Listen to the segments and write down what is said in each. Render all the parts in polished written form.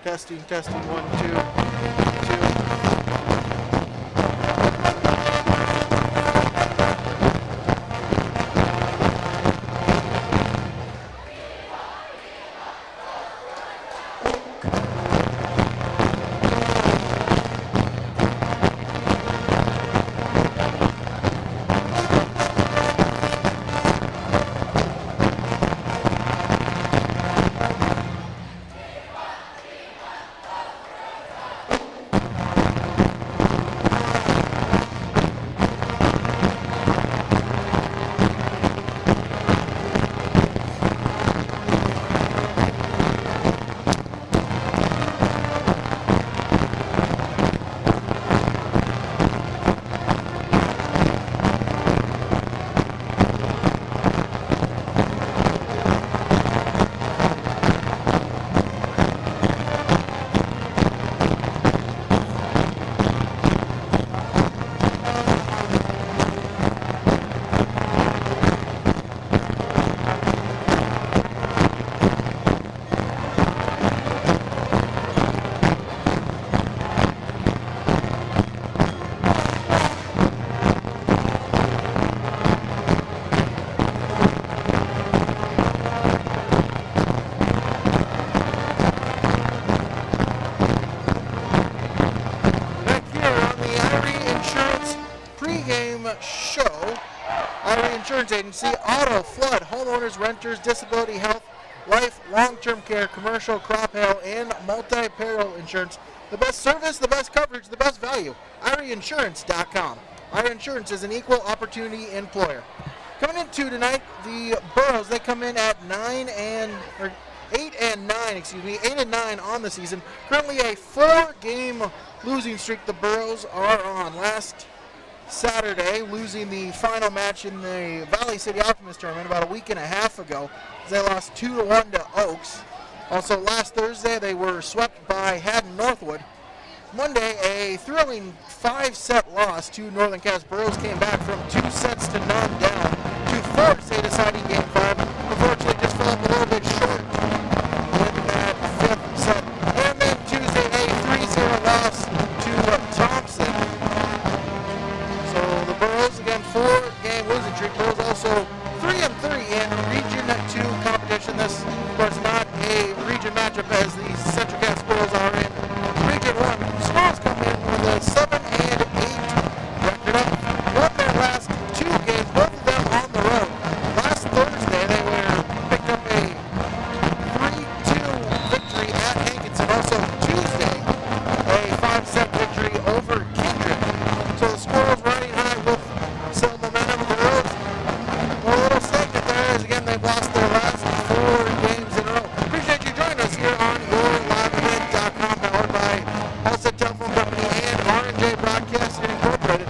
Testing, 1, 2, 2. Show. Our insurance agency: auto, flood, homeowners, renters, disability, health, life, long-term care, commercial, crop, hail, and multi-peril insurance. The best service, the best coverage, the best value. IRIinsurance.com. IRI Insurance is an equal opportunity employer. Coming into tonight, the Burros, they come in at 8 and 9 on the season. Currently a 4-game losing streak the Burros are on. Last Saturday, losing the final match in the Valley City Optimist tournament about a week and a half ago. They lost 2-1 to Oaks. Also last Thursday, they were swept by Haddon Northwood. Monday, a thrilling 5-set loss to Northern Cass. Burros came back from 2 sets to none down to force a deciding game 5. Unfortunately, just fell up a little bit short in that 5th set. And then Tuesday, a 3-0 loss to Thompson. So the Burros, again, 4-game losing streak. Burros also 3-3 in Region 2 competition. This was not a region matchup as the Central Cass Burros are in Region 1. Squirrels come in with a 7-8 record up. Won their last 2 games, both of them on the road. Last Thursday, they picked up a 3-2 victory at Hankinson. Also Tuesday, a 5-set victory over Kindred. So the Squirrels riding high with some momentum. The Burros were a little stagnant there as, again, they've lost their last 4 games in a row. Appreciate you joining us here on YourLiveEvent.com, powered by Hillsboro Telephone Company and R&J Broadcasting Incorporated.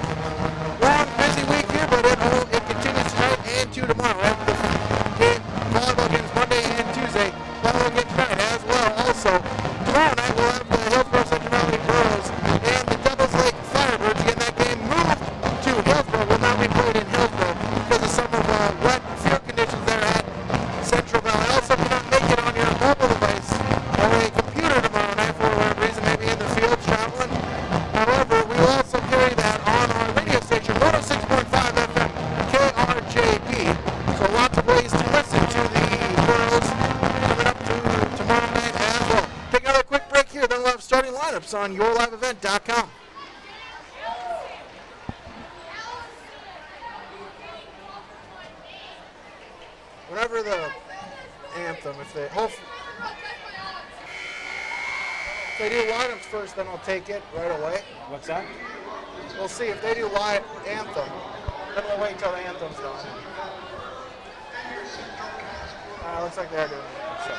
Long, busy week here, but it continues tonight and to tomorrow. Volleyball games Monday and Tuesday. Volleyball games tonight as well. Also, tomorrow night we'll have the Hillsboro Central Valley Burros and the Devils Lake Firebirds. Again, that game moved to Hillsboro. Will not be played in Hillsboro because of some wet field conditions there at Central Valley. Also, cannot make it on your mobile device or a computer tomorrow night for whatever reason, maybe in the field traveling. However, we will also carry that on our radio station, 106.5 FM, KRJB. So lots of ways to listen to the Burros coming up to tomorrow night as well. Take another quick break here, then we'll have starting lineups on YourLiveEvent.com. Whenever the anthem, if they do lineups first, then I'll take it right away. What's that? We'll see if they do live anthem. Then we'll wait till the anthem's done. Looks like they're doing it. So.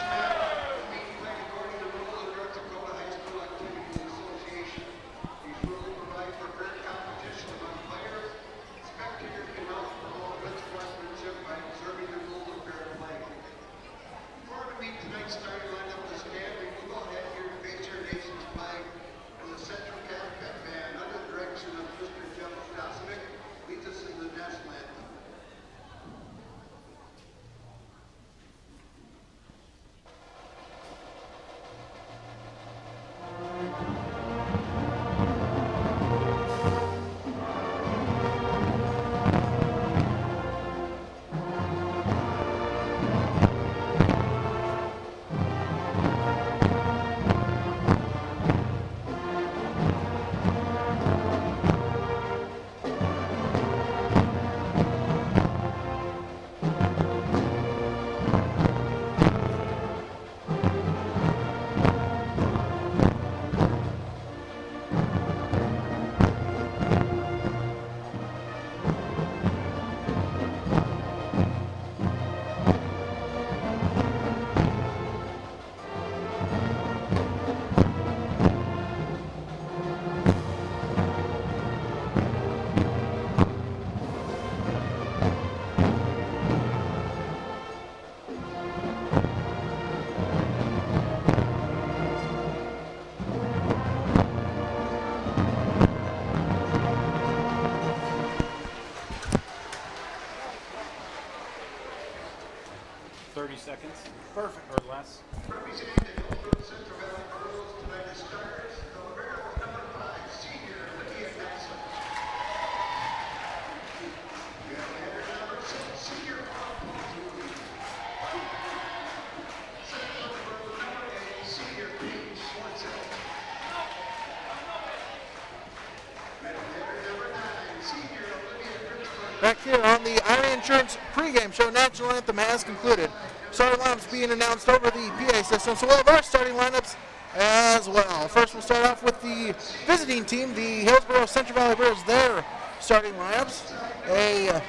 Back here on the Ira Insurance pregame show, National Anthem has concluded. Starting lineups being announced over the PA system, so we'll have our starting lineups as well. First, we'll start off with the visiting team, the Hillsboro Central Valley Bears, their starting lineups. A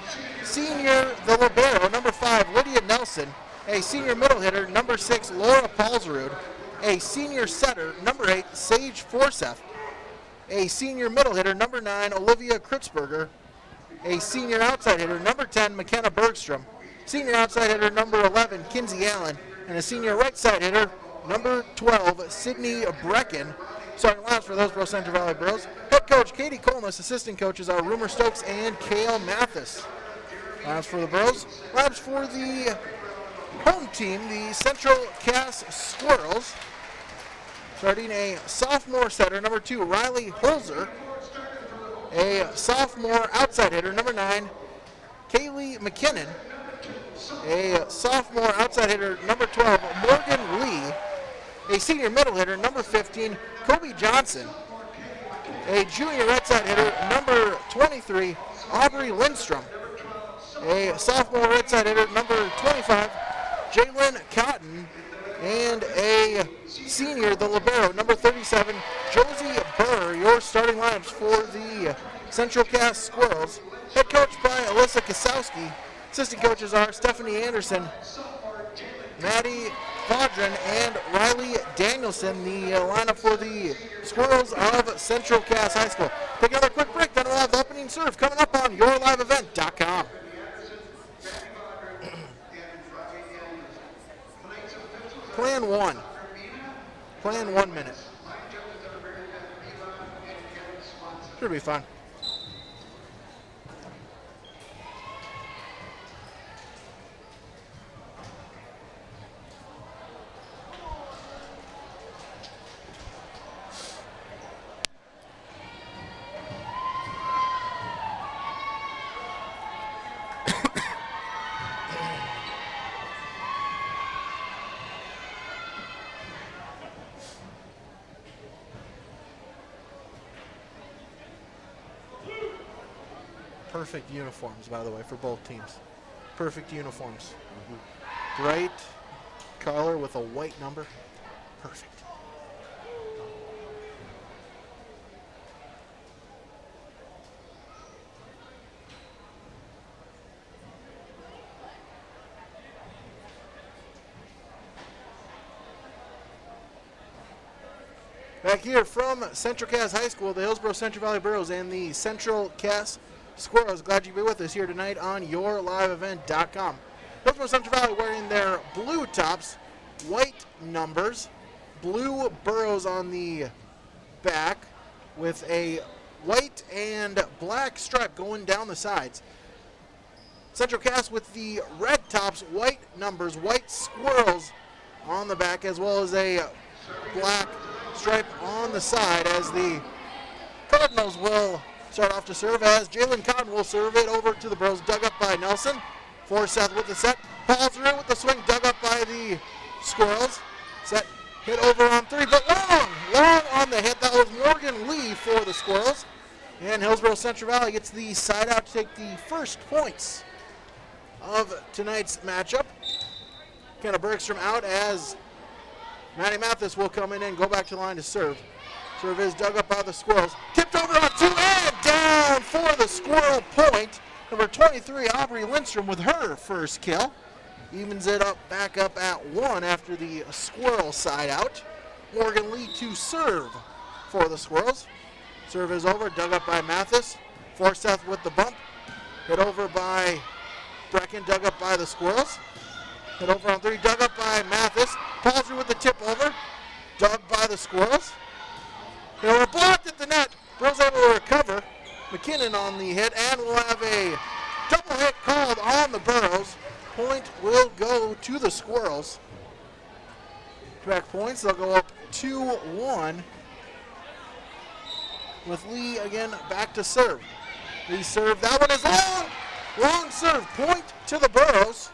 senior, the libero, number 5, Lydia Nelson. A senior middle hitter, number 6, Laura Paulsrud. A senior setter, number 8, Sage Forseth. A senior middle hitter, number 9, Olivia Kritzberger. A senior outside hitter, number 10, McKenna Bergstrom. Senior outside hitter, number 11, Kinsey Allen. And a senior right side hitter, number 12, Sydney Brecken. Starting lineups for those Central Valley Bros. Head coach Katie Colness. Assistant coaches are Rumor Stokes and Kale Mathis. Lineups for the Bros. Lineups for the home team, the Central Cass Squirrels. Starting a sophomore setter, number 2, Riley Holzer. A sophomore outside hitter, number 9, Kaylee McKinnon. A sophomore outside hitter, number 12, Morgan Lee. A senior middle hitter, number 15, Kobe Johnson. A junior right side hitter, number 23, Aubrey Lindstrom. A sophomore right side hitter, number 25, Jalen Cotton. And a senior, the libero, number 37, Josie Burr. Your starting lineups for the Central Cass Squirrels. Head coach by Alyssa Kasowski. Assistant coaches are Stephanie Anderson, Maddie Fodron, and Riley Danielson. The lineup for the Squirrels of Central Cass High School. Take another quick break, then we'll have the opening serve coming up on yourliveevent.com. Plan 1. Plan 1 minute. Should be fun. Perfect uniforms, by the way, for both teams. Perfect uniforms. Bright color with a white number. Perfect. Back here from Central Cass High School, the Hillsboro Central Valley Burros and the Central Cass Squirrels. Glad you be with us here tonight on yourliveevent.com. Hillsboro Central Valley wearing their blue tops, white numbers, blue burros on the back with a white and black stripe going down the sides. Central Cass with the red tops, white numbers, white squirrels on the back, as well as a black stripe on the side, as the Cardinals will start off to serve, as Jalen Cotton will serve it over to the Bros, dug up by Nelson. Forseth with the set. Paulsrud with the swing, dug up by the Squirrels. Set, hit over on 3, but long on the hit. That was Morgan Lee for the Squirrels. And Hillsboro Central Valley gets the side out to take the first points of tonight's matchup. Kenna Bergstrom out, as Maddie Mathis will come in and go back to the line to serve. Serve is dug up by the Squirrels. Tipped over on 2 and down for the Squirrel point. Number 23, Aubrey Lindstrom with her first kill. Evens it up back up at 1 after the Squirrel side out. Morgan Lee to serve for the Squirrels. Serve is over, dug up by Mathis. Forseth with the bump. Hit over by Brecken, dug up by the Squirrels. Hit over on 3, dug up by Mathis. Paulsrud with the tip over, dug by the Squirrels. They were blocked at the net. Bros able to recover. McKinnon on the hit, and we'll have a double hit called on the Burros. Point will go to the Squirrels. Back points, they'll go up 2-1. With Lee again back to serve. Lee serve, that one is long serve, point to the Burros.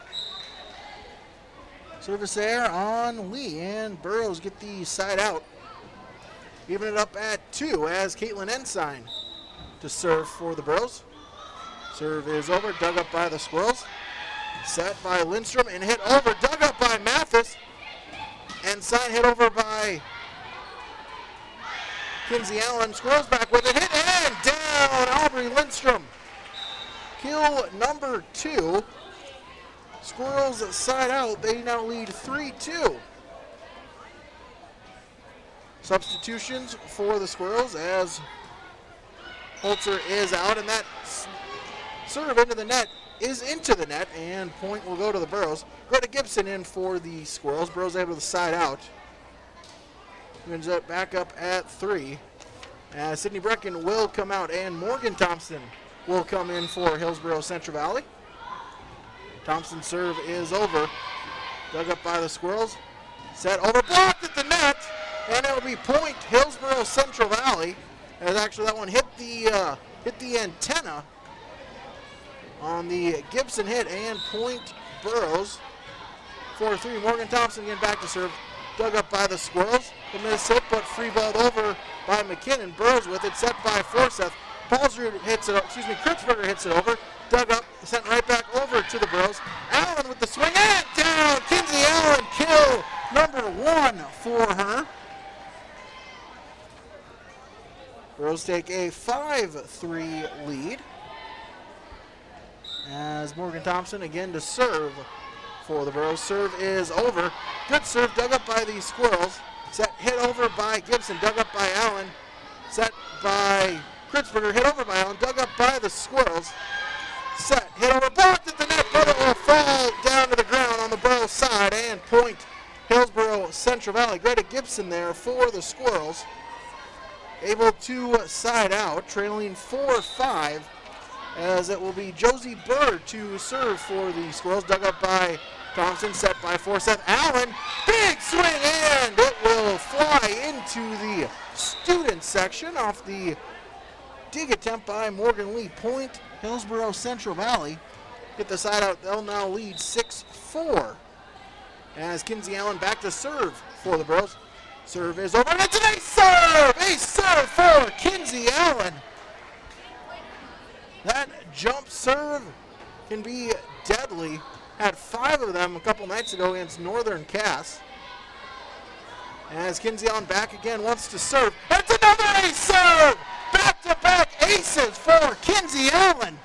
Service there on Lee, and Burros get the side out. Even it up at 2 as Caitlin Ensign to serve for the Burros. Serve is over, dug up by the Squirrels. Set by Lindstrom and hit over, dug up by Mathis. And side hit over by Kinsey Allen. Squirrels back with it, hit and down, Aubrey Lindstrom. Kill number 2. Squirrels side out, they now lead 3-2. Substitutions for the Squirrels as Holzer is out, and that serve into the net is into the net, and point will go to the Burros. Greta Gibson in for the Squirrels. Burros able to side out. Ends up back up at 3. Sydney Brecken will come out, and Morgan Thompson will come in for Hillsboro Central Valley. Thompson's serve is over. Dug up by the Squirrels. Set over, blocked at the net, and it will be point Hillsboro Central Valley. As actually that one hit the antenna on the Gibson hit, and point Burros. 4-3. Morgan Thompson again back to serve. Dug up by the Squirrels. The miss hit, but free balled over by McKinnon. Burros with it, set by Forsyth. Paulsrud hits it, Kritzberger hits it over. Dug up, sent right back over to the Burros. Allen with the swing and down. Kinsey Allen, kill number 1 for her. Burros take a 5-3 lead. As Morgan Thompson again to serve for the Burros. Serve is over. Good serve, dug up by the Squirrels. Set, hit over by Gibson, dug up by Allen. Set by Kritzberger, hit over by Allen, dug up by the Squirrels. Set, hit over, blocked at the net, but it will fall down to the ground on the Burros side, and point Hillsboro Central Valley. Greta Gibson there for the Squirrels. Able to side out, trailing 4-5, as it will be Josie Burr to serve for the Squirrels. Dug up by Thompson, set by Forsyth. Allen, big swing, and it will fly into the student section off the dig attempt by Morgan Lee. Point Hillsboro Central Valley. Get the side out, they'll now lead 6-4. As Kinsey Allen back to serve for the Burros. Serve is over, and it's an ace serve! Ace serve for Kinsey Allen. That jump serve can be deadly. Had 5 of them a couple nights ago against Northern Cass. As Kinsey Allen back again, wants to serve. That's another ace serve! Back-to-back aces for Kinsey Allen.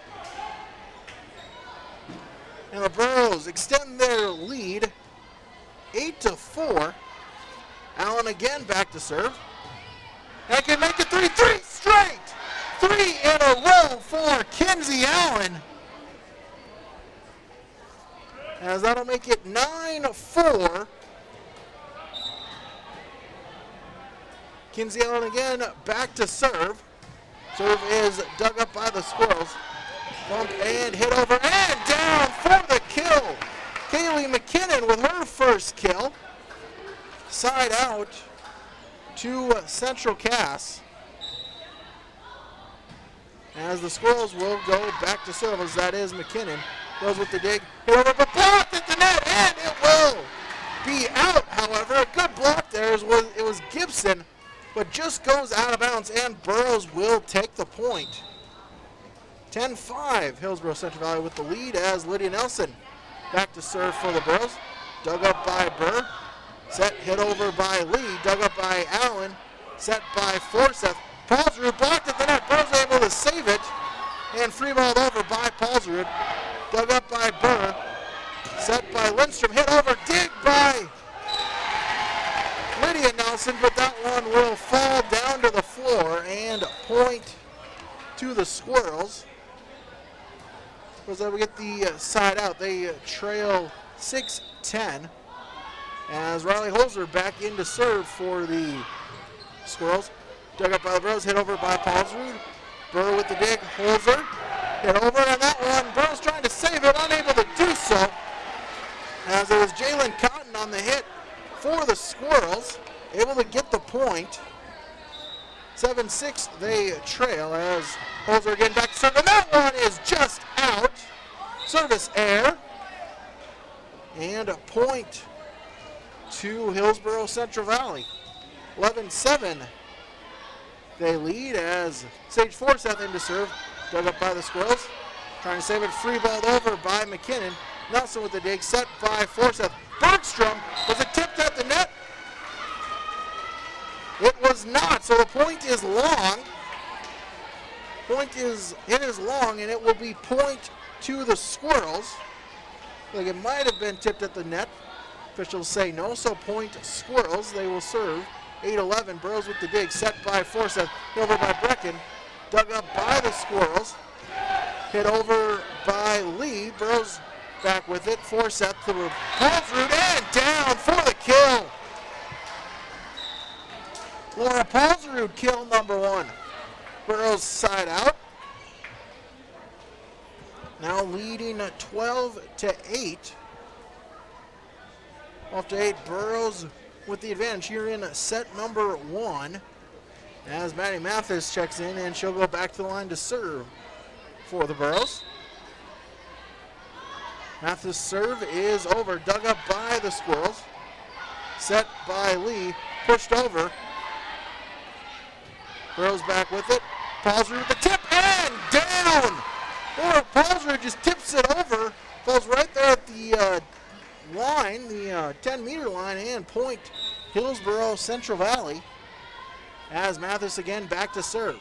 And the Burros extend their lead 8-4. Allen again back to serve. And can make it 3 straight! 3 in a row for Kinsey Allen. As that'll make it 9-4. Kinsey Allen again back to serve. Serve is dug up by the Squirrels. Bump and hit over and down for the kill. Kaylee McKinnon with her first kill. Side out to Central Cass. As the Squirrels will go back to serve, as that is McKinnon. Goes with the dig, hit over, but blocked at the net, and it will be out, however. A good block there. It was Gibson, but just goes out of bounds, and Burros will take the point. 10-5, Hillsboro Central Valley with the lead as Lydia Nelson back to serve for the Burros. Dug up by Burr. Set, hit over by Lee. Dug up by Allen. Set by Forsyth. Paulsrud blocked at the net. Burr's able to save it. And free balled over by Paulsrud. Dug up by Burr. Set by Lindstrom. Hit over. Dig by Lydia Nelson. But that one will fall down to the floor. And point to the Squirrels. Because they will get the side out. They trail 6-10. As Riley Holzer back in to serve for the Squirrels. Dug up by the Burros, hit over by Paulsrud. Burr with the dig, Holzer. Hit over, and that one, Burros trying to save it, unable to do so. As it was Jalen Cotton on the hit for the Squirrels, able to get the point. 7-6, they trail as Holzer again back to serve, and that one is just out. Service error. And a point to Hillsboro Central Valley. 11-7 they lead as Sage Forsyth in to serve. Dug up by the Squirrels. Trying to save it, free balled over by McKinnon. Nelson with the dig, set by Forsyth. Bergstrom, was it tipped at the net? It was not, so the point is long. It is long, and it will be point to the Squirrels. Like it might have been tipped at the net. Officials say no, so point Squirrels. They will serve. 8-11, Burrows with the dig, set by Forsyth. Over by Brecken, dug up by the Squirrels. Hit over by Lee. Burrows back with it. Forsyth to Paulsrud and down for the kill. Laura Paulsrud, kill number 1. Burrows side out. Now leading 12-8. Off to 8, Burrows with the advantage here in set number 1. As Maddie Mathis checks in, and she'll go back to the line to serve for the Burrows. Mathis' serve is over, dug up by the Squirrels. Set by Lee, pushed over. Burrows back with it. Paulsrud with the tip and down! Or Paulsrud just tips it over, falls right there at the line, the 10-meter line, and point Hillsboro Central Valley. As Mathis again back to serve.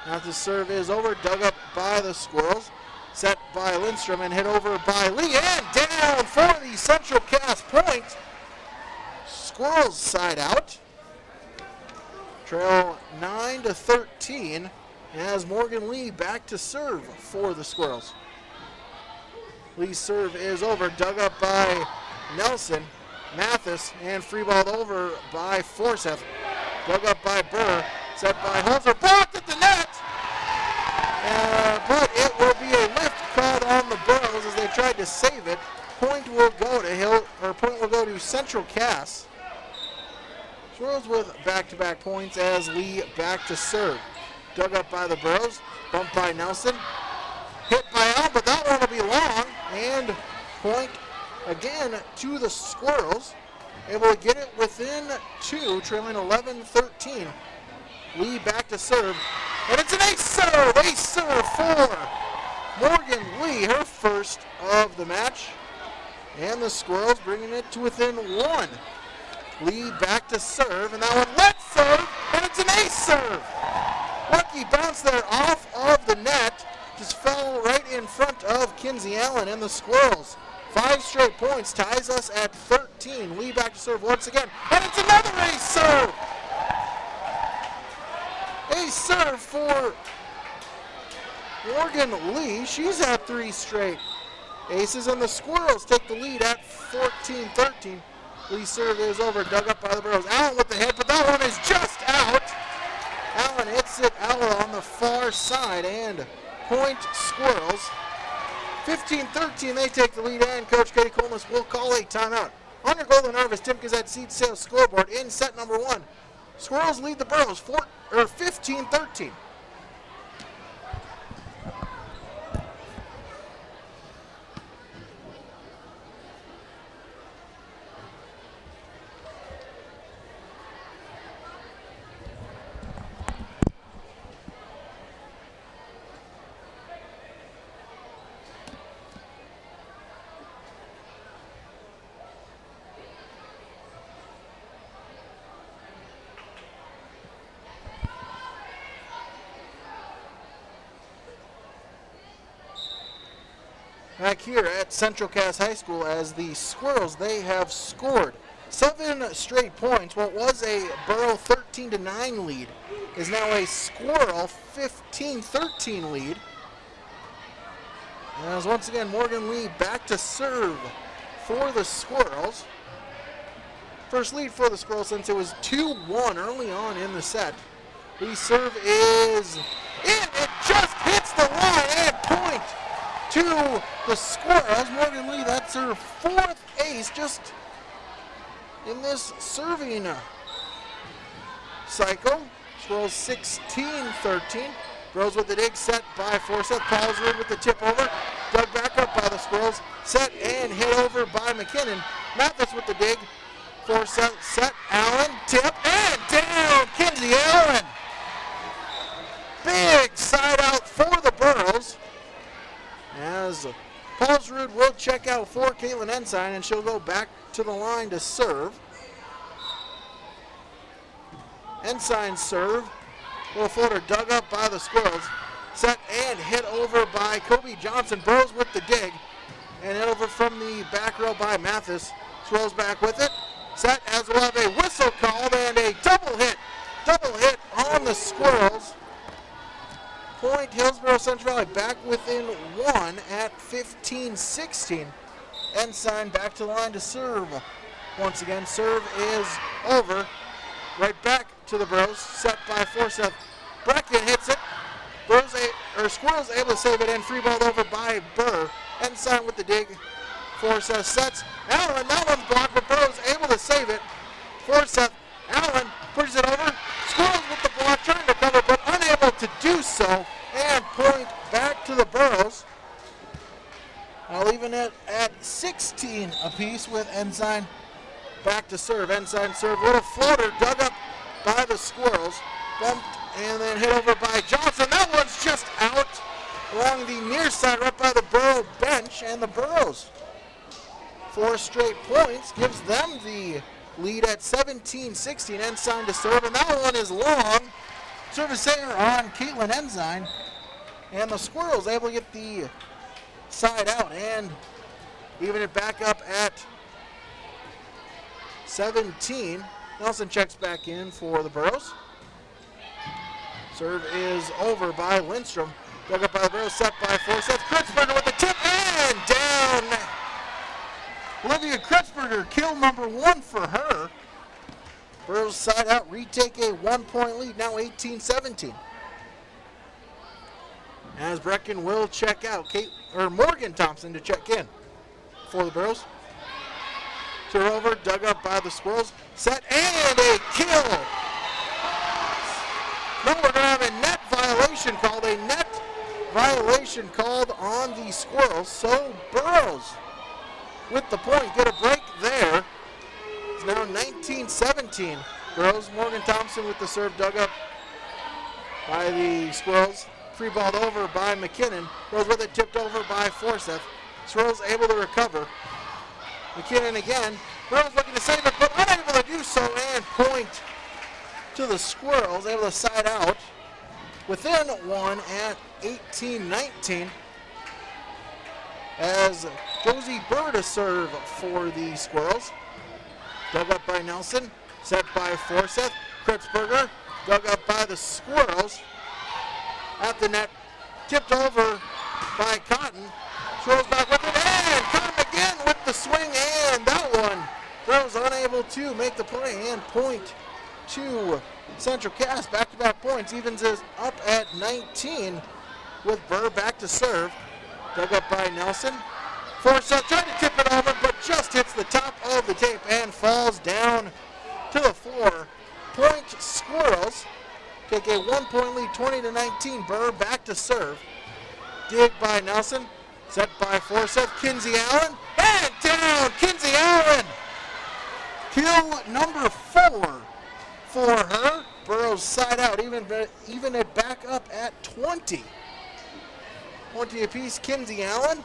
Mathis' serve is over, dug up by the Squirrels. Set by Lindstrom and hit over by Lee and down for the Central Cass point. Squirrels side out. Trail 9-13 as Morgan Lee back to serve for the Squirrels. Lee's serve is over, dug up by Nelson. Mathis and free balled over by Forsyth. Dug up by Burr, set by Holzer, blocked at the net! But it will be a lift called on the Burrows as they tried to save it. Point will go to Central Cass. Squirrels with back-to-back points as Lee back to serve. Dug up by the Burrows, bumped by Nelson, hit by Al, but that one will be long, and point again to the Squirrels. Able to get it within 2, trailing 11-13. Lee back to serve, and it's an ace serve for Morgan Lee, her first of the match, and the Squirrels bringing it to within 1. Lee back to serve, and that one let's serve, and it's an ace serve. Lucky bounce there off of the net, just fell right in front of Kinsey Allen and the Squirrels. 5 straight points ties us at 13. Lee back to serve once again, and it's another ace serve. Ace serve for Morgan Lee. She's had 3 straight aces, and the Squirrels take the lead at 14-13. Lee's serve is over, dug up by the Burrows. Allen with the hit, but that one is just out. Allen hits it out on the far side, and point Squirrels. 15-13, they take the lead, and Coach Katie Colmus will call a timeout. On your Golden Harvest Tim Gazette seed sales scoreboard in set number 1. Squirrels lead the Burrows 15-13. Back here at Central Cass High School as the Squirrels, they have scored 7 straight points. What was a Burrow 13-9 lead is now a Squirrel 15-13 lead. As once again, Morgan Lee back to serve for the Squirrels. First lead for the Squirrels since it was 2-1 early on in the set. Lee's serve is in. It just hits the line and point to the Squirrels. Morgan Lee, that's her 4th ace just in this serving cycle. Squirrels 16-13. Burrows with the dig, set by Forsyth. Paulsrud with the tip over. Dug back up by the Squirrels. Set and hit over by McKinnon. Mathis with the dig. Forsyth, set, Allen, tip, and down! Kinsey Allen. Big side out for the Burrows. Ensign, and she'll go back to the line to serve. Ensign serve. Little floater dug up by the Squirrels. Set and hit over by Kobe Johnson. Burrows with the dig. And hit over from the back row by Mathis. Swirls back with it. Set as we'll have a whistle called and a double hit. Double hit on the Squirrels. Point Hillsboro Central Valley back within one at 15-16. Ensign back to the line to serve. Once again, serve is over. Right back to the Bros. Set by Forsyth. Brecken hits it. Squirrels able to save it and free balled over by Burr. Ensign with the dig. Forsyth sets. Allen, that one's blocked, but Burrow's able to save it. Forsyth, Allen pushes it over. Squirrels with the block, trying to cover, but unable to do so. And point back to the Burrows. Now leaving it at 16 apiece with Ensign back to serve. Ensign serve, little floater dug up by the Squirrels. Bumped and then hit over by Johnson. That one's just out along the near side right by the Burrow bench, and the Burrows 4 straight points gives them the lead at 17-16. Ensign to serve, and that one is long. Service error on Caitlin Ensign, and the Squirrels able to get the side out and even it back up at 17. Nelson checks back in for the Burrows. Serve is over by Lindstrom. Dug up by the Burrows, set by Forsyth. Kritzberger with the tip and down. Olivia Kritzberger, kill number 1 for her. Burrows side out, retake a 1-point lead, now 18-17. As Brecken will check out, Morgan Thompson to check in for the Burrows. Serve over, dug up by the Squirrels. Set and a kill. Now we're going to have a net violation called. A net violation called on the Squirrels. So Burrows with the point, get a break there. It's now 19-17. Burrows, Morgan Thompson with the serve dug up by the Squirrels. Free balled over by McKinnon. Burrows with it tipped over by Forsyth. Squirrels able to recover. McKinnon again. Burrows looking to save it, but unable to do so, and point to the Squirrels, able to side out within 1 at 18-19 as Josie Burr to serve for the Squirrels. Dug up by Nelson, set by Forsyth. Kritzberger dug up by the Squirrels. At the net, tipped over by Cotton. Squirrels back with it, and Cotton again with the swing, and that one. Burrows unable to make the play, and point to Central Cass. Back-to-back points, evens is up at 19 with Burr back to serve. Dug up by Nelson. Forsyth trying to tip it over, but just hits the top of the tape and falls down to the floor. Point Squirrels take a 1-point lead, 20-19. Burr back to serve. Dig by Nelson. Set by Forsyth. Kinsey Allen. And down! Kinsey Allen! Kill number 4 for her. Burrows side out, even it back up at 20. 20 apiece. Kinsey Allen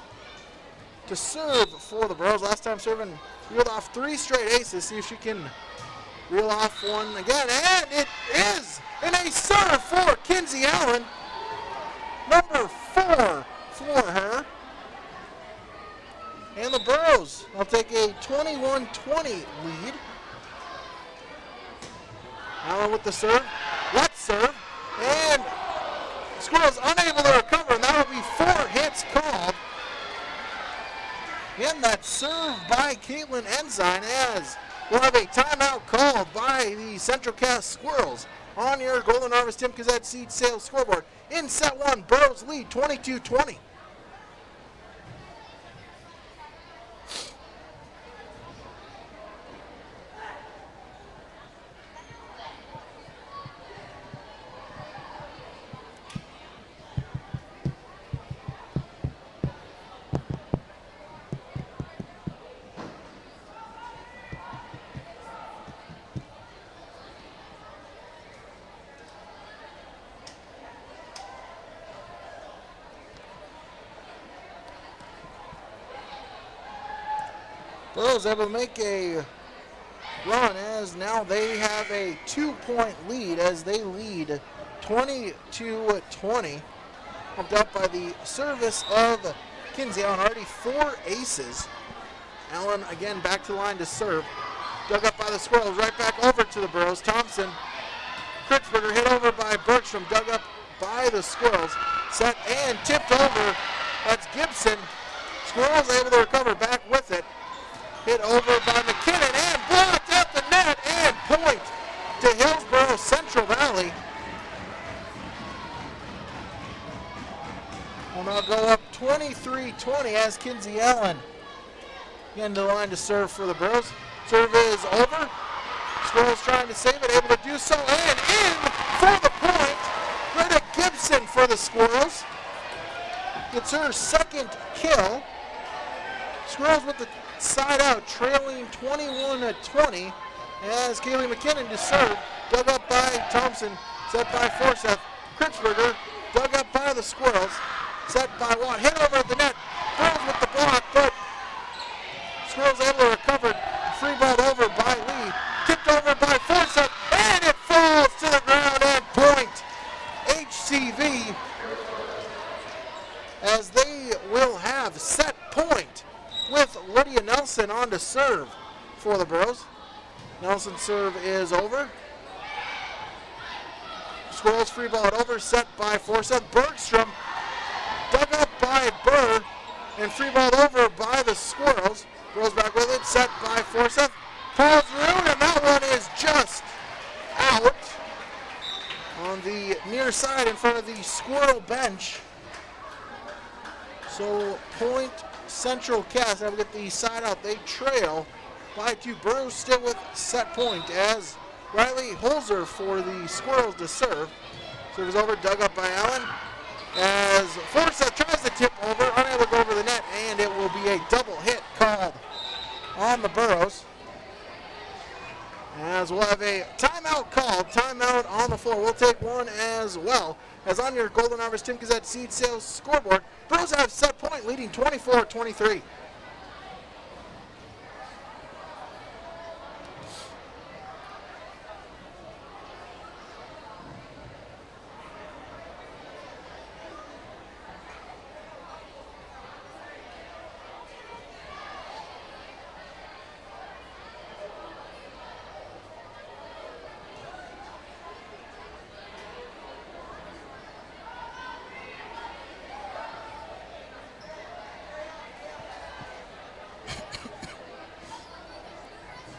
to serve for the Burrows. Last time serving, reeled off 3 straight aces. See if she can reel off one again. And it is an ace serve for Kinsey Allen. Number 4 for her. And the Burrows will take a 21-20 lead. Allen with the serve. Let's serve. And Squirrels unable to recover, and that will be 4 hits called. And that serve by Caitlin Ensign, as we'll have a timeout called by the Central Cass Squirrels on your Golden Harvest Tim Gazette Seed Sales scoreboard. In set 1, Burrows lead 22-20. Burrows able to make a run as now they have a 2-point lead as they lead 20-20. Pumped up by the service of Kinsey Allen, already 4 aces. Allen again back to the line to serve. Dug up by the Squirrels, right back over to the Burrows. Thompson, Kritzberger hit over by Bergstrom, dug up by the Squirrels. Set and tipped over. That's Gibson. Squirrels able to recover back with it. Hit over by McKinnon and blocked at the net and point to Hillsboro Central Valley. Will now go up 23-20 as Kinsey Allen again to the line to serve for the Burrows. Serve is over. Squirrels trying to save it, able to do so, and in for the point. Greta Gibson for the Squirrels. Gets her second kill. Squirrels with the side out, trailing 21-20 as Kaylee McKinnon to serve. Dug up by Thompson, set by Forsyth. Kritzberger, dug up by the Squirrels, set by Watt. Hit over at the net. Burrows with the block, but Squirrels able to recover. Free ball over by Lee. Tipped over by Forsyth, and it falls to the ground and point. HCV as they will have set point with Lydia Nelson on to serve for the Burrows. Nelson's serve is over. Squirrels free ball it over, set by Forsyth. Bergstrom dug up by Burr and free ball over by the Squirrels. Goes back with it, set by Forsyth. Paul's room, and that one is just out on the near side in front of the Squirrel bench. So point Central Cass. Now we get the side out. They trail by 2. Burrows still with set point as Riley Holzer for the Squirrels to serve. Serve is over, dug up by Allen. As Forsyth tries to tip over, unable to go over the net, and it will be a double hit called on the Burrows. As we'll have a timeout called, timeout on the floor. We'll take one as well. As on your Golden Harvest Tim Gazette seed sales scoreboard, Burrows have set point leading 24-23.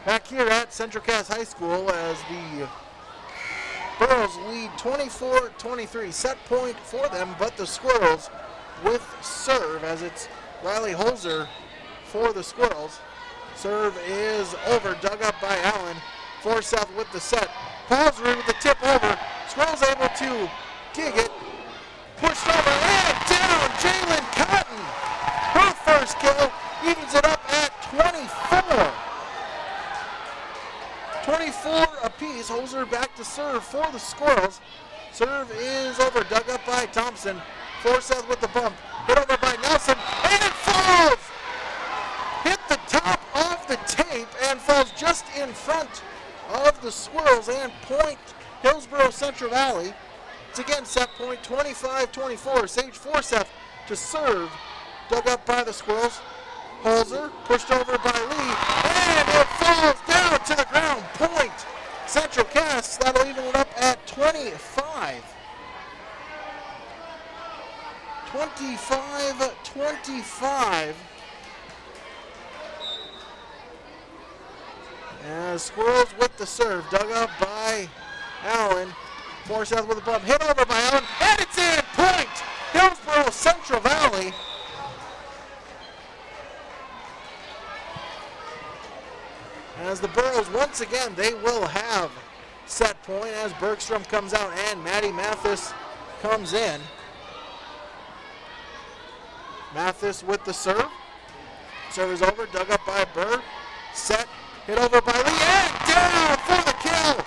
Back here at Central Cass High School as the Burrows lead 24-23. Set point for them, but the Squirrels with serve as it's Riley Holzer for the Squirrels. Serve is over, dug up by Allen. Forsyth with the set. Paulsrud with the tip over. Squirrels able to dig it. Pushed over and down. Jalen Cotton. Her first kill evens it up at 24. 24 apiece. Holzer back to serve for the Squirrels. Serve is over, dug up by Thompson. Forsyth with the bump. Hit over by Nelson, and it falls! Hit the top of the tape and falls just in front of the Squirrels and point Hillsboro Central Valley. It's again set point 25-24. Sage Forsyth to serve. Dug up by the Squirrels. Holzer pushed over by Lee, and it falls down to the ground. Point Central Cass. That'll even it up at 25. 25-25. As Squirrels with the serve, dug up by Allen. Forsyth with a bump, hit over by Allen, and it's in. Point Hillsboro Central Valley. As the Burrows, once again, they will have set point as Bergstrom comes out and Maddie Mathis comes in. Mathis with the serve. Serve is over, dug up by Burr. Set, hit over by Lee, and down for the kill.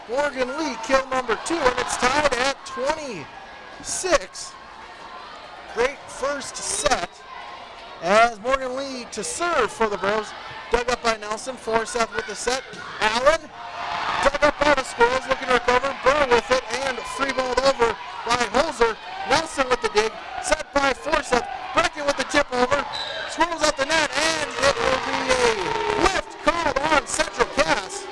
Morgan Lee, kill number 2, and it's tied at 26. Great first set As Morgan Lee to serve for the Bros. Dug up by Nelson. Forsyth with the set. Allen. Dug up by the Squirrels. Looking to recover. Burr with it. And free balled over by Holzer. Nelson with the dig. Set by Forsyth. Brecken with the tip over. Squirrels at the net. And it will be a lift called on Central Cass.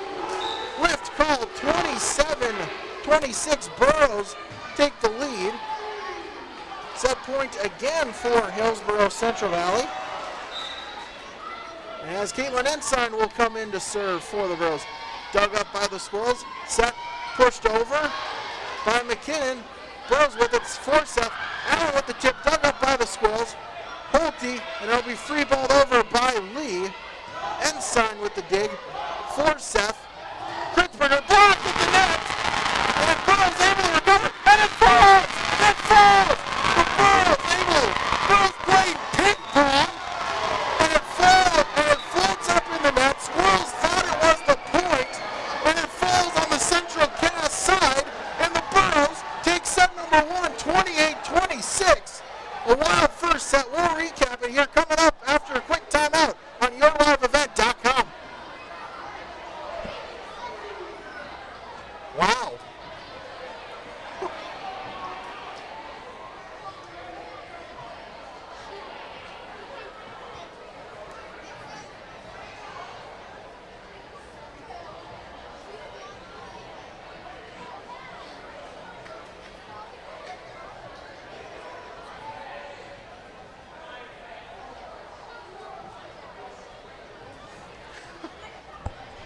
Lift called 27-26. Burrows take the lead. Set point again for Hillsboro Central Valley. As Caitlin Ensign will come in to serve for the Burrows. Dug up by the Squirrels. Set pushed over by McKinnon. Burrows with it. Forsyth. Allen with the tip. Dug up by the Squirrels. Holte, and it'll be free balled over by Lee. Ensign with the dig. Forsyth. Kritzberger blocked at the net. And Burrows able to recover. And it falls! It falls! Burrows playing ping pong, and it falls, and it floats up in the net. Squirrels thought it was the point, and it falls on the Central Cass side, and the Burrows take set number 1, 28-26. A wild first set. We'll recap it here coming up after a quick timeout on YourLiveEvent.com. Wow.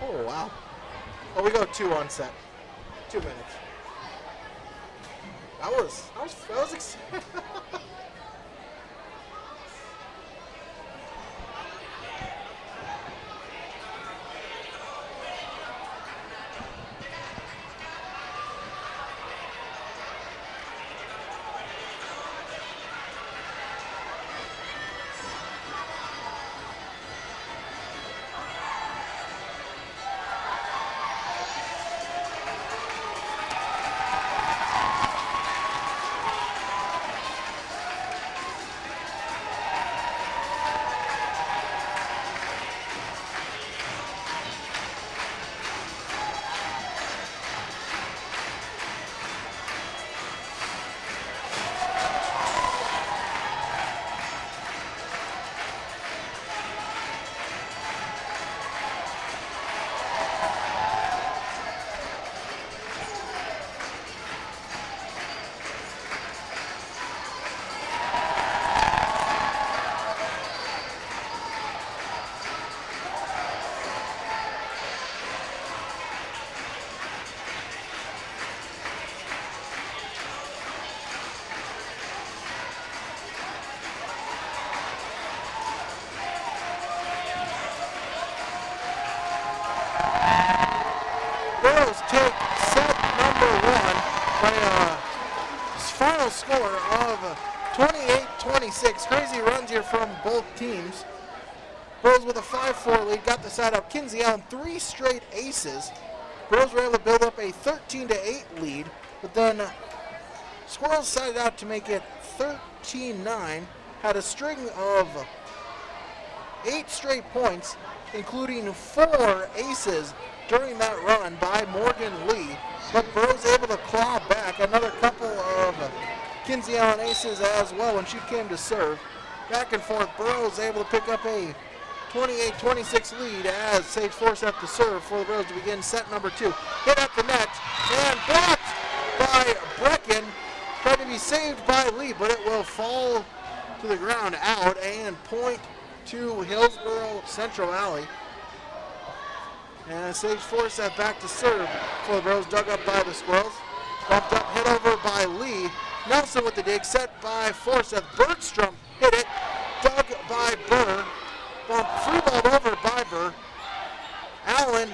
Oh, wow. Oh, we go 2 on set. 2 minutes. That was exciting. Burrows take set number 1 by a final score of 28-26. Crazy runs here from both teams. Burrows with a 5-4 lead, got the side up. Kinsey Allen 3 straight aces. Burrows were able to build up a 13-8 lead, but then Squirrels sided out to make it 13-9. Had a string of 8 straight points, including 4 aces during that run by Morgan Lee, but Burrows able to claw back another couple of Kinsey Allen aces as well when she came to serve. Back and forth, Burrows able to pick up a 28-26 lead as Sage Forsyth to serve for the Burrows to begin set number 2. Hit at the net and blocked by Brecken. Tried to be saved by Lee, but it will fall to the ground out and point to Hillsboro Central Valley. And Sage Forsyth back to serve for the Burrows, dug up by the Squirrels. Bumped up, hit over by Lee. Nelson with the dig, set by Forsyth. Bergstrom hit it, dug by Burr. Free balled over by Burr. Allen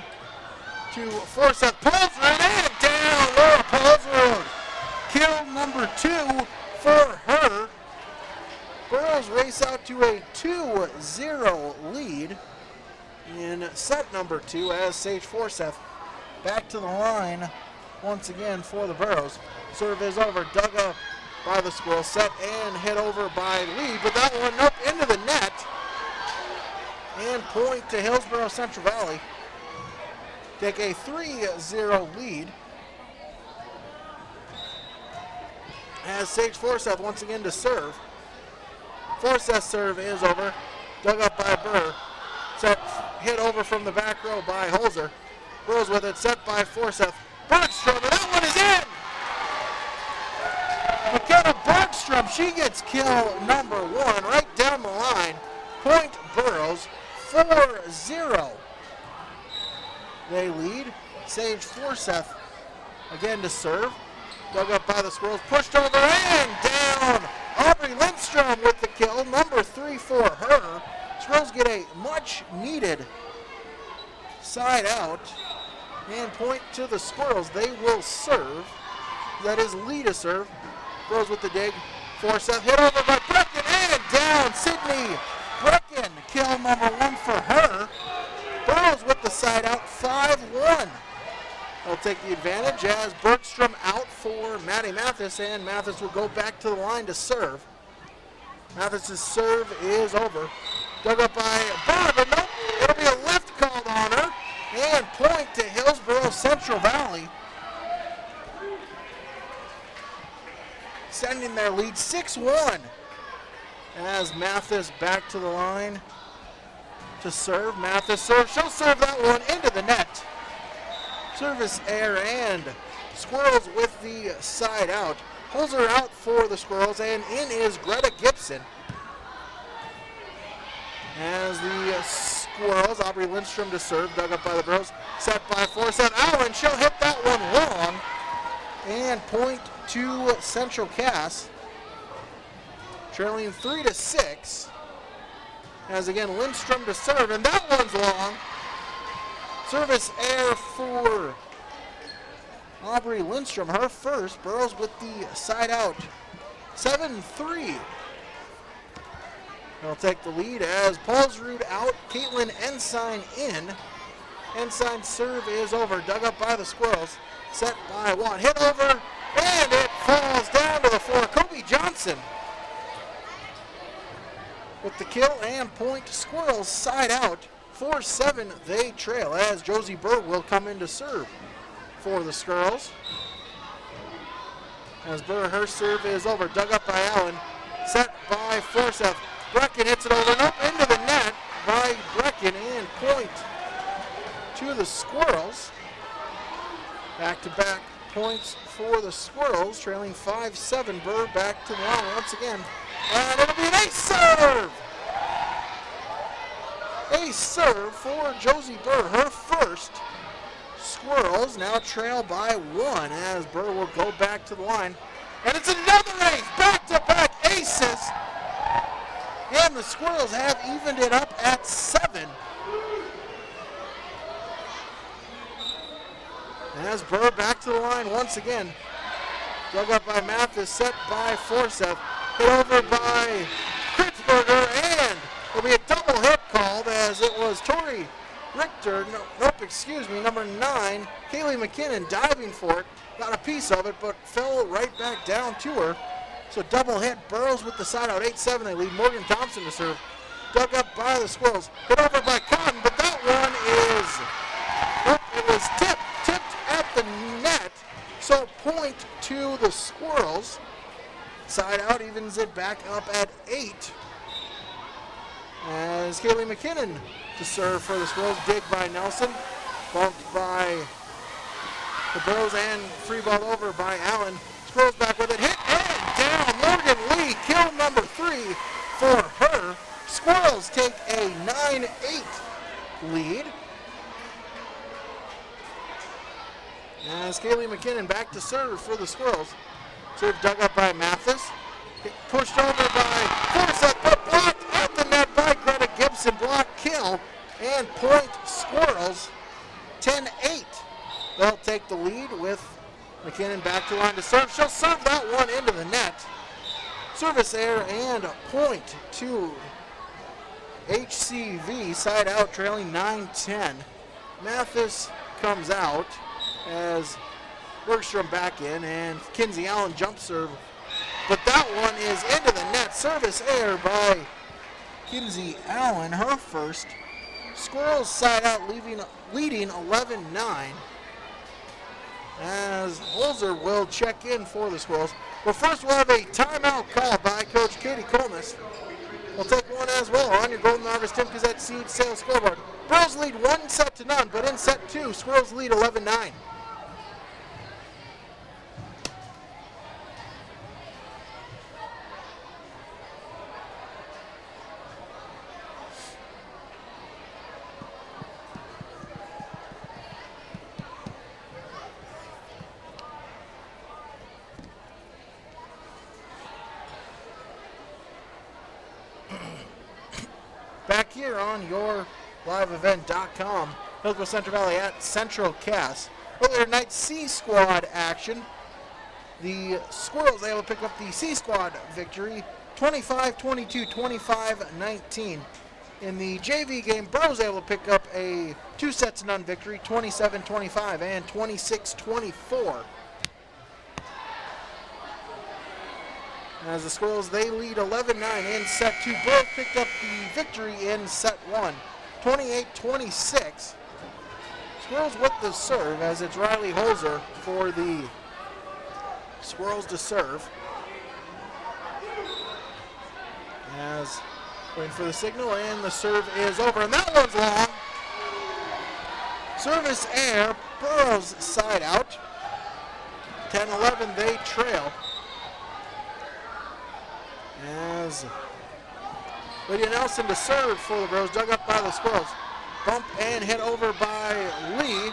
to Forsyth. Polsrud and down. Laura Polsrud. Kill number 2 for her. Burrows race out to a 2-0 lead in set number 2 as Sage Forsyth back to the line once again for the Burrows. Serve is over, dug up by the Squirrels. Set and hit over by Lee, but that one up into the net. And point to Hillsboro Central Valley. Take a 3-0 lead. As Sage Forsyth once again to serve. Forsyth's serve is over. Dug up by Burr. Set, hit over from the back row by Holzer. Burrows with it, set by Forsyth. Bergstrom, and that one is in! McKenna Bergstrom, she gets kill number 1 right down the line. Point Burrows, 4-0. They lead. Sage Forsyth again to serve. Dug up by the Squirrels, pushed over and down. Aubrey Lindstrom with the kill, number 3 for her. Squirrels get a much needed side out and point to the Squirrels. They will serve. That is Lee to serve. Burrows with the dig. Forsyth hit over by Brecken and down. Sydney Brecken, kill number 1 for her. Burrows with the side out, 5-1. They'll take the advantage as Bergstrom out for Maddie Mathis, and Mathis will go back to the line to serve. Mathis's serve is over. Dug up by Burr, but nope, it'll be a lift called on her, and point to Hillsboro Central Valley. Sending their lead 6-1 as Mathis back to the line to serve. Mathis serves, she'll serve that one into the net. Service air and Squirrels with the side out. Holzer out for the Squirrels, and in is Greta Gibson. As the Squirrels, Aubrey Lindstrom to serve, dug up by the Burrows, set by Forsyth. Allen, she'll hit that one long. And point to Central Cass, trailing 3-6. As again, Lindstrom to serve, and that one's long. Service air for Aubrey Lindstrom, her first. Burrows with the side out, 7-3. They'll take the lead as Paulsrud out, Caitlin Ensign in. Ensign's serve is over, dug up by the Squirrels, set by Watt, hit over, and it falls down to the floor. Kobe Johnson with the kill and point. Squirrels side out, 4-7 they trail as Josie Burr will come in to serve for the Squirrels. As Burr, her serve is over, dug up by Allen, set by Forsyth. Brecken hits it over and up into the net by Brecken, and point to the Squirrels. Back-to-back points for the Squirrels, trailing 5-7. Burr back to the line once again, and it'll be an ace serve! Ace serve for Josie Burr, her first. Squirrels now trail by 1 as Burr will go back to the line. And it's another ace, back-to-back aces. And the Squirrels have evened it up at 7. As Burr back to the line once again. Dug up by Mathis, set by Forsyth. Hit over by Kritzberger, and there'll be a double hit called as it was Tori Richter, number 9, Kaylee McKinnon diving for it. Got a piece of it, but fell right back down to her. So double hit, Burrows with the side out, 8-7 they lead. Morgan Thompson to serve. Dug up by the Squirrels, hit over by Cotton, but that one it was tipped at the net. So point to the Squirrels. Side out evens it back up at 8. As Kaylee McKinnon to serve for the Squirrels, dig by Nelson, bumped by the Burrows and free ball over by Allen. Squirrels back with it, hit and down. Morgan Lee, kill number 3 for her. Squirrels take a 9-8 lead. As Kaylee McKinnon back to serve for the Squirrels. Serve dug up by Mathis. Pushed over by Forsyth, but blocked at the net by Greta Gibson. Block kill and point Squirrels 10-8. They'll take the lead with McKinnon back to line to serve. She'll serve that one into the net. Service air and point to HCV. Side out trailing 9-10. Mathis comes out as Bergstrom back in, and Kinsey Allen jump serve but that one is into the net. Service error by Kinsey Allen, her first. Squirrels side out, leading 11-9. As Holzer will check in for the Squirrels. But first we'll have a timeout call by Coach Katie Colmus. We'll take one as well on your Golden Harvest Tim Gazette Seed Sales scoreboard. Squirrels lead 1-0, but in set 2, Squirrels lead 11-9. Back here on your liveevent.com, Hillsboro Central Valley at Central Cass. Earlier tonight, C Squad action. The Squirrels able to pick up the C Squad victory, 25-22, 25-19. In the JV game, Burroughs able to pick up a 2-0 victory, 27-25 and 26-24. As the Squirrels, they lead 11-9 in set 2. Burroughs picked up the victory in set 1, 28-26. Squirrels with the serve as it's Riley Holzer for the Squirrels to serve. As waiting for the signal, and the serve is over, and that one's long. Service error, Burroughs side out. 10-11, they trail. As Lydia Nelson to serve for the Burroughs, dug up by the Squirrels. Bump and hit over by Lee.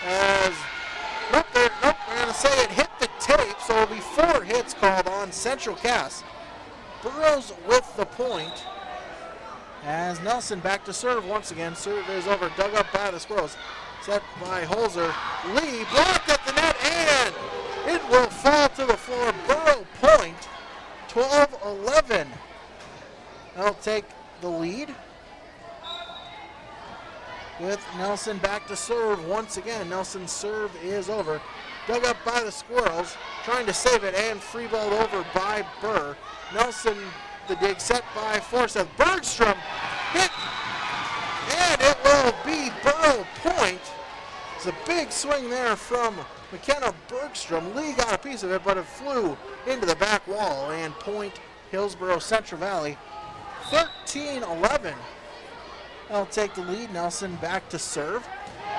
As, nope, we're going to say it hit the tape, so it'll be 4 hits called on Central Cass. Burroughs with the point. As Nelson back to serve once again. Serve is over, dug up by the Squirrels. Set by Holzer. Lee blocked at the net, and it will fall to the floor. Burrow point. 12-11. They'll take the lead. With Nelson back to serve once again. Nelson's serve is over. Dug up by the Squirrels. Trying to save it and free balled over by Burr. Nelson, the dig set by Forsyth. Bergstrom hit. And it will be Burrow point. It's a big swing there from McKenna Bergstrom. Lee got a piece of it, but it flew into the back wall, and point Hillsboro Central Valley 13-11. They'll take the lead. Nelson back to serve.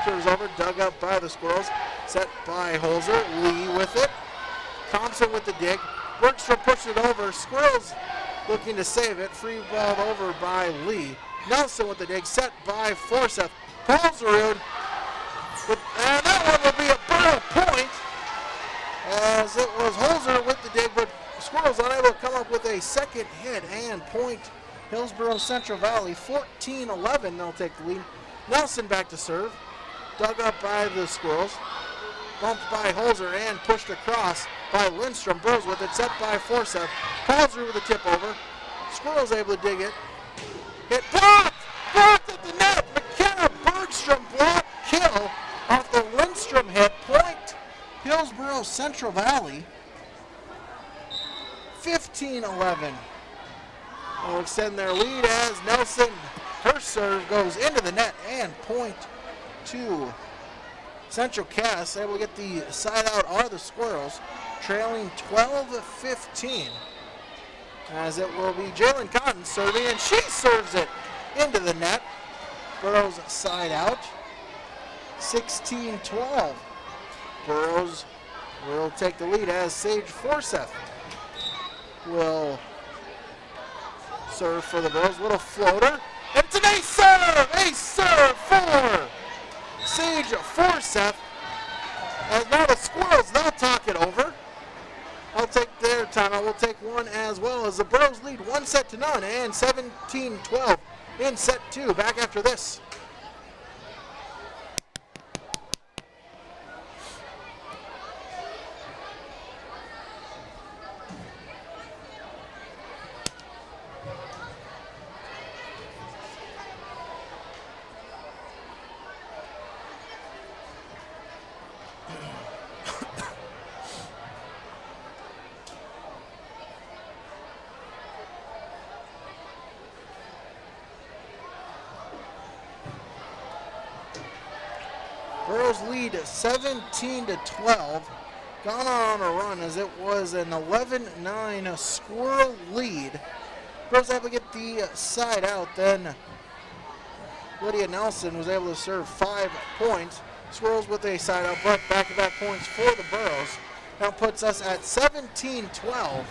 Serves over, dug up by the Squirrels. Set by Holzer. Lee with it. Thompson with the dig. Bergstrom pushed it over. Squirrels looking to save it. Free balled over by Lee. Nelson with the dig. Set by Forsyth. Paulsrud. And that one will be a Burrow point, as it was Holzer with the dig, but Squirrels unable to come up with a second hit, and point Hillsboro Central Valley 14-11. They'll take the lead. Nelson back to serve. Dug up by the Squirrels. Bumped by Holzer and pushed across by Lindstrom. Burrows with it, set by Forsyth. Paulsrud with a tip over. Squirrels able to dig it. Hit blocked! Blocked at the net! McKenna Bergstrom block kill off the Lindstrom hit. Point Hillsboro Central Valley 15-11. They'll extend their lead as Nelson, her serve goes into the net, and point to Central Cass. Able to get the side out are the Squirrels, trailing 12-15. As it will be Jalen Cotton serving, and she serves it into the net. Burroughs side out. 16-12. Burroughs will take the lead as Sage Forsyth will serve for the Burroughs. Little floater. And it's an ace serve! Ace serve for Sage Forsyth. As now the Squirrels, they'll talk it over. I'll take their timeout. We'll take one as well, as the Burroughs lead 1-0 and 17-12 in set 2. Back after this. Burrows lead 17-12. Gone on a run as it was an 11-9 Squirrel lead. Burrows able to get the side out. Then Lydia Nelson was able to serve 5 points. Squirrels with a side out, but back-to-back points for the Burrows. Now puts us at 17-12.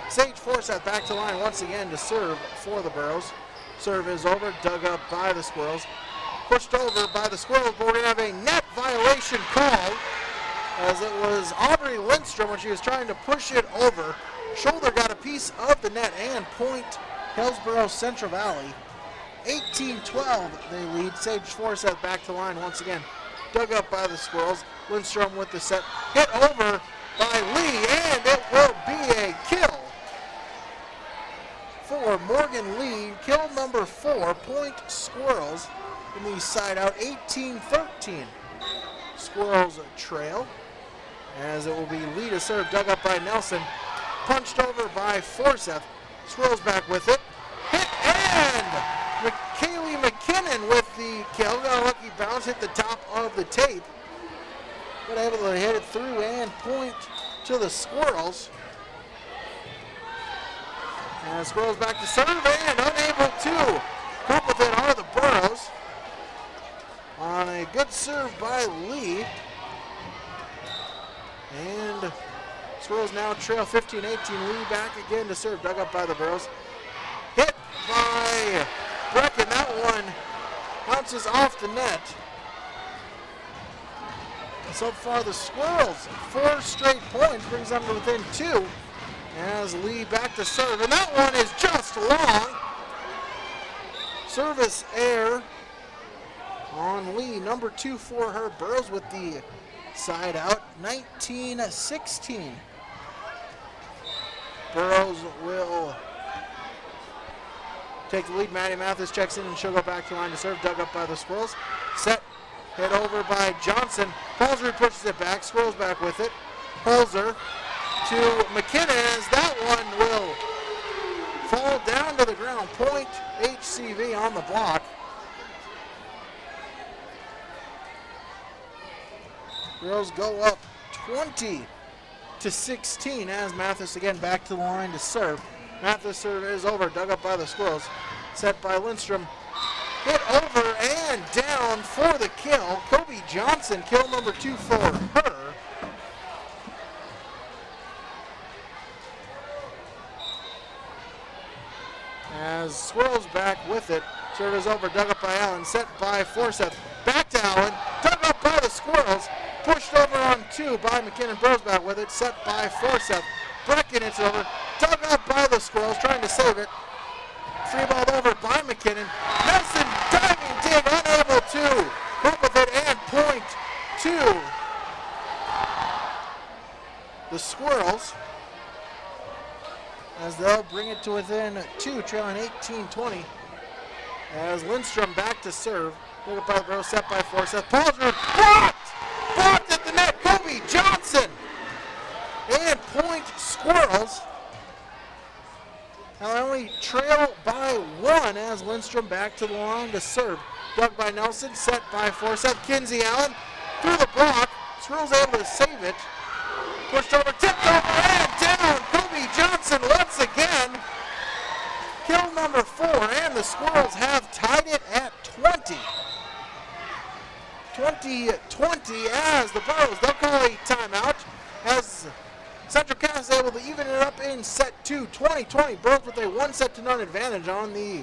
Sage Forsyth back to line once again to serve for the Burrows. Serve is over, dug up by the Squirrels. Pushed over by the Squirrels, but we're going to have a net violation call as it was Aubrey Lindstrom when she was trying to push it over. Shoulder got a piece of the net and point Hillsboro Central Valley. 18-12 they lead. Sage Forsyth back to line once again. Dug up by the Squirrels. Lindstrom with the set. Hit over by Lee, and it will be a kill for Morgan Lee. Kill number 4, point Squirrels in the side out, 18-13. Squirrels trail as it will be Lee to serve, dug up by Nelson. Punched over by Forsyth. Squirrels back with it. Hit and Kaylee McKinnon with the kill. Got a lucky bounce, hit the top of the tape. But able to hit it through and point to the Squirrels. And Squirrels back to serve and unable to cope with it are the Burrows. On a good serve by Lee. And Squirrels now trail 15-18. Lee back again to serve, dug up by the Burrows. Hit by Brecken. That one bounces off the net. So far the Squirrels, 4 straight points, brings them to within 2. As Lee back to serve, and that one is just long. Service error on Lee, number 2 for her. Burrows with the side out, 19-16. Burrows will take the lead. Maddie Mathis checks in and she'll go back to line to serve, dug up by the Squirrels. Set, hit over by Johnson. Holzer pushes it back, Squirrels back with it. Holzer to McKinnon as that one will fall down to the ground. Point HCV on the block. Girls go up 20-16 as Mathis again back to the line to serve. Mathis serve is over, dug up by the Squirrels. Set by Lindstrom. Hit over and down for the kill. Kobe Johnson, kill number 2 for her. As Squirrels back with it. Serve is over, dug up by Allen, set by Forsyth. Back to Allen, dug up by the Squirrels. Pushed over on 2 by McKinnon. Burrows back with it, set by Forsyth. Brecken hits over, dug up by the Squirrels, trying to save it. Free ball over by McKinnon. Nelson diving dig, unable to cope with it, and point to the Squirrels as they'll bring it to within 2, trailing 18-20. As Lindstrom back to serve. Dug up by the Burrows, set by Forsyth. Palsrud blocked! Blocked at the net, Kobe Johnson! And point Squirrels. Now they only trail by 1 as Lindstrom back to the line to serve. Dug by Nelson, set by Forsyth. Kinsey Allen through the block. Squirrels able to save it. Pushed over, tipped over, and down. Kobe Johnson once again. Kill number 4, and the Squirrels have tied it at 20. 20-20 as the Burrows, they'll call a timeout as Central Cass is able to even it up in set 2, 20-20. Burrows with a 1-0 advantage on the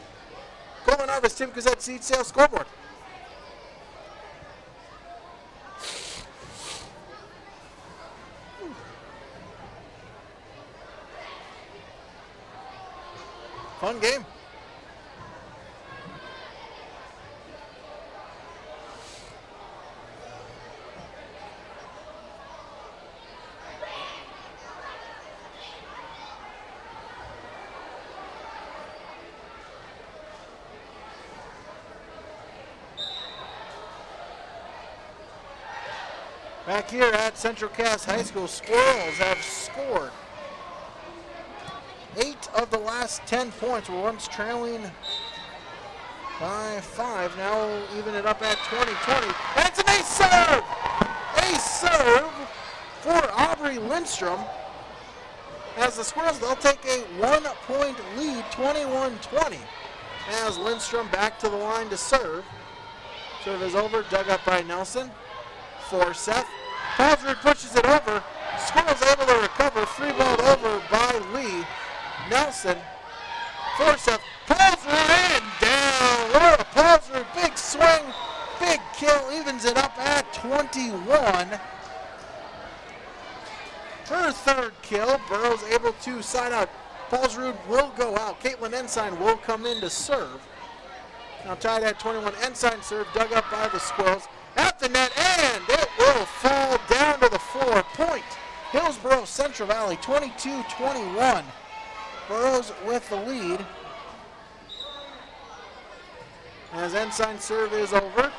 Golden Harvest Tim Cassette seed sales scoreboard. Fun game. Back here at Central Cass High School, Squirrels have scored 8 of the last 10 points. We're once trailing by 5. Now even it up at 20-20. And it's an ace serve! Ace serve for Aubrey Lindstrom. As the Squirrels, they'll take a 1-point lead, 21-20. As Lindstrom back to the line to serve. Serve is over, dug up by Nelson. For Seth. Paulsrud pushes it over. Squirrels able to recover. Free ball over by Lee. Nelson. For Seth. Paulsrud and down. Laura Paulsrud, big swing, big kill, evens it up at 21. Her third kill. Burrows able to side out. Paulsrud will go out. Caitlin Ensign will come in to serve. Now tied at 21. Ensign serve dug up by the Squirrels. At the net, and it will fall down to the floor. Point. Hillsboro Central Valley, 22-21. Burrows with the lead. As Ensign serve is over.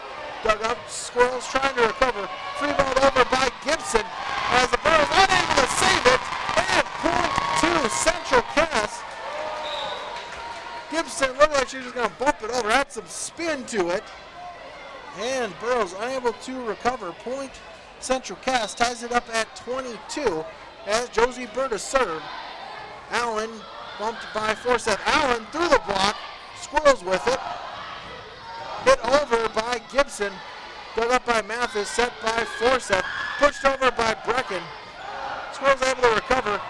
Dug up. Squirrels trying to recover. Free ball over by Gibson. As the Burrows unable to save it. And point to Central Cass. Gibson looked like she was just going to bump it over. Had some spin to it. And Burrows unable to recover. Point Central Cass ties it up at 22 as Josie Berta serve. Allen bumped by Forsyth. Allen through the block. Squirrels with it. Hit over by Gibson. Dug up by Mathis. Set by Forsyth. Pushed over by Brecken. Squirrels able to recover.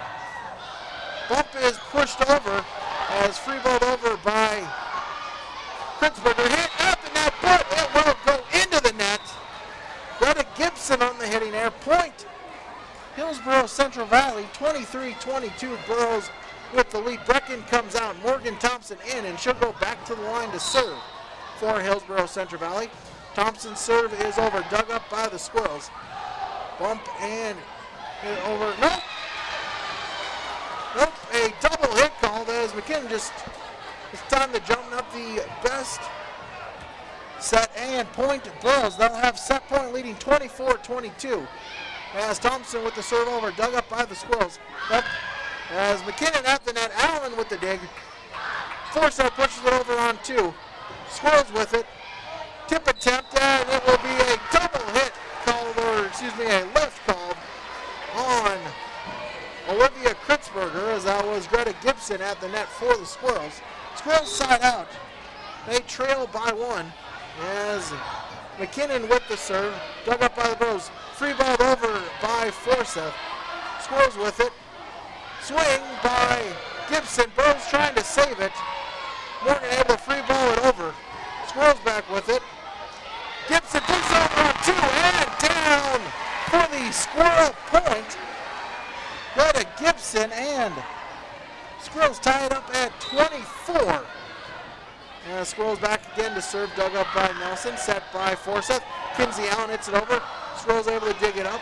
Bump is pushed over as free balled over by Kritzberger. Hit at the net, but it will go into the net. Greta Gibson on the hitting air. Point Hillsboro Central Valley, 23-22. Burrows with the lead. Brecken comes out. Morgan Thompson in, and she'll go back to the line to serve for Hillsboro Central Valley. Thompson's serve is over. Dug up by the Squirrels. Bump and hit over. Nope. Nope. A double hit called as McKinnon just, it's time to jump up the best set and point Burrows. They'll have set point leading 24-22. As Thompson with the serve over, dug up by the Squirrels. Up as McKinnon at the net, Allen with the dig. Forsyth pushes it over on 2. Squirrels with it. Tip attempt, and it will be a double hit called, or excuse me, a lift called on Olivia Kritzberger, as that was Greta Gibson at the net for the Squirrels. Squirrels side out. They trail by 1 as McKinnon with the serve, dug up by the Burrows. Free balled over by Forsyth. Squirrels with it. Swing by Gibson. Burrows trying to save it. Morgan able to free ball it over. Squirrels back with it. Gibson pushes over on 2 and down for the Squirrel point. Greta Gibson, and Squirrels tie it up at 24. And Squirrels back again to serve, dug up by Nelson, set by Forsyth. Kinsey Allen hits it over. Squirrels able to dig it up.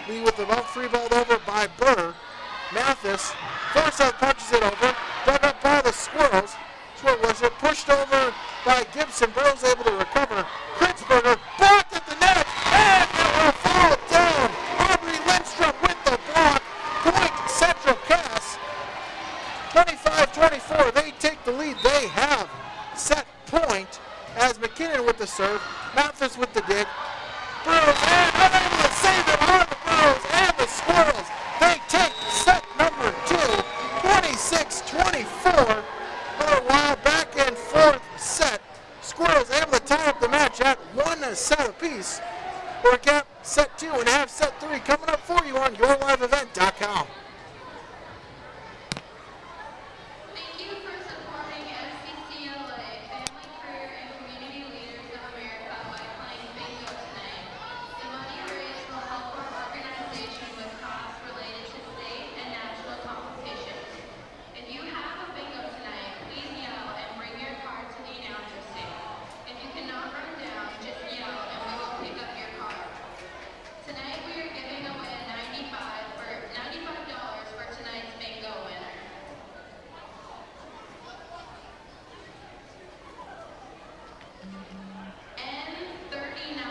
Lee with the bump, free balled over by Burr. Mathis, Forsyth punches it over, dug up by the Squirrels. Squirrel was it pushed over by Gibson. Burrow's able to recover. Kritzberger blocked at the net, and it will fall down. Aubrey Lindstrom with the block. Point Central Cass. 25-24. They take the lead. They have set point as McKinnon with the serve. Mathis with the dig. Burrows and unable to save it on the Burrows and the Squirrels. They take set number 2. 26-24. For a while, back and forth set. Squirrels able to tie up the match at 1 set apiece. We're cap set 2 and have set 3 coming up for you on YourLiveEvent.com. Thank you for supporting FCCLA, Family, Career, and Community Leaders of America by playing bingo tonight. The money raised will help our organization with costs related to state and national competitions. If you have a bingo tonight, please yell and bring your card to the announcer stand. If you cannot run down, just yell and we will pick up your card. Tonight we are giving away $95 for tonight's bingo winner. N39.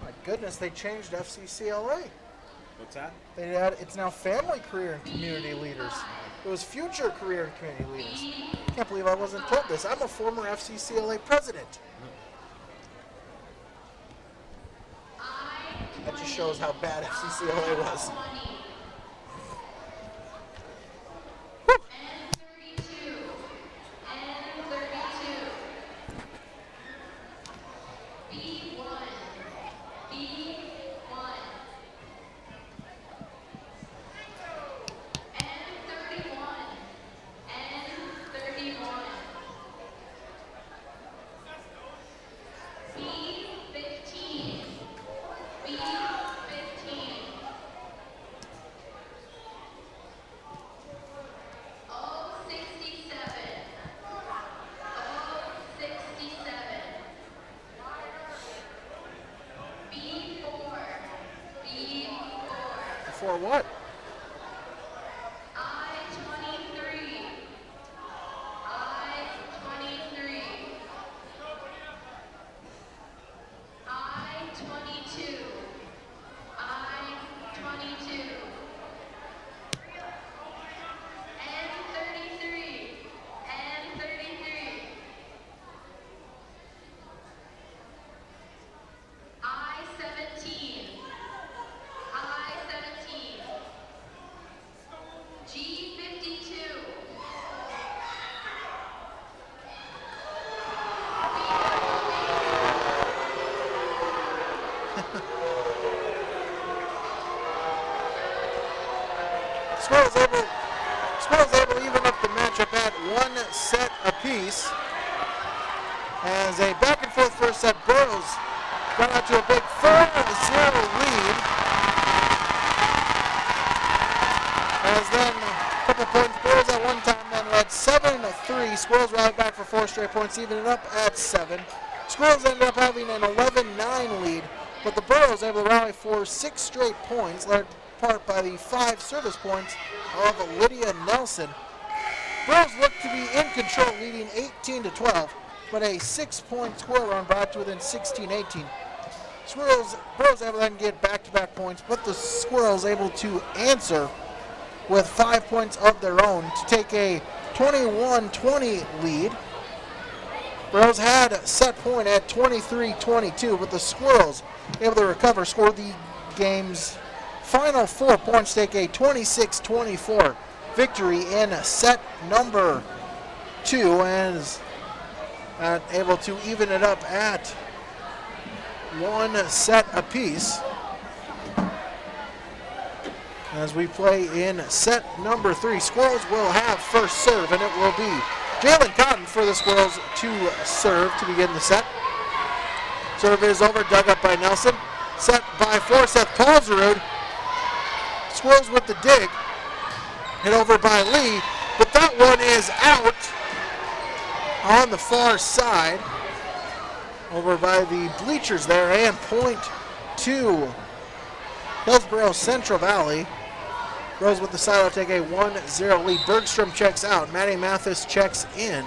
My goodness, they changed FCCLA. What's that? It's now Family, Career, and Community Leaders. It was future career and community leaders. Can't believe I wasn't told this. I'm a former FCCLA president. That just shows how bad FCCLA was. Woo. For what? I-23. I-23. I-22. I-22. N-33. N-33. I-17. I-17. G-52. Squirrels able to even up the matchup at 1 set apiece. As a back and forth first set, Burrows got out to a big 4-0 lead. As then a couple points, Burrows at one time then led 7-3. Squirrels rallied back for 4 straight points, even it up at 7. Squirrels ended up having an 11-9 lead, but the Burrows able to rally for 6 straight points, led in part by the 5 service points of Lydia Nelson. Burrows looked to be in control, leading 18-12, but a 6-point squirrel run brought to within 16-18. Burrows able to then get back-to-back points, but the Squirrels able to answer with 5 points of their own to take a 21-20 lead. Burrows had a set point at 23-22, but the Squirrels able to recover, score the game's final 4 points, take a 26-24 victory in set number 2, and is able to even it up at 1 set apiece. As we play in set number 3, Squirrels will have first serve, and it will be Jalen Cotton for the Squirrels to serve to begin the set. Serve is over, dug up by Nelson. Set by Forsyth Paulsrud. Squirrels with the dig. Hit over by Lee, but that one is out on the far side. Over by the bleachers there, and point to Hillsboro Central Valley. Rose with the side will take a 1-0 lead. Bergstrom checks out. Maddie Mathis checks in.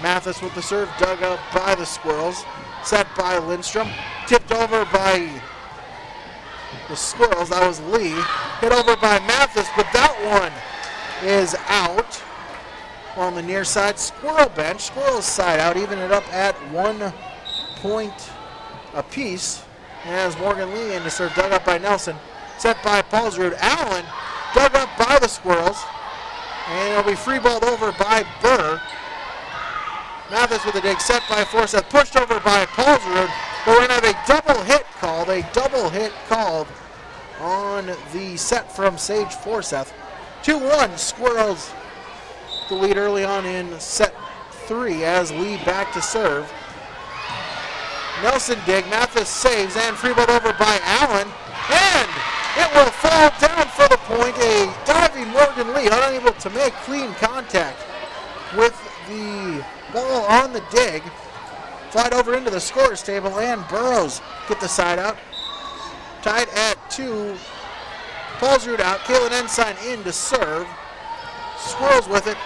Mathis with the serve, dug up by the Squirrels. Set by Lindstrom. Tipped over by the Squirrels. That was Lee. Hit over by Mathis, but that one is out. On the near side, Squirrel bench. Squirrels side out, even it up at 1 point apiece. As Morgan Lee in to serve, dug up by Nelson. Set by Paulsrud. Allen dug up by the Squirrels. And it'll be free balled over by Burr. Mathis with a dig, set by Forsyth, pushed over by Paulsrud. But we're going to have a double hit called on the set from Sage Forsyth. 2-1, Squirrels the lead early on in set 3 as Lee back to serve. Nelson dig, Mathis saves, and free ball over by Allen. And it will fall down for the point. A diving Morgan Lee, unable to make clean contact with the ball on the dig. Flied over into the scorer's table, and Burrows get the side out. Tied at 2. Paulsrud out. Kaylin Ensign in to serve. Squirrels with it.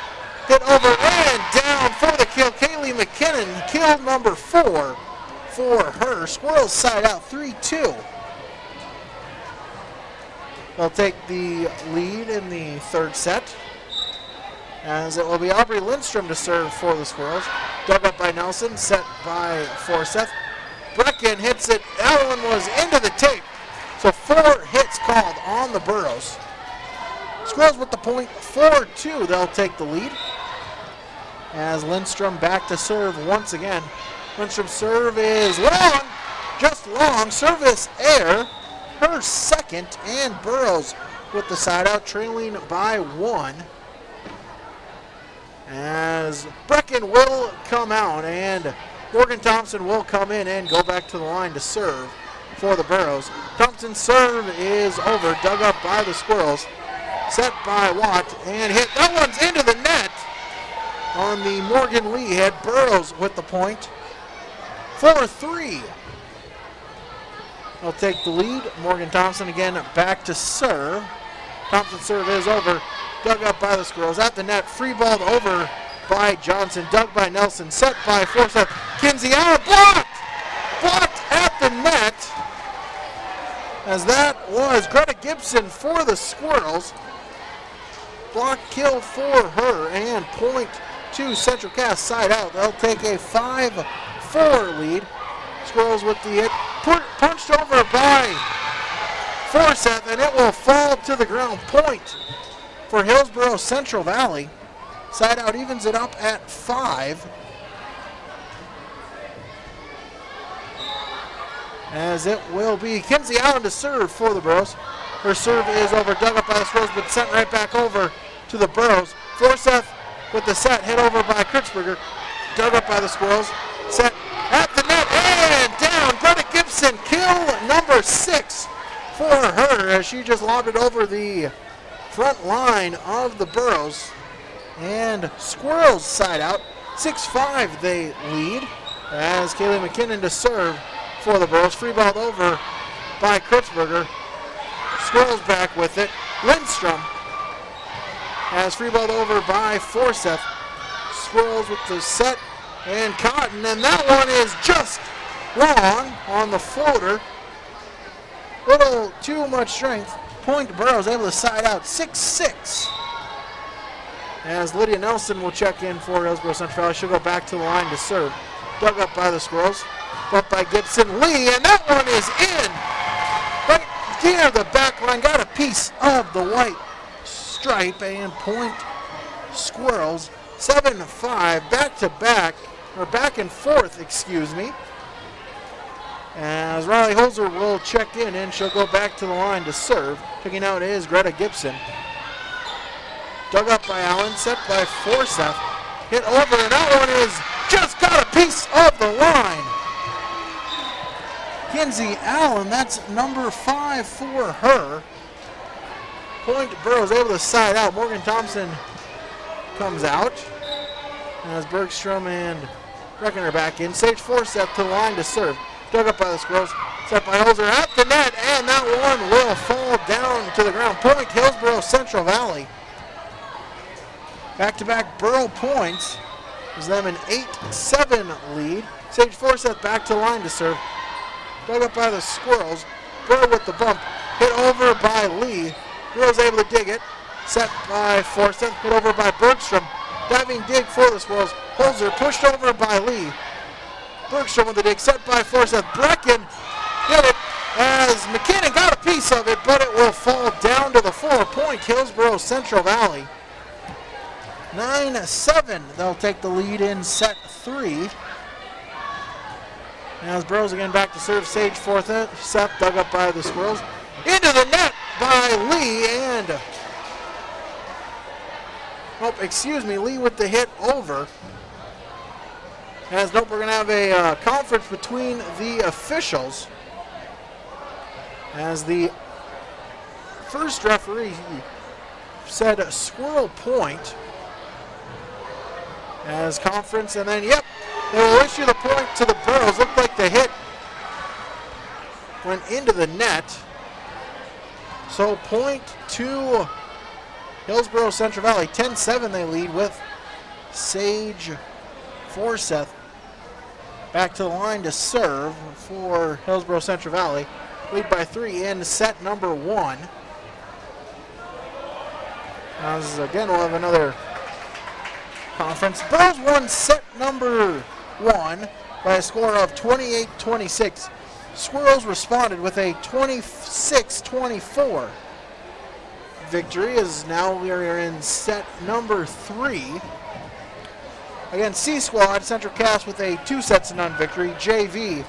Hit over and down for the kill. Kaylee McKinnon, kill number 4 for her. Squirrels side out 3-2. They'll take the lead in the third set, as it will be Aubrey Lindstrom to serve for the Squirrels. Dug up by Nelson, set by Forsyth. Brecken hits it. That one was into the tape. So 4 hits called on the Burros. Squirrels with the point, 4-2. They'll take the lead. As Lindstrom back to serve once again. Lindstrom's serve is long, just long. Service air, her second, and Burros with the side out, trailing by 1. As Brecken will come out and Morgan Thompson will come in and go back to the line to serve for the Burros. Thompson's serve is over, dug up by the Squirrels. Set by Watt and hit. That one's into the net on the Morgan Lee hit. Burros with the point. 4-3. They'll take the lead. Morgan Thompson again back to serve. Thompson's serve is over. Dug up by the Squirrels. At the net. Free balled over by Johnson. Dug by Nelson. Set by Forsyth. Kinsey out. Blocked! Blocked at the net. As that was Greta Gibson for the Squirrels. Block kill for her and point to Central Cass side out. They'll take a 5-4 lead. Squirrels with the hit. Punched over by Forsyth, and it will fall to the ground. Point for Hillsboro Central Valley. Side out evens it up at 5. As it will be Kinsey Allen to serve for the Burros. Her serve is over, dug up by the Squirrels, but sent right back over to the Burros. Forsyth with the set, hit over by Kritzberger. Dug up by the Squirrels. Set at the net and down. Greta Gibson, kill number 6 for her as she just lobbed it over the front line of the Burros. And Squirrels side out. 6-5 they lead as Kaylee McKinnon to serve for the Burros. Free balled over by Kritzberger. Squirrels back with it. Lindstrom has free balled over by Forsyth. Squirrels with the set and Cotton, and that one is just long on the floater. Little too much strength. Point Burros able to side out 6-6. As Lydia Nelson will check in for Hillsboro Central Valley. She'll go back to the line to serve. Dug up by the Squirrels. Up by Gibson Lee, and that one is in. Right near the back line. Got a piece of the white stripe and point Squirrels. 7-5, back to back, or back and forth, excuse me. As Riley Holzer will check in and she'll go back to the line to serve. Picking out is Greta Gibson. Dug up by Allen, set by Forsyth. Hit over, and that one is just got a piece of the line. Kinsey Allen, that's number 5 for her. Point Burros able to side out. Morgan Thompson comes out. As Bergstrom and Brecken are back in. Sage Forsyth to the line to serve. Dug up by the Squirrels. Set by Holzer at the net, and that one will fall down to the ground. Point Hillsboro Central Valley. Back-to-back Burro points. Gives them an 8-7 lead. Sage Forsyth back to the line to serve. Dug up by the Squirrels. Burrow with the bump. Hit over by Lee. Burrow's able to dig it. Set by Forsyth. Hit over by Bergstrom. Diving dig for the Squirrels. Holzer pushed over by Lee. Bergstrom with the dig. Set by Forsyth. Brecken hit it as McKinnon got a piece of it, but it will fall down to the floor. Point Hillsboro Central Valley. 9-7. They'll take the lead in set 3. As Burrows again back to serve. Sage Forsyth. Seth dug up by the Squirrels. Into the net by Lee, and Lee with the hit over. As nope, we're going to have a conference between the officials. As the first referee said Squirrel point. As conference, and then, yep, they will issue the point to the Burros. Looked like the hit went into the net. So point to Hillsboro Central Valley. 10-7 they lead with Sage Forsyth back to the line to serve for Hillsboro Central Valley. Lead by 3 in set number 1. As again, we'll have another conference. Burrows won set number 1 by a score of 28-26. Squirrels responded with a 26-24 victory, as now we are in set number 3. Again, C Squad, Central Cass with a 2-0 victory. JV,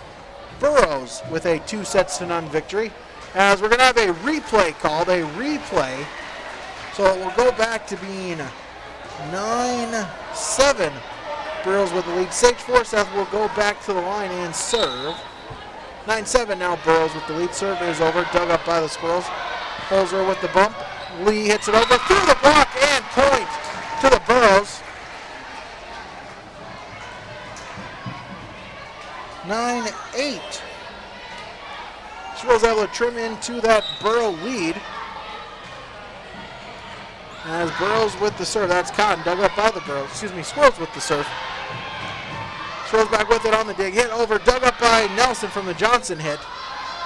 Burrows with a 2-0 victory. As we're going to have a replay called, so it will go back to being 9-7. Burrows with the lead. Sage Forsyth will go back to the line and serve. 9-7 now, Burrows with the lead. Serve is over, dug up by the Squirrels. Holzer with the bump. Lee hits it over through the block and point to the Burrows. 9-8. Squirrels able to trim into that Burrow lead. As Burrows with the serve. That's Cotton, dug up by the Burrows. Squirrels with the serve. Squirrels back with it on the dig. Hit over, dug up by Nelson from the Johnson hit.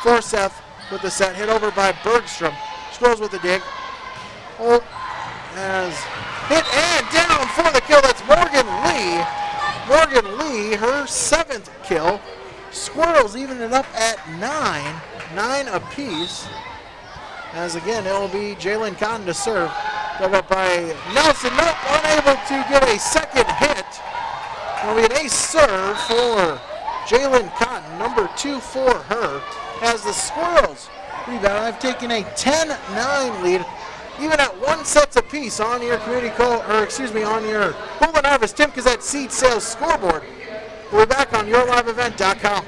Forsyth with the set. Hit over by Bergstrom. Squirrels with the dig. Oh, as hit and down for the kill. That's Morgan Lee. Morgan Lee, her 7th kill. Squirrels even it up at 9 apiece. As again, it will be Jalen Cotton to serve. Dug up by Nelson. Nope, unable to get a second hit. It will be an ace serve for Jalen Cotton, number 2 for her. As the Squirrels rebound, I've taken a 10-9 lead, even at 1 set apiece on your on your Hoolan Harvest Tim Cassette seed sales scoreboard. We'll be back on YourLiveEvent.com.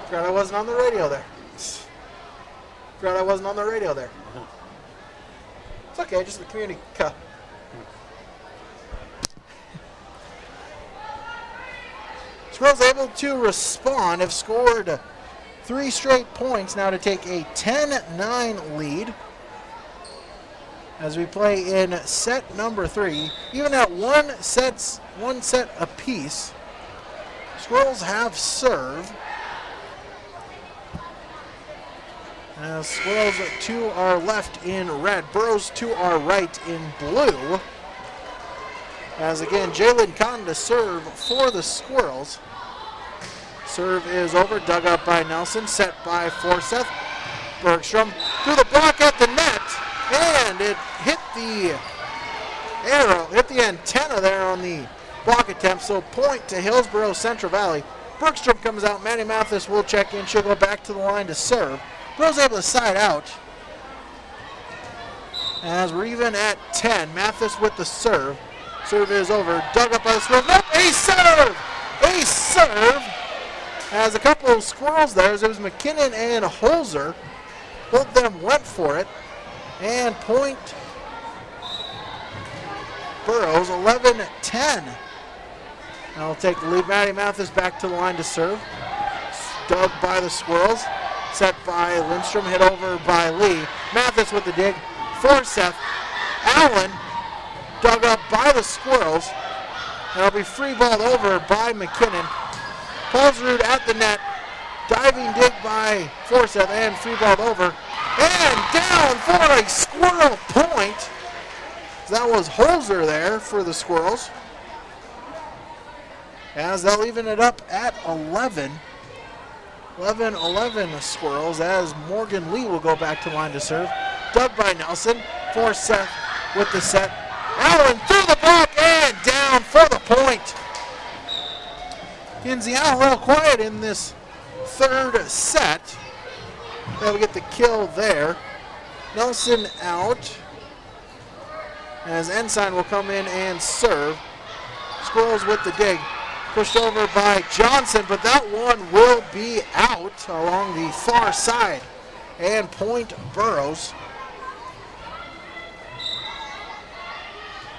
Forgot I wasn't on the radio there. It's okay, just the community cup. Squirrels able to respond, have scored 3 straight points now to take a 10-9 lead as we play in set number 3. Even at 1 set apiece, Squirrels have serve. Squirrels to our left in red, Burrows to our right in blue. As again, Jalen Cotton to serve for the Squirrels. Serve is over, dug up by Nelson, set by Forsyth. Bergstrom through the block at the net, and it hit the antenna there on the block attempt, so point to Hillsboro Central Valley. Bergstrom comes out, Manny Mathis will check in, she'll go back to the line to serve. Burrows able to side out. As we're even at 10, Mathis with the serve. Serve is over, dug up by the Squirrels. Nope, ace serve! Ace serve! As a couple of Squirrels there, as it was McKinnon and Holzer. Both of them went for it. And point Burrows, 11-10. Now we'll take the lead. Matty Mathis back to the line to serve. Dug by the Squirrels. Set by Lindstrom, hit over by Lee. Mathis with the dig. Forsyth. Allen dug up by the Squirrels. It'll be free balled over by McKinnon. Paulsrud at the net. Diving dig by Forsyth and free balled over. And down for a Squirrel point. That was Holzer there for the Squirrels. As they'll even it up at 11. 11-11 Squirrels as Morgan Lee will go back to line to serve. Dug by Nelson. Forsyth with the set. Allen through the block and down for the point. Kinsey out a little quiet in this third set. They'll get the kill there. Nelson out as Ensign will come in and serve. Squirrels with the dig. Pushed over by Johnson, but that one will be out along the far side. And point Burrows.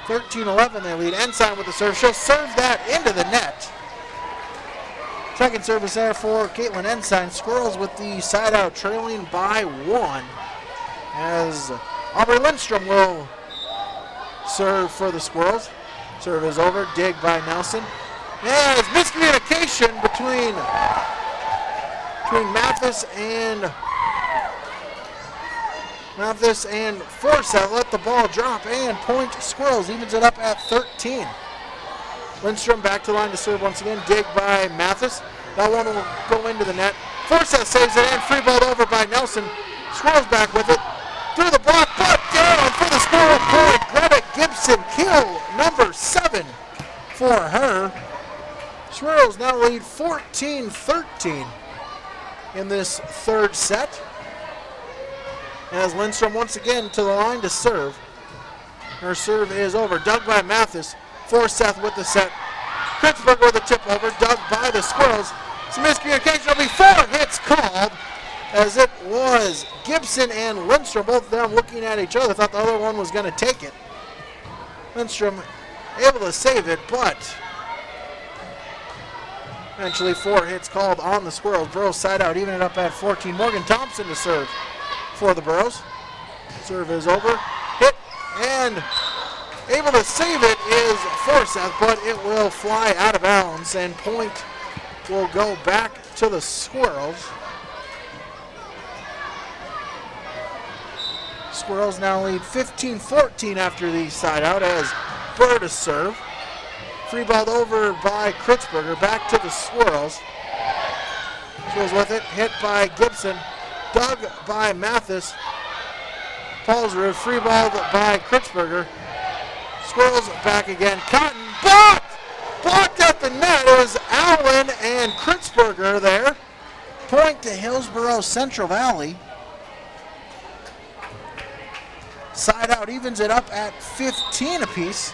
13-11 they lead. Ensign with the serve. She'll serve that into the net. Second service there for Caitlin Ensign. Squirrels with the side out, trailing by 1. As Aubrey Lindstrom will serve for the Squirrels. Serve is over. Dig by Nelson. There's miscommunication between Mathis and Forsyth. Let the ball drop and point Squirrels. Evens it up at 13. Lindstrom back to the line to serve once again. Dig by Mathis. That one will go into the net. Forsyth saves it and free ball over by Nelson. Squirrels back with it. Through the block, but down for the score point. Greta Gibson, kill number 7 for her. Squirrels now lead 14-13 in this third set. As Lindstrom once again to the line to serve. Her serve is over. Dug by Mathis. Forsyth with the set. Kritzberg with a tip over. Dug by the Squirrels. Some miscommunication. There'll be 4 hits called, as it was Gibson and Lindstrom, both of them looking at each other. Thought the other one was going to take it. Lindstrom able to save it, but eventually 4 hits called on the Squirrels. Burrows side out, even it up at 14. Morgan Thompson to serve for the Burrows. Serve is over. Hit and able to save it is Forsyth, but it will fly out of bounds, and point will go back to the Squirrels. Squirrels now lead 15-14 after the side out as Burr to serve. Free balled over by Kritzberger. Back to the Squirrels. Squirrels with it. Hit by Gibson. Dug by Mathis. Paulsrud. Free balled by Kritzberger. Squirrels back again. Cotton blocked! Blocked at the net. It was Allen and Kritzberger there. Point to Hillsboro Central Valley. Side out evens it up at 15 apiece.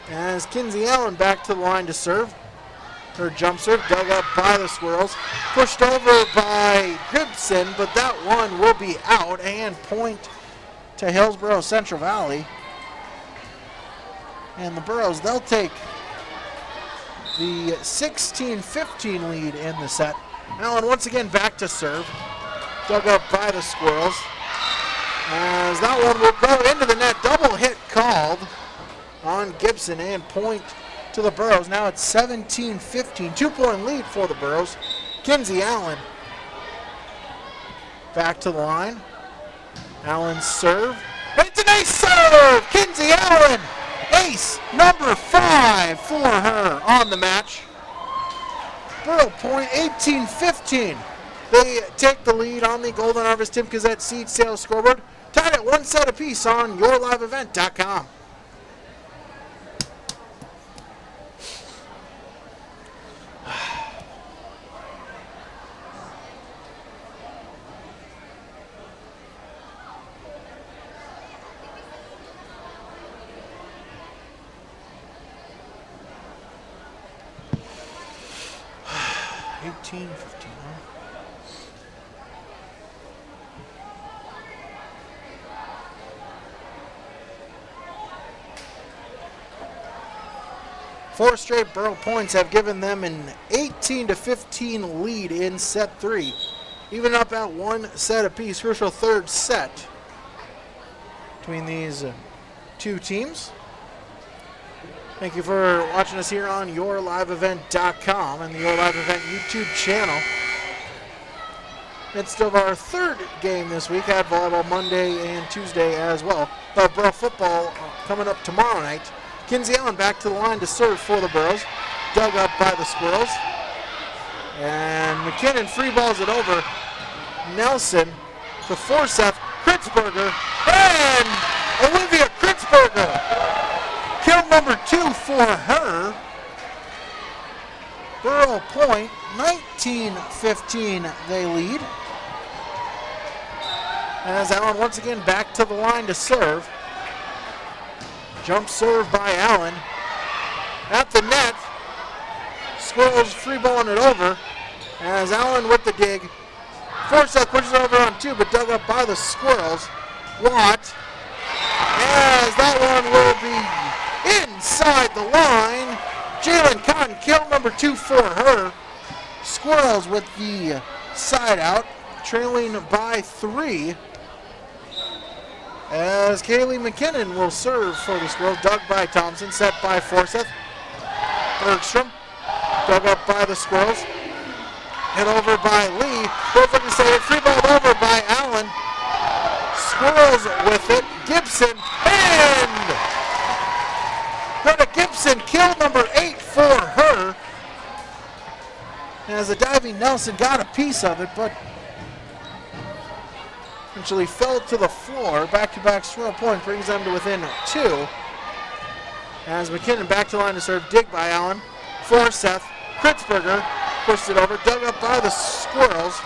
As Kinsey Allen back to the line to serve. Her jump serve dug up by the Squirrels. Pushed over by Gibson, but that one will be out, and point to Hillsboro Central Valley. And the Burrows, they'll take the 16-15 lead in the set. Allen once again back to serve. Dug up by the Squirrels. As that one will go into the net. Double hit called on Gibson, and point to the Burrows. Now it's 17-15. 2-point lead for the Burrows. Kinsey Allen back to the line. Allen's serve. It's an ace serve! Kinsey Allen, ace number 5 for her on the match. Burrow point 18-15. They take the lead on the Golden Harvest Tim Gazette seed sales scoreboard. Tied at 1 set apiece on yourliveevent.com. Four straight Burrow points have given them an 18-15 lead in set 3. Even up at 1 set apiece. Crucial third set between these two teams. Thank you for watching us here on yourliveevent.com and the Your Live Event YouTube channel. Midst of our third game this week, had volleyball Monday and Tuesday as well. But Burrow football coming up tomorrow night. Kinsey Allen back to the line to serve for the Burrows. Dug up by the Squirrels. And McKinnon free balls it over. Nelson to Forsyth. Kritzberger. And Olivia Kritzberger. Kill number 2 for her. Burrow point, 19-15 they lead. As Allen once again back to the line to serve. Jump serve by Allen. At the net. Squirrels free balling it over. As Allen with the dig. Forsyth pushes over on 2, but dug up by the Squirrels. Watt. As that one will be inside the line. Jalen Cotton, kill number 2 for her. Squirrels with the side out, trailing by 3. As Kaylee McKinnon will serve for the Squirrels. Dug by Thompson, set by Forsyth. Bergstrom. Dug up by the Squirrels. Hit over by Lee. Both looking to save it. Free ball over by Allen. Squirrels with it. Gibson. And Greta Gibson, kill number 8 for her. As the diving Nelson got a piece of it, but eventually fell to the floor. Back-to-back swirl point brings them to within 2. As McKinnon back to line to serve. Dig by Allen. For Seth. Kritzberger pushed it over. Dug up by the Squirrels.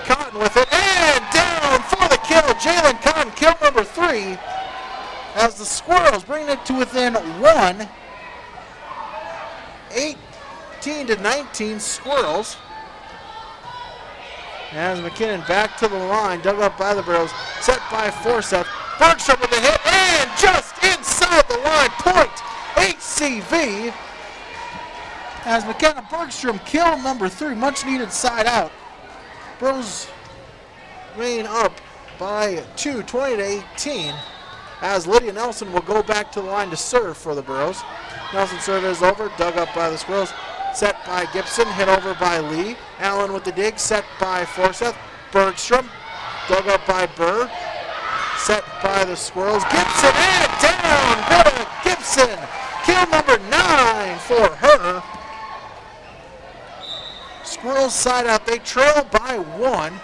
Cotton with it. And down for the kill. Jalen Cotton, kill number 3. As the Squirrels bring it to within 1. 18-19 Squirrels. As McKinnon back to the line, dug up by the Burrows, set by Forsyth. Bergstrom with the hit, and just inside the line, point HCV. As McKenna Bergstrom kill number 3, much needed side out. Burrows remain up by 2, 20-18. As Lydia Nelson will go back to the line to serve for the Burrows. Nelson serve is over, dug up by the Squirrels. Set by Gibson, hit over by Lee. Allen with the dig, set by Forsyth. Bergstrom, dug up by Burr. Set by the Squirrels. Gibson and down! Greta Gibson! Kill number 9 for her. Squirrels side out. They trail by 1.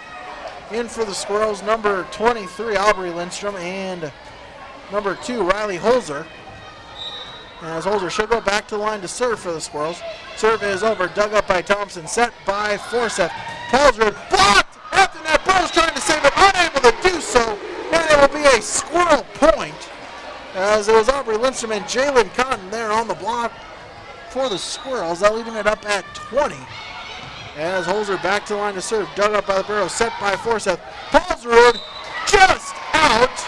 In for the Squirrels, number 23, Aubrey Lindstrom, and number 2, Riley Holzer. As Holzer should go back to the line to serve for the Squirrels. Serve is over, dug up by Thompson, set by Forsyth. Paulsrud blocked after that. Burrows trying to save it, unable to do so, and it will be a Squirrel point. As it was Aubrey Lindstrom and Jalen Cotton there on the block for the Squirrels. They're leaving it up at 20. As Holzer back to the line to serve, dug up by the Burrows, set by Forsyth. Paulsrud just out.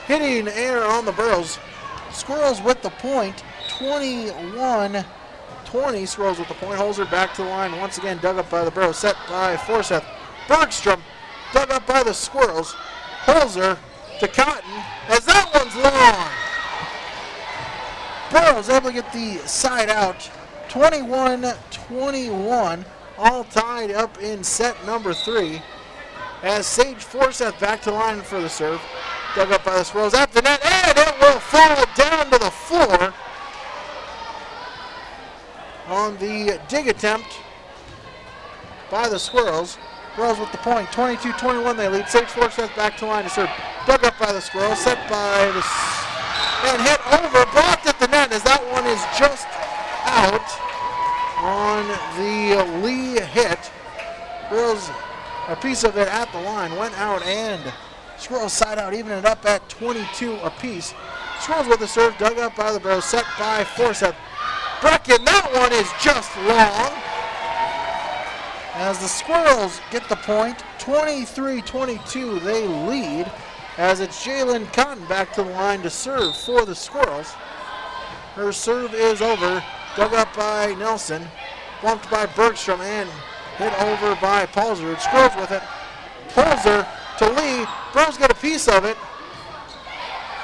Hitting air on the Burrows. Squirrels with the point, 21-20. Squirrels with the point. Holzer back to the line once again, dug up by the Burrows, set by Forsyth. Bergstrom, dug up by the Squirrels. Holzer to Cotton, as that one's long. Burrows able to get the side out, 21-21. All tied up in set number 3. As Sage Forsyth back to the line for the serve. Dug up by the Squirrels at the net, and it will fall down to the floor on the dig attempt by the Squirrels. Squirrels with the point, 22-21 they lead. Sage Forsyth back to line to serve. Dug up by the Squirrels, set by the and hit over, blocked at the net as that one is just out on the Lee hit. Squirrels, a piece of it at the line, went out, and Squirrels side out, even it up at 22 apiece. Squirrels with the serve, dug up by the Burrows, set by Forsyth. Brecken, that one is just long. As the Squirrels get the point, 23-22 they lead. As it's Jalen Cotton back to the line to serve for the Squirrels. Her serve is over, dug up by Nelson, bumped by Bergstrom, and hit over by Paulsrud. Squirrels with it. Holzer to Lee. Burrows got a piece of it.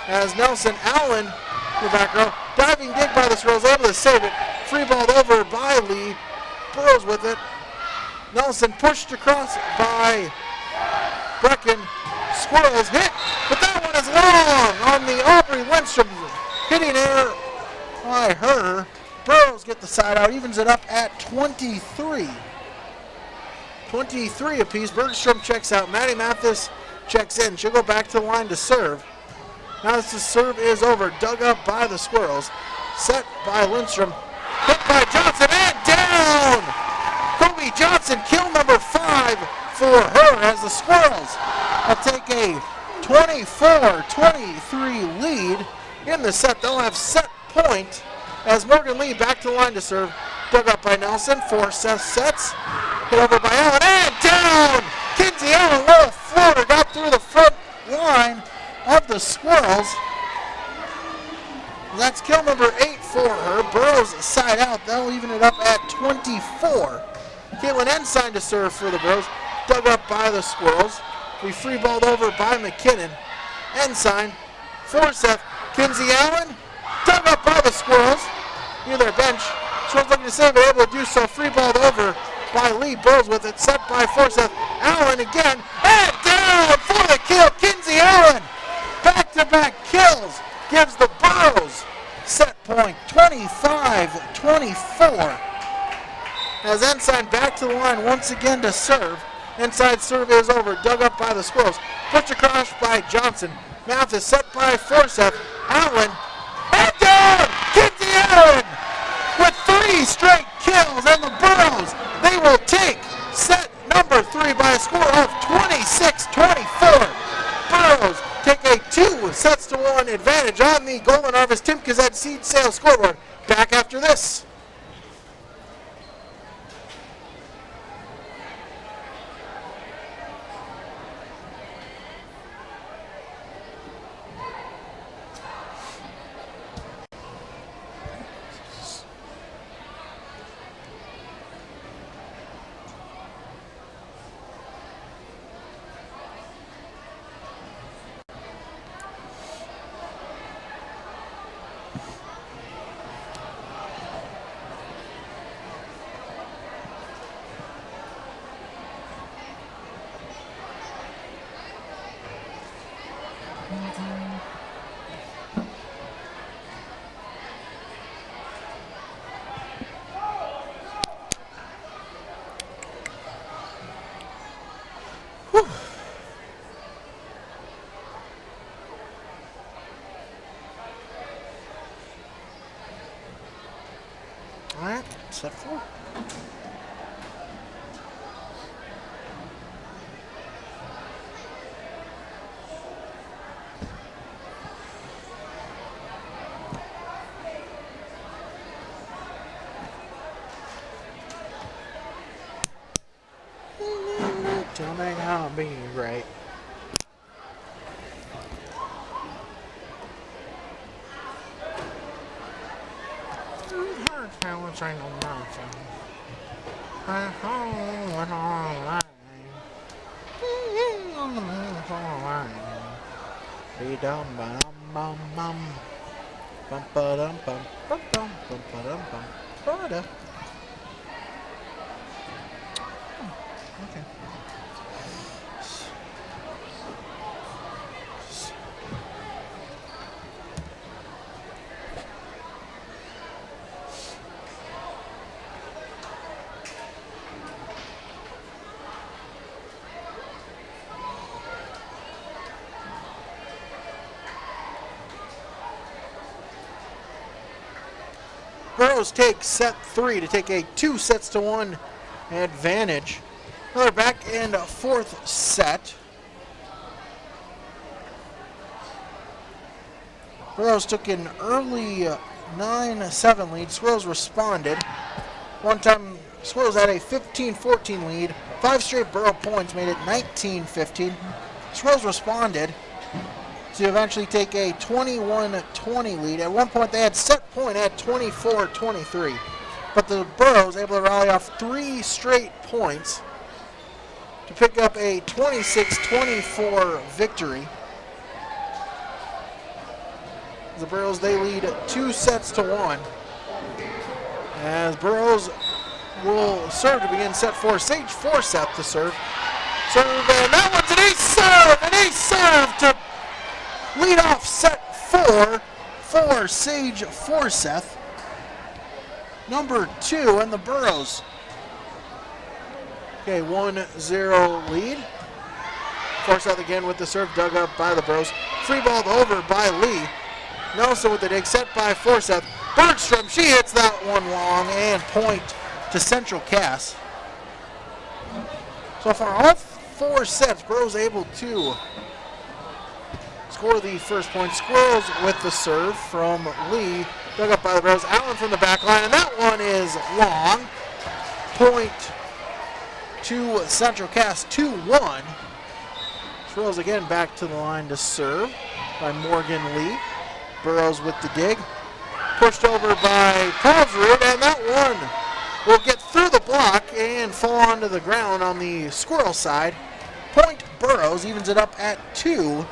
As Nelson Allen, the back row, diving dig by the Squirrels, able to save it. Free balled over by Lee. Burrows with it. Nelson pushed across by Brecken. Squirrels hit, but that one is long on the Aubrey Lindstrom. Hitting air by her. Burrows get the side out, evens it up at 23. 23 apiece. Bergstrom checks out. Maddie Mathis checks in. She'll go back to the line to serve. Now as the serve is over, dug up by the Squirrels. Set by Lindstrom. Hit by Johnson and down! Kobe Johnson, kill number 5 for her as the Squirrels will take a 24-23 lead in the set. They'll have set point as Morgan Lee back to the line to serve. Dug up by Nelson. Forsyth sets. Hit over by Allen and down! Kinsey Allen, little floater, got through the front line of the Squirrels. That's kill number 8 for her. Burrows side out. They'll even it up at 24. Caitlin Ensign to serve for the Burrows. Dug up by the Squirrels. We free balled over by McKinnon. Ensign, Forsyth, Kinsey Allen, Dug up by the Squirrels near their bench. Squirrels looking to save it, able to do so. Free balled over by Lee. Burrows with it, set by Forsyth. Allen again, and down for the kill. Kinsey Allen, back-to-back kills, gives the Burrows set point 25-24. As Ensign back to the line once again to serve. Inside serve is over, dug up by the Squirrels. Pushed across by Johnson. Mathis set by Forsyth. Allen, and down! Kinsey Allen with 3 straight kills, and the Burrows, they will take set number 3 by a score of 26-24. Burrows take a 2-1 advantage on the Golden Harvest Tim Kazette Seed Sales scoreboard. Back after this. All right, set 4. Tell me how to be right. Talents ain't no nothing. Be dum bum bum bum bum ba dum bum bum bum bum ba dum bum ba da. Okay. Burrows take set 3 to take a 2-1 advantage. Another back and 4th set. Burrows took an early 9-7 lead. Squirrels responded. One time, Squirrels had a 15-14 lead. 5 straight Burrow points made it 19-15. Squirrels responded to eventually take a 21-20 lead. At one point, they had set point at 24-23. But the Burrows able to rally off 3 straight points to pick up a 26-24 victory. The Burrows, they lead 2-1. As Burrows will serve to begin set 4. Sage Forsyth to serve. Serve, and that one's an ace serve! An ace serve to lead off set 4 for Sage Forsyth. Number 2, and the Burrows. Okay, 1-0 lead. Forsyth again with the serve, dug up by the Burrows. Free balled over by Lee. Nelson with the dig, set by Forsyth. Bergstrom, she hits that one long, and point to Central Cass. So for all 4 sets, Burrows able to score the first point. Squirrels with the serve from Lee, dug up by the Burrows. Allen from the back line, and that one is long. Point to Central Cass, 2-1. Squirrels again back to the line to serve by Morgan Lee. Burrows with the dig. Pushed over by Paulsrud, and that one will get through the block and fall onto the ground on the Squirrel side. Point Burrows, evens it up at 2.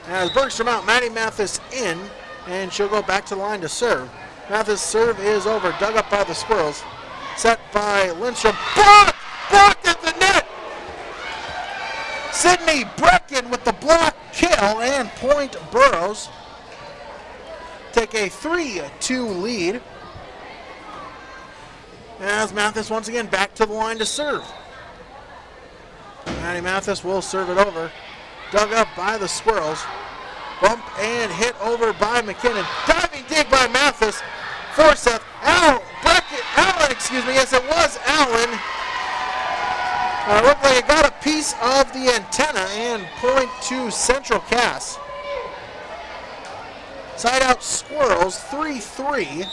As Bergstrom out, Maddie Mathis in. and she'll go back to the line to serve. Mathis' serve is over, dug up by the Squirrels. Set by Lindstrom. Blocked at the net! Sydney Brecken with the block kill, and point Burrows. Take a 3-2 lead. As Mathis once again back to the line to serve. Maddie Mathis will serve it over. Dug up by the Squirrels. Bump and hit over by McKinnon. Diving dig by Mathis. Forsyth. Allen, yes it was Allen. Looked like it got a piece of the antenna, and point to Central Cass. Side out Squirrels, 3-3.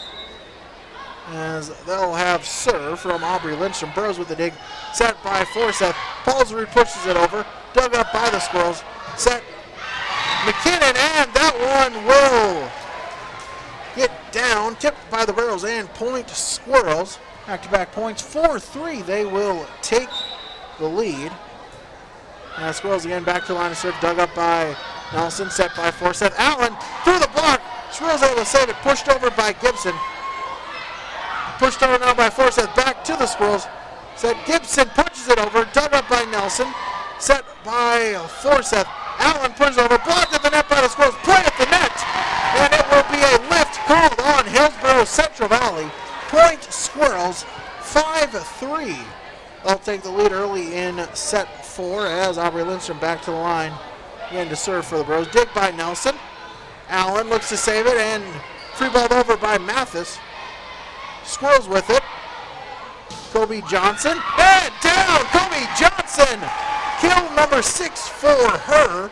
As they'll have serve from Aubrey Lindstrom. Burrows with the dig. Set by Forsyth. Paulsrud pushes it over. Dug up by the Squirrels. Set McKinnon, and that one will get down. Tipped by the Burrows, and point Squirrels. Back-to-back points. 4-3. They will take the lead. Squirrels again back to the line of serve. Dug up by Nelson. Set by Forsyth. Allen through the block. Squirrels able to save it. Pushed over by Gibson. Pushed over now by Forsyth. Back to the Squirrels. Set Gibson punches it over. Dug up by Nelson. Set by Forsyth. Allen pushes over. Blocked at the net by the Squirrels. Play at the net. And it will be a lift called on Hillsboro Central Valley. Point Squirrels, 5-3. They'll take the lead early in set 4 as Aubrey Lindstrom back to the line. Again to serve for the Bros. Dig by Nelson. Allen looks to save it, and free balled over by Mathis. Squirrels with it. Kobe Johnson. And down! Kobe Johnson! Kill number 6 for her.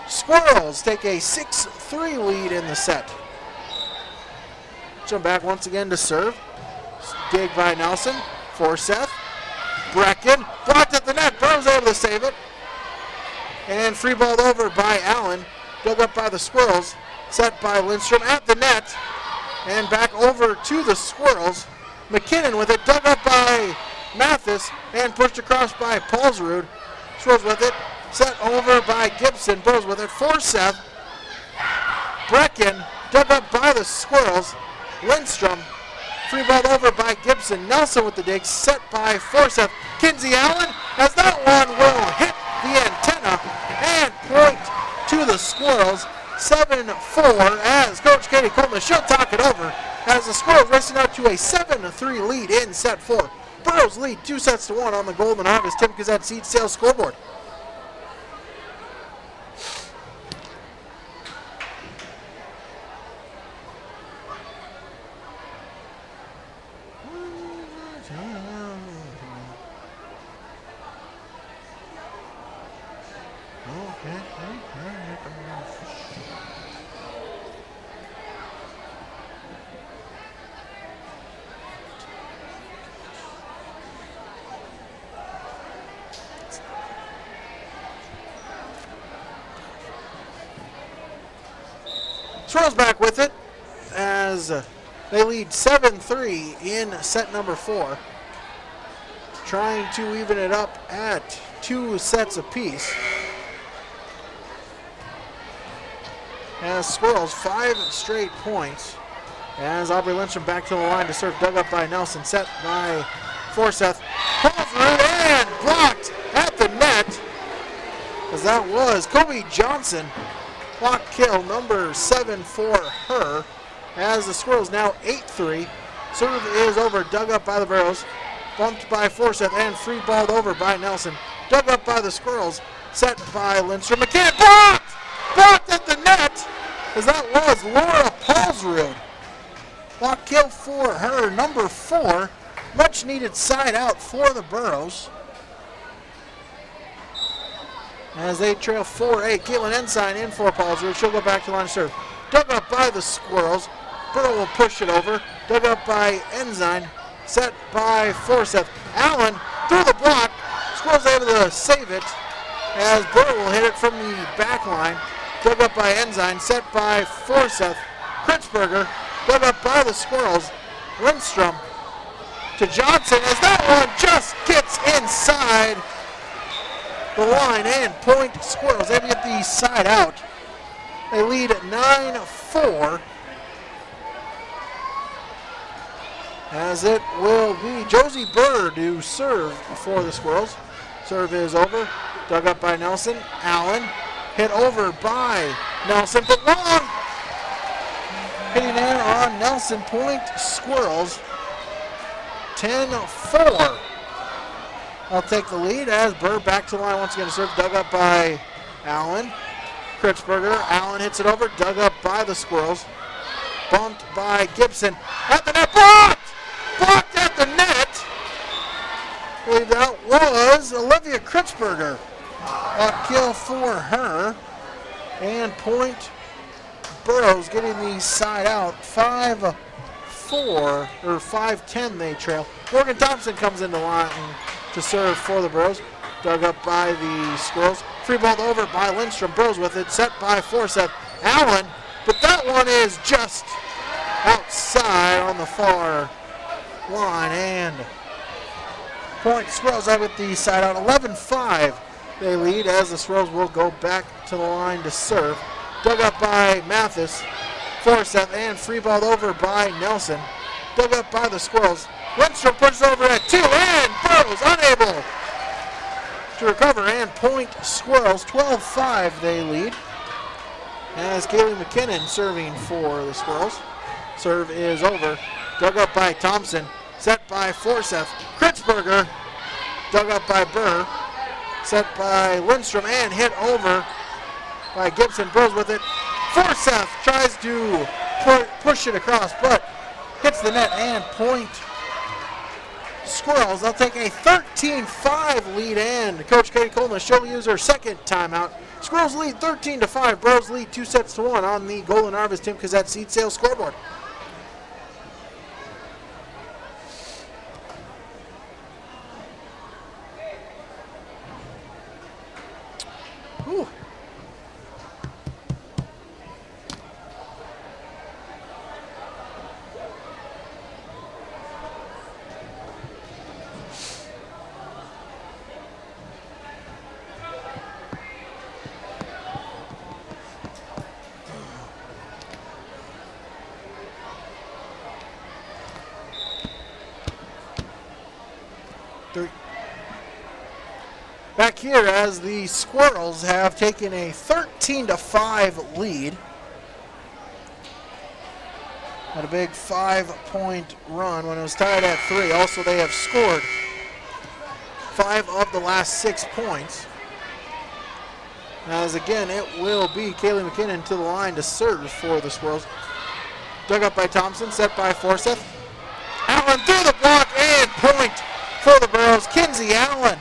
Squirrels take a 6-3 lead in the set. Jump back once again to serve. Dig by Nelson. Forsyth. Brecken. Blocked at the net. Burrows able to save it. And free balled over by Allen. Dug up by the Squirrels. Set by Lindstrom at the net. And back over to the Squirrels. McKinnon with it. Dug up by Mathis. And pushed across by Paulsrud. Squirrels with it. Set over by Gibson. Burrows with it. Forsyth. Brecken. Dug up by the Squirrels. Lindstrom. Free ball over by Gibson. Nelson with the dig. Set by Forsyth. Kinsey Allen, as that one will hit the antenna. And point to the Squirrels. 7-4 as Coach Katie Coleman, she'll talk it over as the Squirrels racing out to a 7-3 lead in set 4. Burrows lead 2-1 on the Golden Harvest Tim Gazette Seed Sales scoreboard. Squirrels back with it as they lead 7-3 in set number 4. Trying to even it up at 2 sets apiece. As Squirrels 5 straight points. As Aubrey Lindstrom back to the line to serve, dug up by Nelson, set by Forsyth. Paulsrud and blocked at the net. As that was Kobe Johnson. Block kill number 7 for her. As the Squirrels now 8-3. Serve is over, dug up by the Burrows. Bumped by Forsyth and free balled over by Nelson. Dug up by the Squirrels. Set by Lindstrom. McCann blocked! Blocked at the net! As that was Laura Paulsrud. Block kill for her, number 4. Much needed side out for the Burrows. As they trail 4-8. Caitlin Ensign in for Paulsrud. She'll go back to the line of serve. Dug up by the Squirrels. Burrow will push it over. Dug up by Ensign. Set by Forsyth. Allen through the block. Squirrels able to save it. As Burrow will hit it from the back line. Dug up by Ensign. Set by Forsyth. Kritzberger. Dug up by the Squirrels. Lindstrom to Johnson as that one just gets inside the line and point Squirrels. They get the side out. They lead 9-4. As it will be Josie Bird who serve for the Squirrels. Serve is over. Dug up by Nelson. Allen hit over by Nelson, but long. Hitting in on Nelson. Point Squirrels. 10-4. I'll take the lead as Bird back to the line once again to serve. Dug up by Allen. Kritzberger. Allen hits it over. Dug up by the Squirrels. Bumped by Gibson. At the net. Blocked! Blocked at the net. I believe that was Olivia Kritzberger. A kill for her. And point Burrows getting the side out. 5-4 or 5-10 they trail. Morgan Thompson comes into line to serve for the Burrows. Dug up by the Squirrels. Free ball over by Lindstrom. Burrows with it. Set by Forsyth. Allen. But that one is just outside on the far line. And point Squirrels out with the side out. 11-5 they lead as the Squirrels will go back to the line to serve. Dug up by Mathis. Forsyth and free ball over by Nelson. Dug up by the Squirrels. Lindstrom pushes over at 2 and Burrows unable to recover, and point Squirrels. 12-5 they lead as Kaylee McKinnon serving for the Squirrels. Serve is over. Dug up by Thompson. Set by Forsyth. Kritzberger. Dug up by Burr. Set by Lindstrom and hit over by Gibson. Burrows with it. Forsyth tries to push it across, but hits the net, and point Squirrels. They'll take a 13-5 lead, and Coach Katie Coleman, she'll use her second timeout. Squirrels lead 13-5. Burrows lead 2-1 on the Golden Harvest Tim Kazette seed sales scoreboard. Whew. Back here as the Squirrels have taken a 13-5 lead. Had a big 5-point run when it was tied at 3. Also, they have scored 5 of the last 6 points. As again, it will be Kaylee McKinnon to the line to serve for the Squirrels. Dug up by Thompson, set by Forsyth. Allen through the block and point for the Burrows. Kinsey Allen.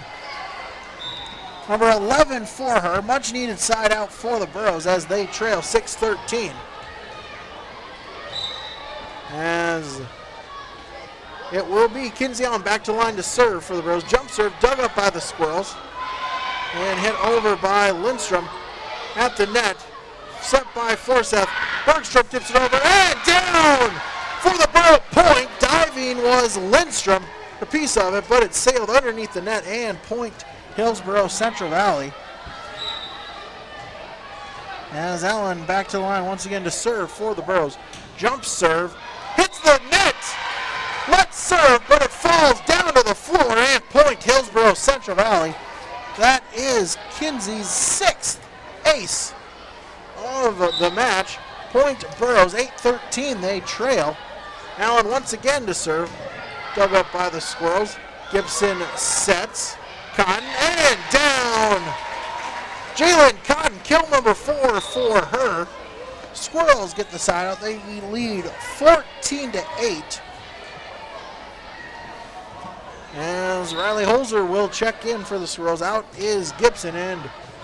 Number 11 for her. Much needed side out for the Burrows as they trail 6-13. As it will be Kinsey Allen back to line to serve for the Burrows. Jump serve dug up by the Squirrels and hit over by Lindstrom at the net. Set by Forsyth. Bergstrom tips it over and down for the Burrow point. Diving was Lindstrom, a piece of it, but it sailed underneath the net, and point Hillsboro Central Valley. As Allen back to the line once again to serve for the Burrows. Jump serve, hits the net. Let's serve, but it falls down to the floor, and point Hillsboro Central Valley. That is Kinsey's 6th ace of the match. Point Burrows, 8-13 they trail. Allen once again to serve. Dug up by the Squirrels. Gibson sets. Cotton and down. Jalen Cotton, kill number 4 for her. Squirrels get the side out. They lead 14-8. As Riley Holzer will check in for the Squirrels. Out is Gibson, and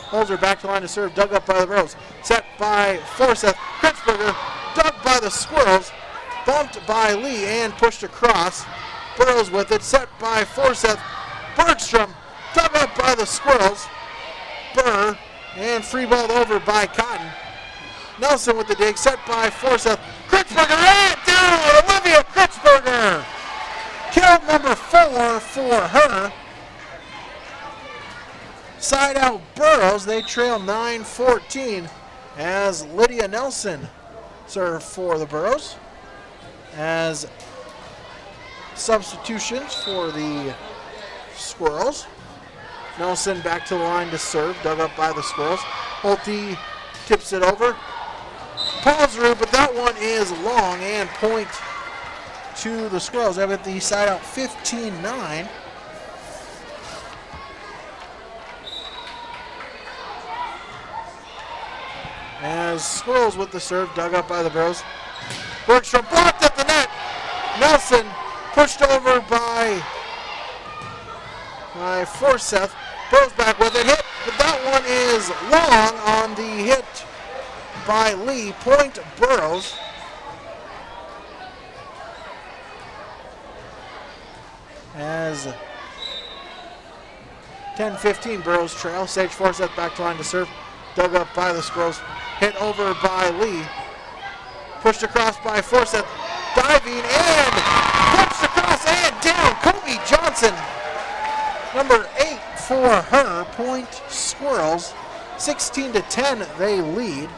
Holzer back to line to serve. Dug up by the Burrows. Set by Forsyth. Kritzberger dug by the Squirrels. Bumped by Lee and pushed across. Burrows with it. Set by Forsyth. Bergstrom dug up by the Squirrels. Burr and free balled over by Cotton. Nelson with the dig, set by Forsyth. Kritzberger and down! Olivia Kritzberger! Kill number 4 for her. Side out Burrows, they trail 9-14 as Lydia Nelson serve for the Burros. As substitutions for the Squirrels. Nelson back to the line to serve, dug up by the Squirrels. Holte tips it over. Paulsrud, but that one is long, and point to the Squirrels. They have it the side out 15-9. As Squirrels with the serve, dug up by the Burros. Bergstrom blocked at the net. Nelson pushed over by Forsyth. Burros back with it, hit, but that one is long on the hit by Lee. Point Burros. As 10-15 Burros trail. Sage Forsyth back to line to serve. Dug up by the Squirrels. Hit over by Lee. Pushed across by Forsyth. Diving and pushed across and down. Kobe Johnson. Number 8 for her. Point Squirrels. 16-10 they lead.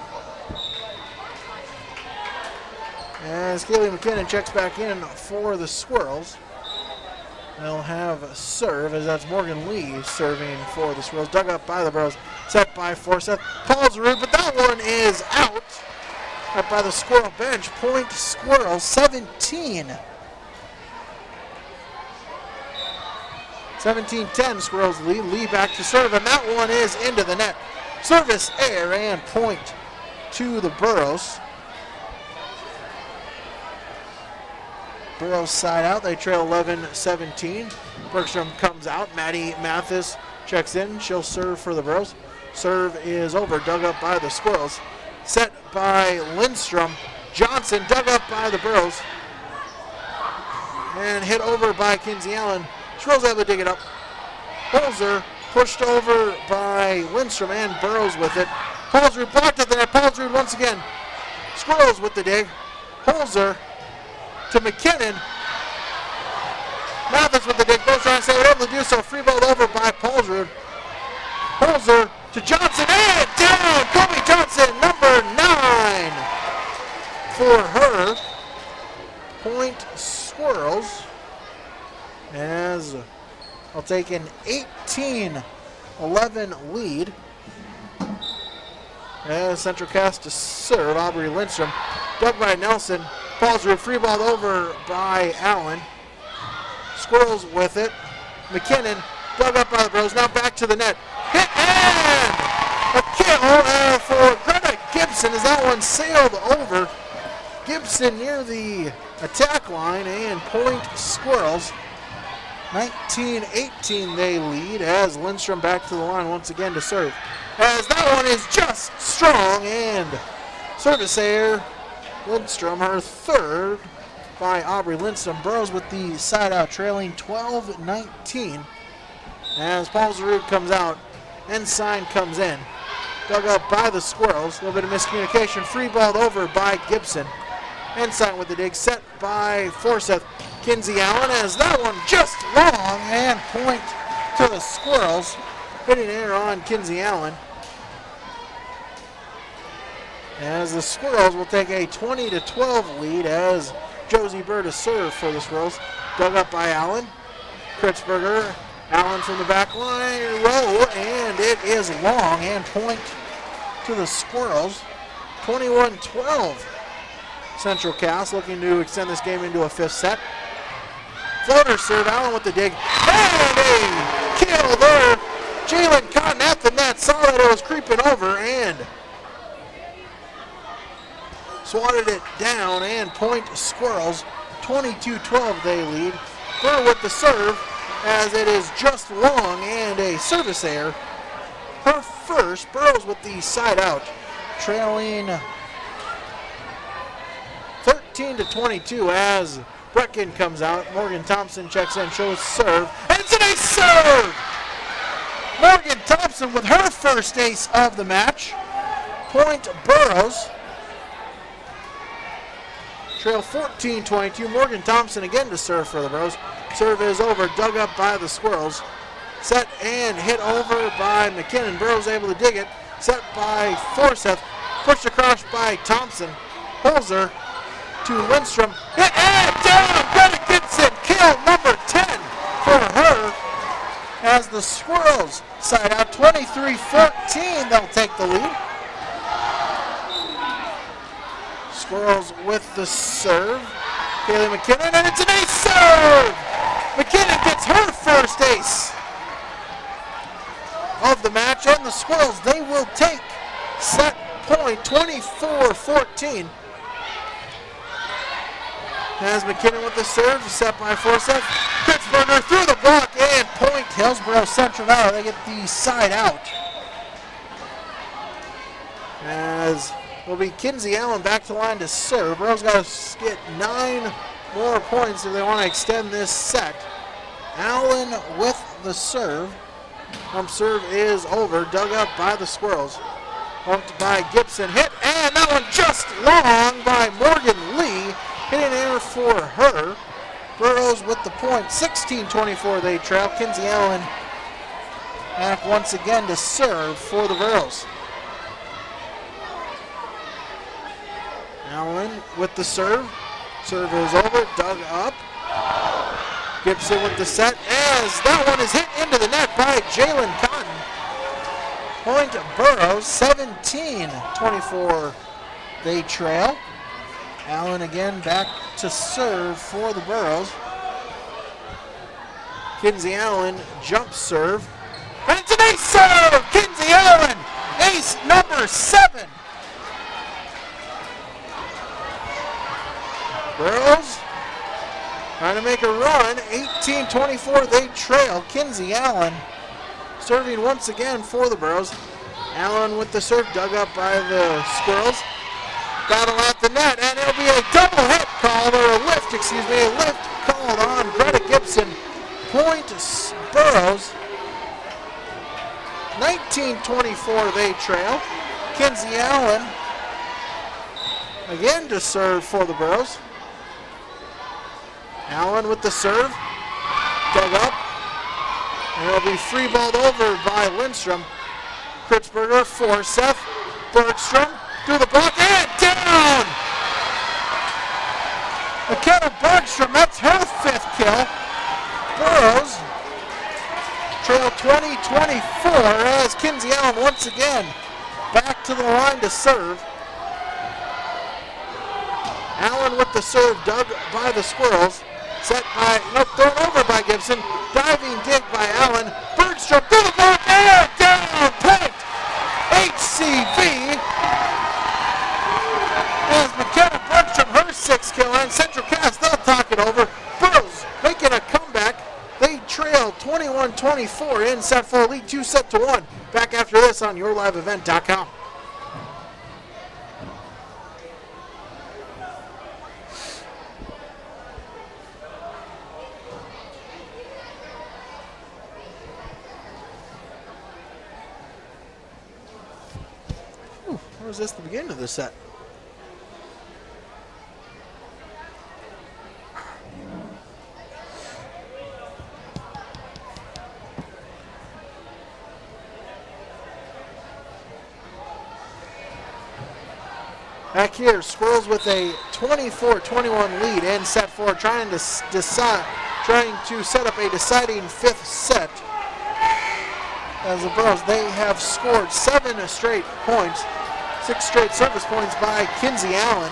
As Kaylee McKinnon checks back in for the Squirrels. They'll have a serve as that's Morgan Lee serving for the Squirrels. Dug up by the Burros. Set by Forsyth. Paulsrud, but that one is out. Up by the Squirrel bench. Point Squirrels 17. 17-10 Squirrels lead. Lee back to serve, and that one is into the net. Service air and point to the Burros. Burros side out. They trail 11-17. Bergstrom comes out. Maddie Mathis checks in. She'll serve for the Burros. Serve is over. Dug up by the Squirrels. Set by Lindstrom. Johnson dug up by the Burros. And hit over by Kinsey Allen. Squirrels able to dig it up. Holzer pushed over by Lindstrom and Burros with it. Paulsrud blocked it there. Paulsrud once again. Squirrels with the dig. Holzer to McKinnon. Mathis with the dig. Both trying to stay able to do so. Free ball over by Paulsrud. Holzer to Johnson and down. Kobe Johnson, number 9 for her. Point Squirrels. As I'll take an 18-11 lead. As Central Cast to serve, Aubrey Lindstrom. Dug by Nelson. Paulsrud free ball over by Allen. Squirrels with it. McKinnon dug up by the Burros. Now back to the net. Hit and a kill for Greta Gibson as that one sailed over. Gibson near the attack line and point Squirrels. 19-18 they lead as Lindstrom back to the line once again to serve. As that one is just strong and service air. Lindstrom, her third by Aubrey Lindstrom. Burros with the side out trailing 12-19 as Paulsrud comes out. Ensign comes in. Dug up by the Squirrels. A little bit of miscommunication. Free balled over by Gibson. Ensign with the dig. Set by Forsyth. Kinsey Allen as that one just long and point to the Squirrels. Hitting air on Kinsey Allen. As the Squirrels will take a 20-12 lead as Josie Bird to serve for the Squirrels. Dug up by Allen. Kritzberger. Allen from the back line. Row, and it is long and point to the Squirrels. 21-12. Central Cass looking to extend this game into a fifth set. Floater serve, Allen with the dig. And a kill there. Jalen Cotton at the net. Saw that it was creeping over and swatted it down and point Squirrels. 22-12 they lead. Burr with the serve as it is just long and a service error. Her first. Burrows with the side out. Trailing 13-22 as Brecken comes out. Morgan Thompson checks in, shows serve. And it's an ace serve! Morgan Thompson with her first ace of the match. Point Burrows. Trail 14-22. Morgan Thompson again to serve for the Burros. Serve is over, dug up by the Squirrels. Set and hit over by McKinnon. Burrows able to dig it. Set by Forsyth. Pushed across by Thompson. Holzer to Lindstrom. Hit and down! Greta Gibson, kill number 10 for her. As the Squirrels side out 23-14, they'll take the lead. Squirrels with the serve. Kaylee McKinnon, and it's an ace serve! McKinnon gets her first ace of the match, and the Squirrels, they will take set point 24-14. As McKinnon with the serve, set by Forsyth. Kritzberger through the block, and point Hillsboro Central Valley. They get the side out. As will be Kinsey Allen back to line to serve. Burrow's got to get 9 more points if they want to extend this set. Allen with the serve. Serve is over, dug up by the Squirrels. Bumped by Gibson, hit, and that one just long by Morgan Lee. Hitting air for her. Burrows with the point, 16-24 they trail. Kinsey Allen back once again to serve for the Burrows. Allen with the serve. Serve is over, dug up. Gibson with the set as that one is hit into the net by Jalen Cotton. Point Burrows, 17-24 they trail. Allen again back to serve for the Burrows. Kinsey Allen jump serve. And it's an ace serve! Kinsey Allen, ace number 7. Burrows trying to make a run. 18-24 they trail. Kinsey Allen serving once again for the Burrows. Allen with the serve, dug up by the Squirrels. Battle at the net, and it'll be a double hit called, or a lift called on Greta Gibson. Point Burrows. 19-24 they trail. Kinsey Allen again to serve for the Burrows. Allen with the serve, dug up, and it'll be free balled over by Lindstrom. Kritzberger for Seth. Bergstrom through the block and down! McKenna Bergstrom, that's her 5th kill. Burrows trail 20-24 as Kinsey Allen once again back to the line to serve. Allen with the serve, dug by the Squirrels. Set by, thrown over by Gibson. Diving dig by Allen. Bergstrom through the block and down! Point! HCV! As McKenna Bergstrom, her 6th kill, and Central Cass, they'll talk it over. Burrows making a comeback. They trail 21-24 in set 4, lead 2 set to 1. Back after this on YourLiveEvent.com. Or is this the beginning of the set? Back here, Squirrels with a 24-21 lead in set 4, trying to set up a deciding 5th set. As the Burrows, they have scored 7 straight points. 6 straight service points by Kinsey Allen.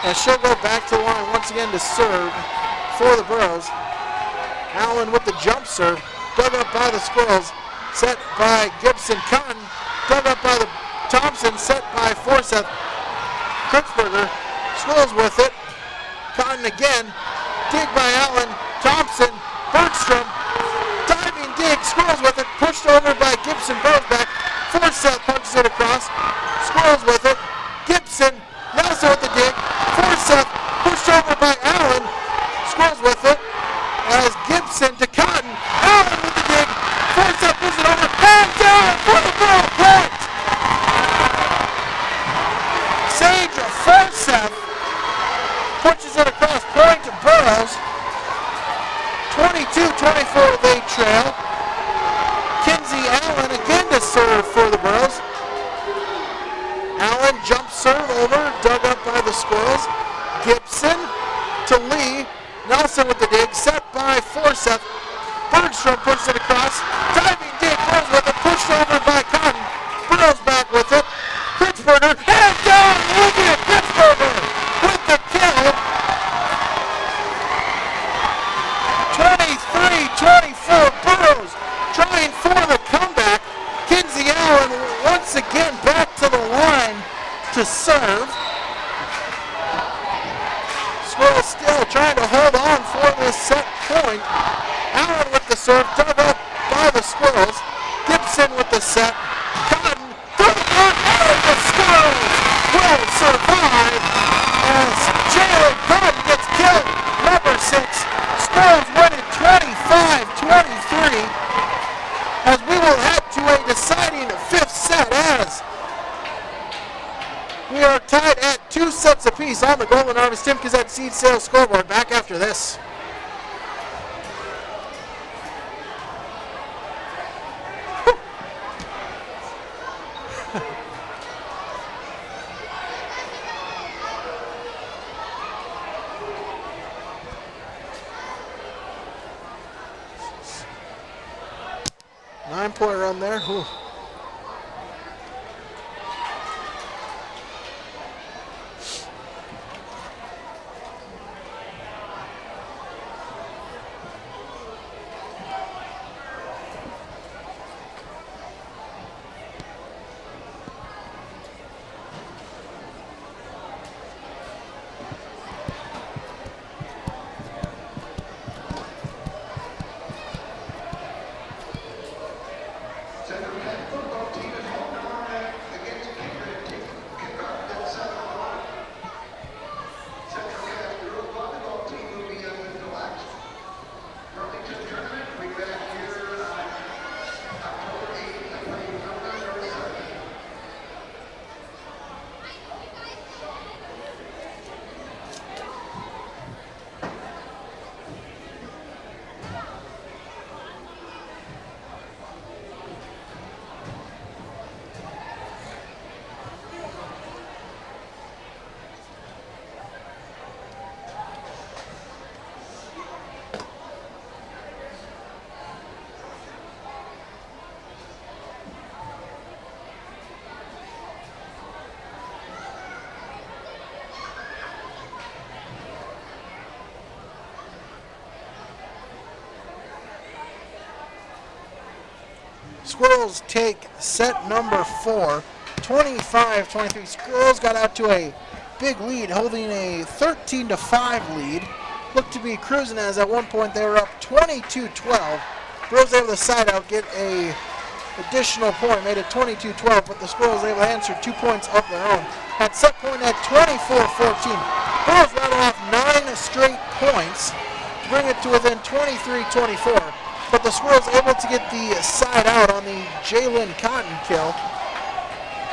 As she'll go back to the line once again to serve for the Burrows. Allen with the jump serve, dug up by the Squirrels, set by Gibson. Cotton, dug up by the Thompson, set by Forsyth. Kritzberger, Squirrels with it. Cotton again, dig by Allen. Thompson, Bergstrom, diving dig, Squirrels with it, pushed over by Gibson, Burrows back. Forsyth punches it across. Squirrels with it. Gibson, Nelson with the dig. Forsyth pushed over by Allen. Squirrels with it. As Gibson to Cotton. Allen with the dig. Forsyth pushes it over. And down for the Burrow point. Sage Forsyth pushes it across point to Burrows. 22-24 they trail. Kinsey Allen again to serve for the Burrows. Allen Wilson with the dig, set by Forsyth. Bergstrom pushes it across. Diving dig, Burrows with it, pushed over by Cotton. Burrows back with it. Pittsburgher, and down, Logan Pittsburgher with the kill. 23-24, Burrows trying for the comeback. Kinsey Allen once again back to the line to serve. Squirrels still trying to hold on for this set point. Allen with the serve, dug up by the Squirrels. Gibson with the set. Cotton through the front, and the Squirrels will survive as Jalen Cotton gets killed. Number 6. Squirrels win it 25-23 as we will head to a deciding 5th set as we are tied at 2 sets apiece on the Golden Harvest Tim Gazette Seed Sales scoreboard. Back after this. Nine-point run there. Whew. Squirrels take set number 4, 25-23. Squirrels got out to a big lead, holding a 13-5 lead. Looked to be cruising as at one point they were up 22-12. Squirrels able to side out, get a additional point, made it 22-12, but the Squirrels able to answer 2 points of their own. At set point at 24-14. Squirrels rattle off 9 straight points to bring it to within 23-24. But the Squirrels able to get the side out on the Jalen Cotton kill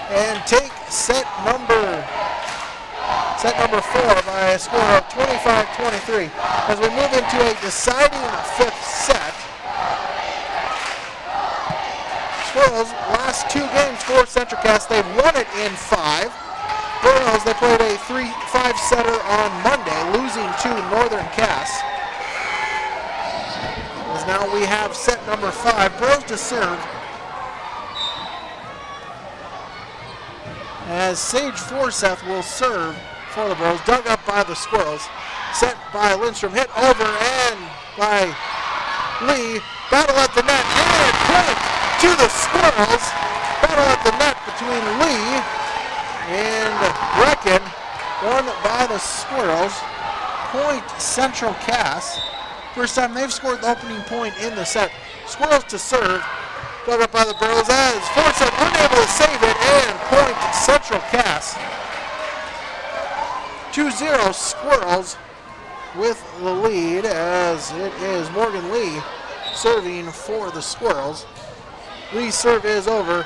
and take set number 4 by a score of 25-23. As we move into a deciding 5th set, Squirrels last 2 games for CentraCast, they've won it in 5. Burrows, they played a 5-setter on Monday, losing to Northern Cass. As now we have set number 5, Burrows to serve. As Sage Forsyth will serve for the Burrows, dug up by the Squirrels. Set by Lindstrom, hit over and by Lee. Battle at the net and point to the Squirrels. Battle at the net between Lee and Brecken. Won by the Squirrels. Point Central Cass. First time they've scored the opening point in the set. Squirrels to serve. Dug up by the Burrows as Forsyth unable to save it, and point Central Cass. 2-0 Squirrels with the lead as it is Morgan Lee serving for the Squirrels. Lee's serve is over.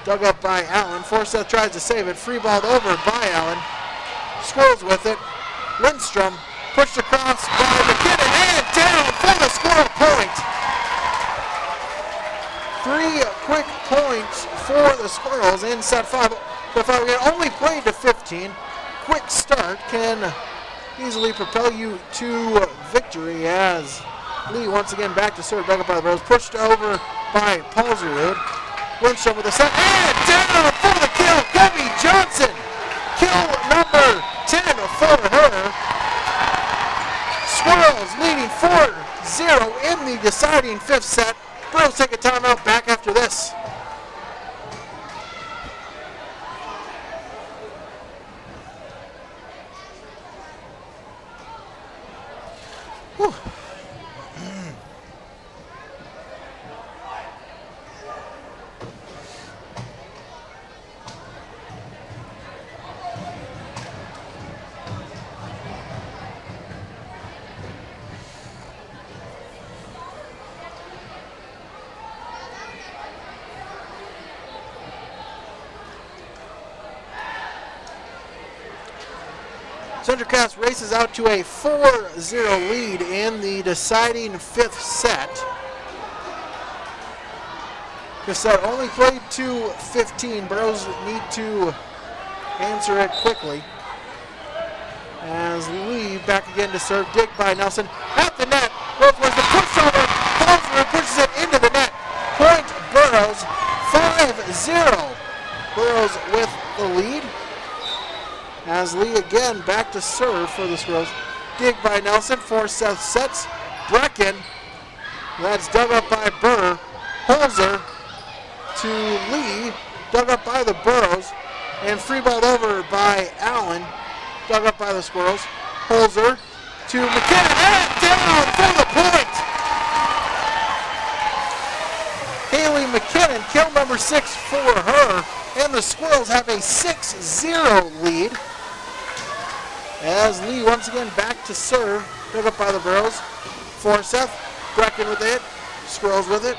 Dug up by Allen. Forsyth tries to save it. Free balled over by Allen. Squirrels with it. Lindstrom pushed across by McKinnon and down for the Squirrel point. 3 quick points for the Squirrels in set 5. Set 5 again, only played to 15. Quick start can easily propel you to victory as Lee once again back to serve, dug up by the Bros, pushed over by Paulsrud. Lindstrom with a set, and down for the kill, Debbie Johnson. Kill number 10 for her. Squirrels leading 4-0 in the deciding fifth set. Bros take a timeout, back after this. Whew. Central Cass races out to a 4-0 lead in the deciding fifth set. Fifth set only played to 15. Bros need to answer it quickly. As Lee back again to serve, dig by Nelson at the net. Bros was the pushover. Paulsrud pushes it into the net. Point Burrows, 5-0. Burrows with the lead. As Lee again back to serve for the Squirrels. Dig by Nelson, 4 sets. Brecken, that's dug up by Burr. Holzer to Lee, dug up by the Burrows, and free balled over by Allen, dug up by the Squirrels. Holzer to McKinnon, and down for the point! Haley McKinnon, kill number 6 for her, and the Squirrels have a 6-0 lead. As Lee once again back to serve, dug up by the Burrows. Forsyth, Brecken with it, Squirrels with it,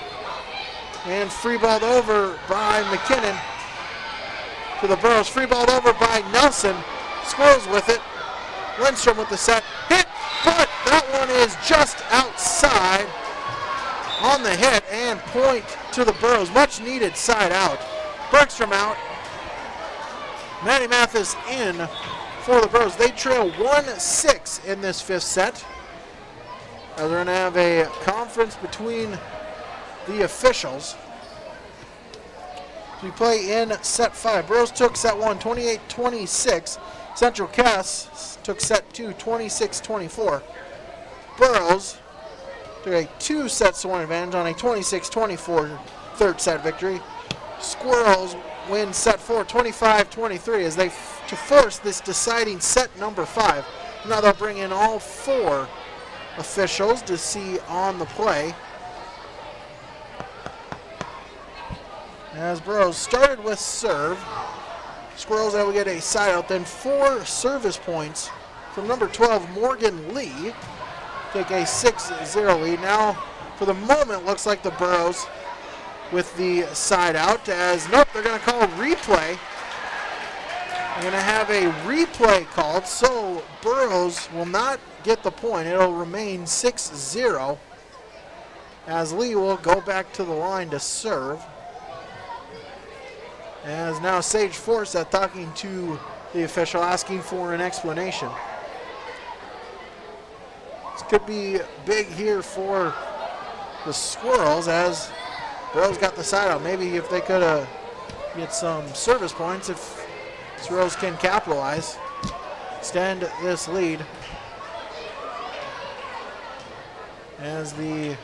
and free balled over by McKinnon to the Burrows. Free balled over by Nelson, Squirrels with it. Lindstrom with the set, hit, but that one is just outside on the hit, and point to the Burrows. Much needed side out. Bergstrom out. Maddie Mathis in for the Bros. They trail 1-6 in this fifth set. They're going to have a conference between the officials. We play in set 5. Bros took set 1, 28-26. Central Cass took set 2, 26-24. Burrows took a 2-1 advantage on a 26-24 third set victory. Squirrels win set 4, 25-23 as they to force this deciding set number 5. Now they'll bring in all 4 officials to see on the play. As Burrows started with serve, Squirrels able to get a side out, then 4 service points from number 12, Morgan Lee. Take a 6-0 lead. Now, for the moment, looks like the Burrows with the side out, as nope, they're going to call a replay. They're going to have a replay called, so Burrows will not get the point. It'll remain 6-0 as Lee will go back to the line to serve. As now Sage Forsyth talking to the official, asking for an explanation. This could be big here for the Squirrels as Burrows got the side out. Maybe if they could get some service points, if Squirrels can capitalize, extend this lead. As the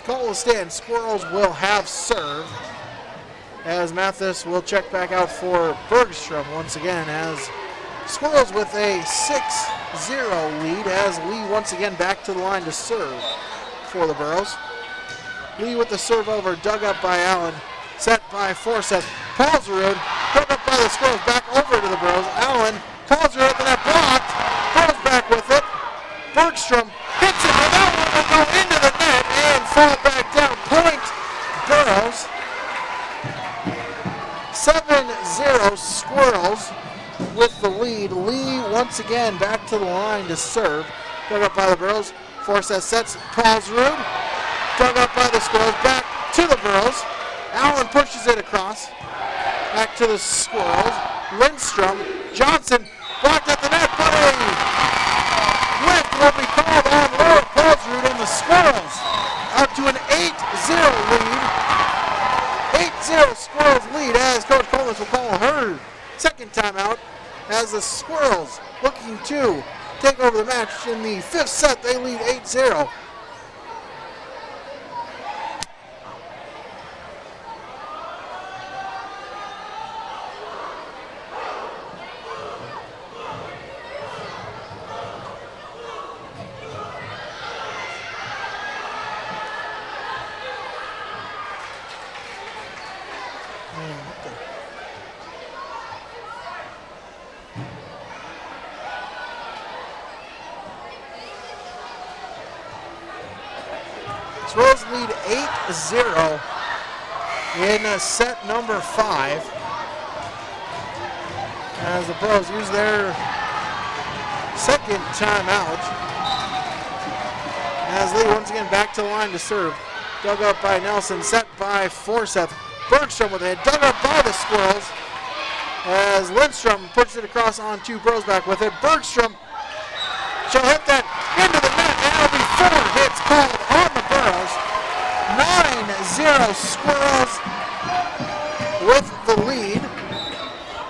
call will stand, Squirrels will have serve. As Mathis will check back out for Bergstrom once again, as Squirrels with a 6-0 lead, as Lee once again back to the line to serve for the Burrows. Lee with the serve over, dug up by Allen, set by Forsyth. Paulsrud, dug up by the Squirrels, back over to the Burrows. Allen, Paulsrud at the net, blocked. Burrows back with it. Bergstrom hits it, and that one will go into the net and fall back down. Point Burrows. 7-0 Squirrels with the lead. Lee once again back to the line to serve. Dug up by the Burrows. Forsyth sets Paulsrud. Dug up by the Squirrels. Back to the Burrows. Allen pushes it across. Back to the Squirrels. Lindstrom. Johnson Blocked at the net, but a lift will be called on Laura Paulsrud, and the Squirrels out to an 8-0 lead. 8-0 Squirrels lead as Coach Coleman will call her second timeout as the Squirrels looking to take over the match. In the fifth set, they lead 8-0. Squirrels lead 8-0 in set number 5 as the Pros use their second timeout as they once again back to the line to serve. Dug up by Nelson, set by Forseth. Bergstrom with it, dug up by the Squirrels as Lindstrom pushes it across on two Pros back with it. Bergstrom shall hit that into the net, and it'll be 4 hits called on the Burros. 9-0 Squirrels with the lead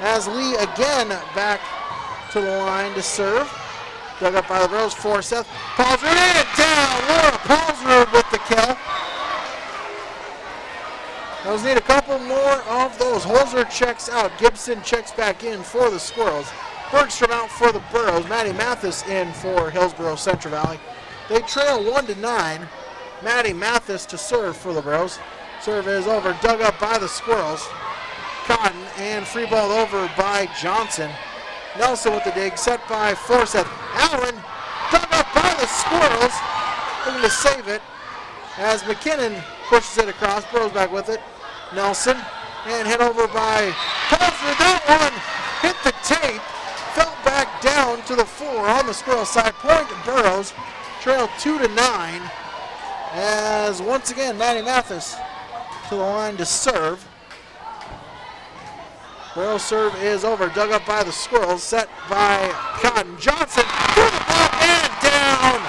as Lee again back to the line to serve. Dug up by the Burros, Forseth. Paulsrud and down. Laura Paulsrud with the kill. Those need a couple more of those. Holzer checks out. Gibson checks back in for the Squirrels. Bergstrom out for the Burros. Maddie Mathis in for Hillsboro Central Valley. They trail 1-9. Maddie Mathis to serve for the Burros. Serve is over, dug up by the Squirrels. Cotton and free ball over by Johnson. Nelson with the dig, set by Forseth. Allen dug up by the Squirrels. Looking to save it as McKinnon pushes it across. Burros back with it. Nelson and hit over by Paulsrud. That one hit the tape. Fell back down to the floor on the Squirrel side. Point Burros trail 2-9 as once again Maddie Mathis to the line to serve. Burros serve is over, dug up by the Squirrels, set by Cotton. Johnson through the block and down.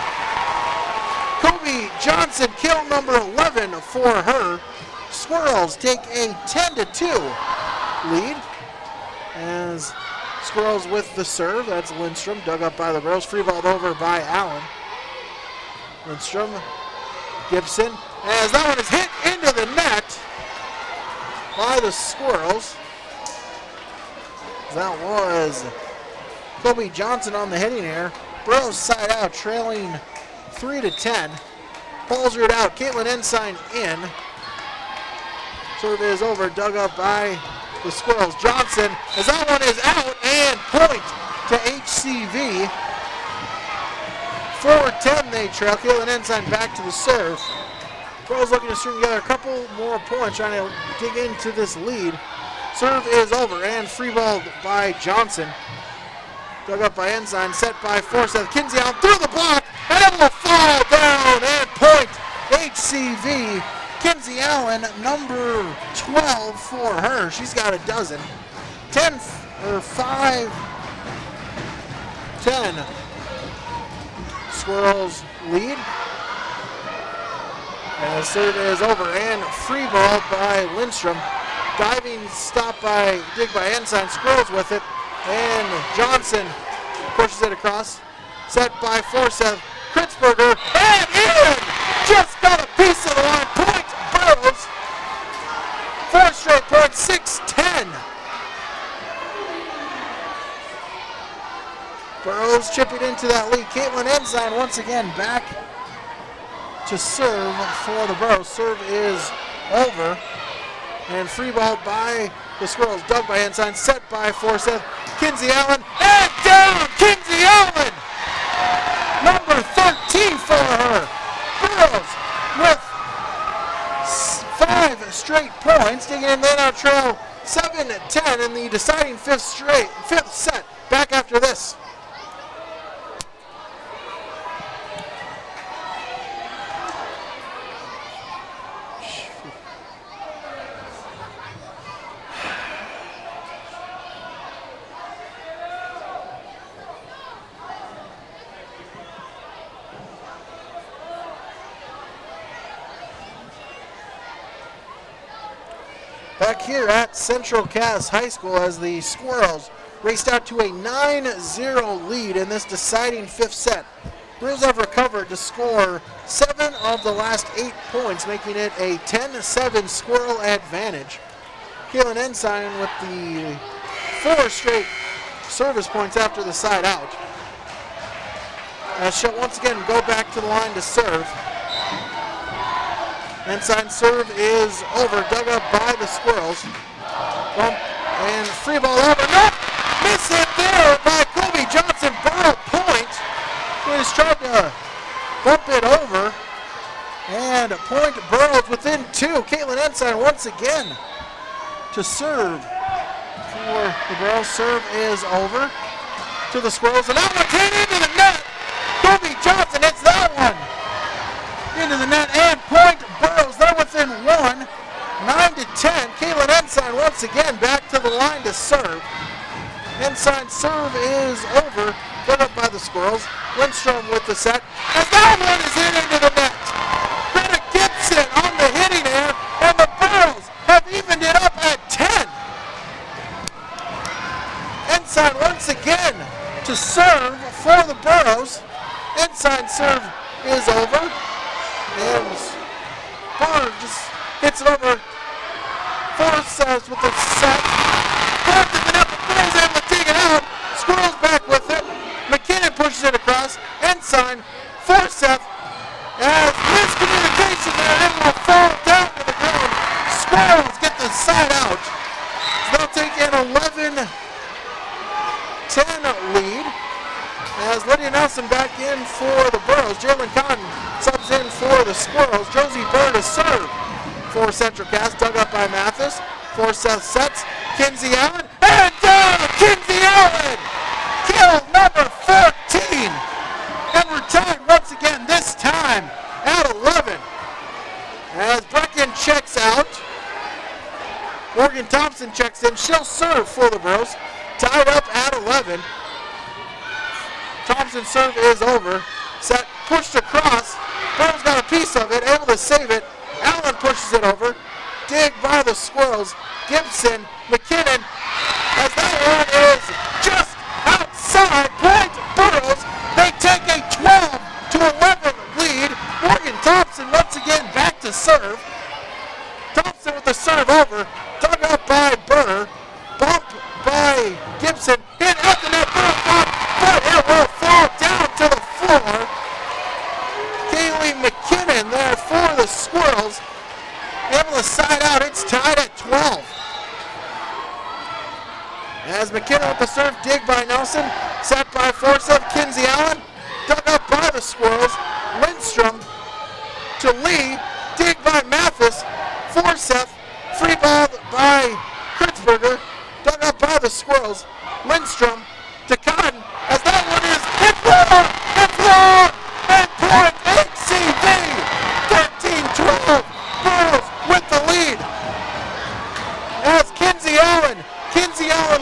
Kobe Johnson, kill number 11 for her. Squirrels take a 10-2 lead as Squirrels with the serve. That's Lindstrom, dug up by the Burros, free balled over by Allen. Lindstrom, Gibson, as that one is hit into the net by the Squirrels. That was Kobe Johnson on the hitting error. Burros side out, trailing 3-10. Paulsrud out, Caitlin Ensign in. Serve is over, dug up by the Squirrels. Johnson, as that one is out, and point to HCV. 4-10 they trail. Caitlin Ensign back to the serve. Burros looking to string together a couple more points, trying to dig into this lead. Serve is over and free balled by Johnson. Dug up by Ensign, set by Forseth. Kinsey out through the block, and it will fall down and point HCV. Kinsey Allen, number 12 for her. She's got a dozen. 10 Squirrels lead. And the serve is over and free ball by Lindstrom. Diving stop by, dig by Ensign, Squirrels with it, and Johnson pushes it across. Set by Forseth, Kritzberger, and in! Just got a piece of the line, point Burros. 4 straight points, 6-10. Burros chipping into that lead. Caitlin Ensign once again back to serve for the Burros. Serve is over. And free ball by the Squirrels, dug by Ensign, set by Forseth. Kinsey Allen, and down! Kinsey Allen! Number 13 for her. Burros with 5 straight points, digging in. They now trail 7-10 in the deciding fifth set. Back after this. back here at Central Cass High School as the Squirrels raced out to a 9-0 lead in this deciding fifth set. Brewers have recovered to score 7 of the last 8 points, making it a 10-7 Squirrel advantage. Kaylin Ensign with the 4 straight service points after the side out. As she'll once again go back to the line to serve. Ensign's serve is over, dug up by the Squirrels. Bump and free ball over. Nope! Miss hit there by Kobe Johnson. Ball point. He just tried to bump it over. And point Burrows within 2. Caitlin Ensign once again to serve for the Burrows. Serve is over to the Squirrels. And that one's hit into the net. Kobe Johnson hits that one into the net. And point Burrows. They're within 1. 9-10. Caitlin Ensign once again back to the line to serve. Ensign's serve is over. Put up by the Squirrels. Lindstrom with the set. And that one is hit into the net. Greta Gibson on the hitting air. And the Burrows have evened it up at 10. Ensign once again to serve for the Burrows. Ensign's serve is over. And Burrows just hits it over. Force with the set. Parked in the net. The Burrows able to dig it out. Squirrels back with it. McKinnon pushes it across. Ensign, Forsyth, as miscommunication there, and it will fall down to the ground. Squirrels get the side out. So they'll take an 11-10 lead. As Lydia Nelson back in for the Burrows. Jalen Cotton subs in for the Squirrels. Josie Bird is served for Central Cass, dug up by Mathis. Forsyth sets. Kinsey Allen, and down! Kinsey Allen! Kill number 14! And we're tied once again, this time at 11. As Brecken checks out, Morgan Thompson checks in. She'll serve for the Burrows. Tied up at 11. Thompson's serve is over. Set pushed across. Burrows got a piece of it, able to save it. Allen pushes it over. Dig by the Squirrels. Gibson, McKinnon, as that one is just outside. Point Burrows. They take a 12-11 lead. Morgan Thompson once again back to serve. Thompson with the serve over. Dug up by Burr. Bump by Gibson. Hit at the net. But it will fall down to the floor. Kaylee McKinnon there for the Squirrels. Able to side out. It's tied at 12. As McKinnon with the serve, dig by Nelson, set by Forsyth. Kinsey Allen, dug up by the Squirrels. Lindstrom to Lee, dig by Mathis. Forsyth, free ball by Kritzberger, dug up by the Squirrels. Lindstrom to Cotton, as that one is hit long, and point HCV, 13-12. Burrows with the lead. As Kinsey Allen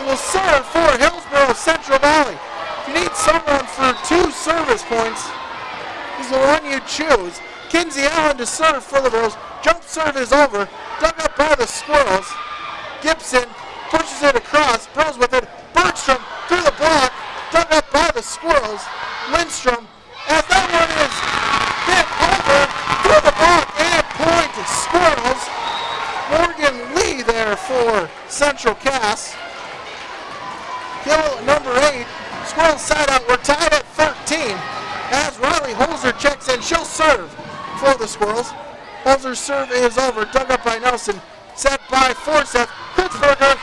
will serve for Hillsboro Central Valley. If you need someone for 2 service points, this is the one you choose. Kinsey Allen to serve for the Burrows. Jump serve is over. Dug up by the Squirrels. Gibson pushes it across. Burrows with it. Bergstrom through the block. Dug up by the Squirrels. Lindstrom, as that one is hit over through the block, and point Squirrels. Morgan Lee there for Central Cass. Kill number 8. Squirrels side out. We're tied at 13. As Riley Holzer checks in, she'll serve for the Squirrels. Holzer's serve is over. Dug up by Nelson. Set by Forsyth. Kritzberger.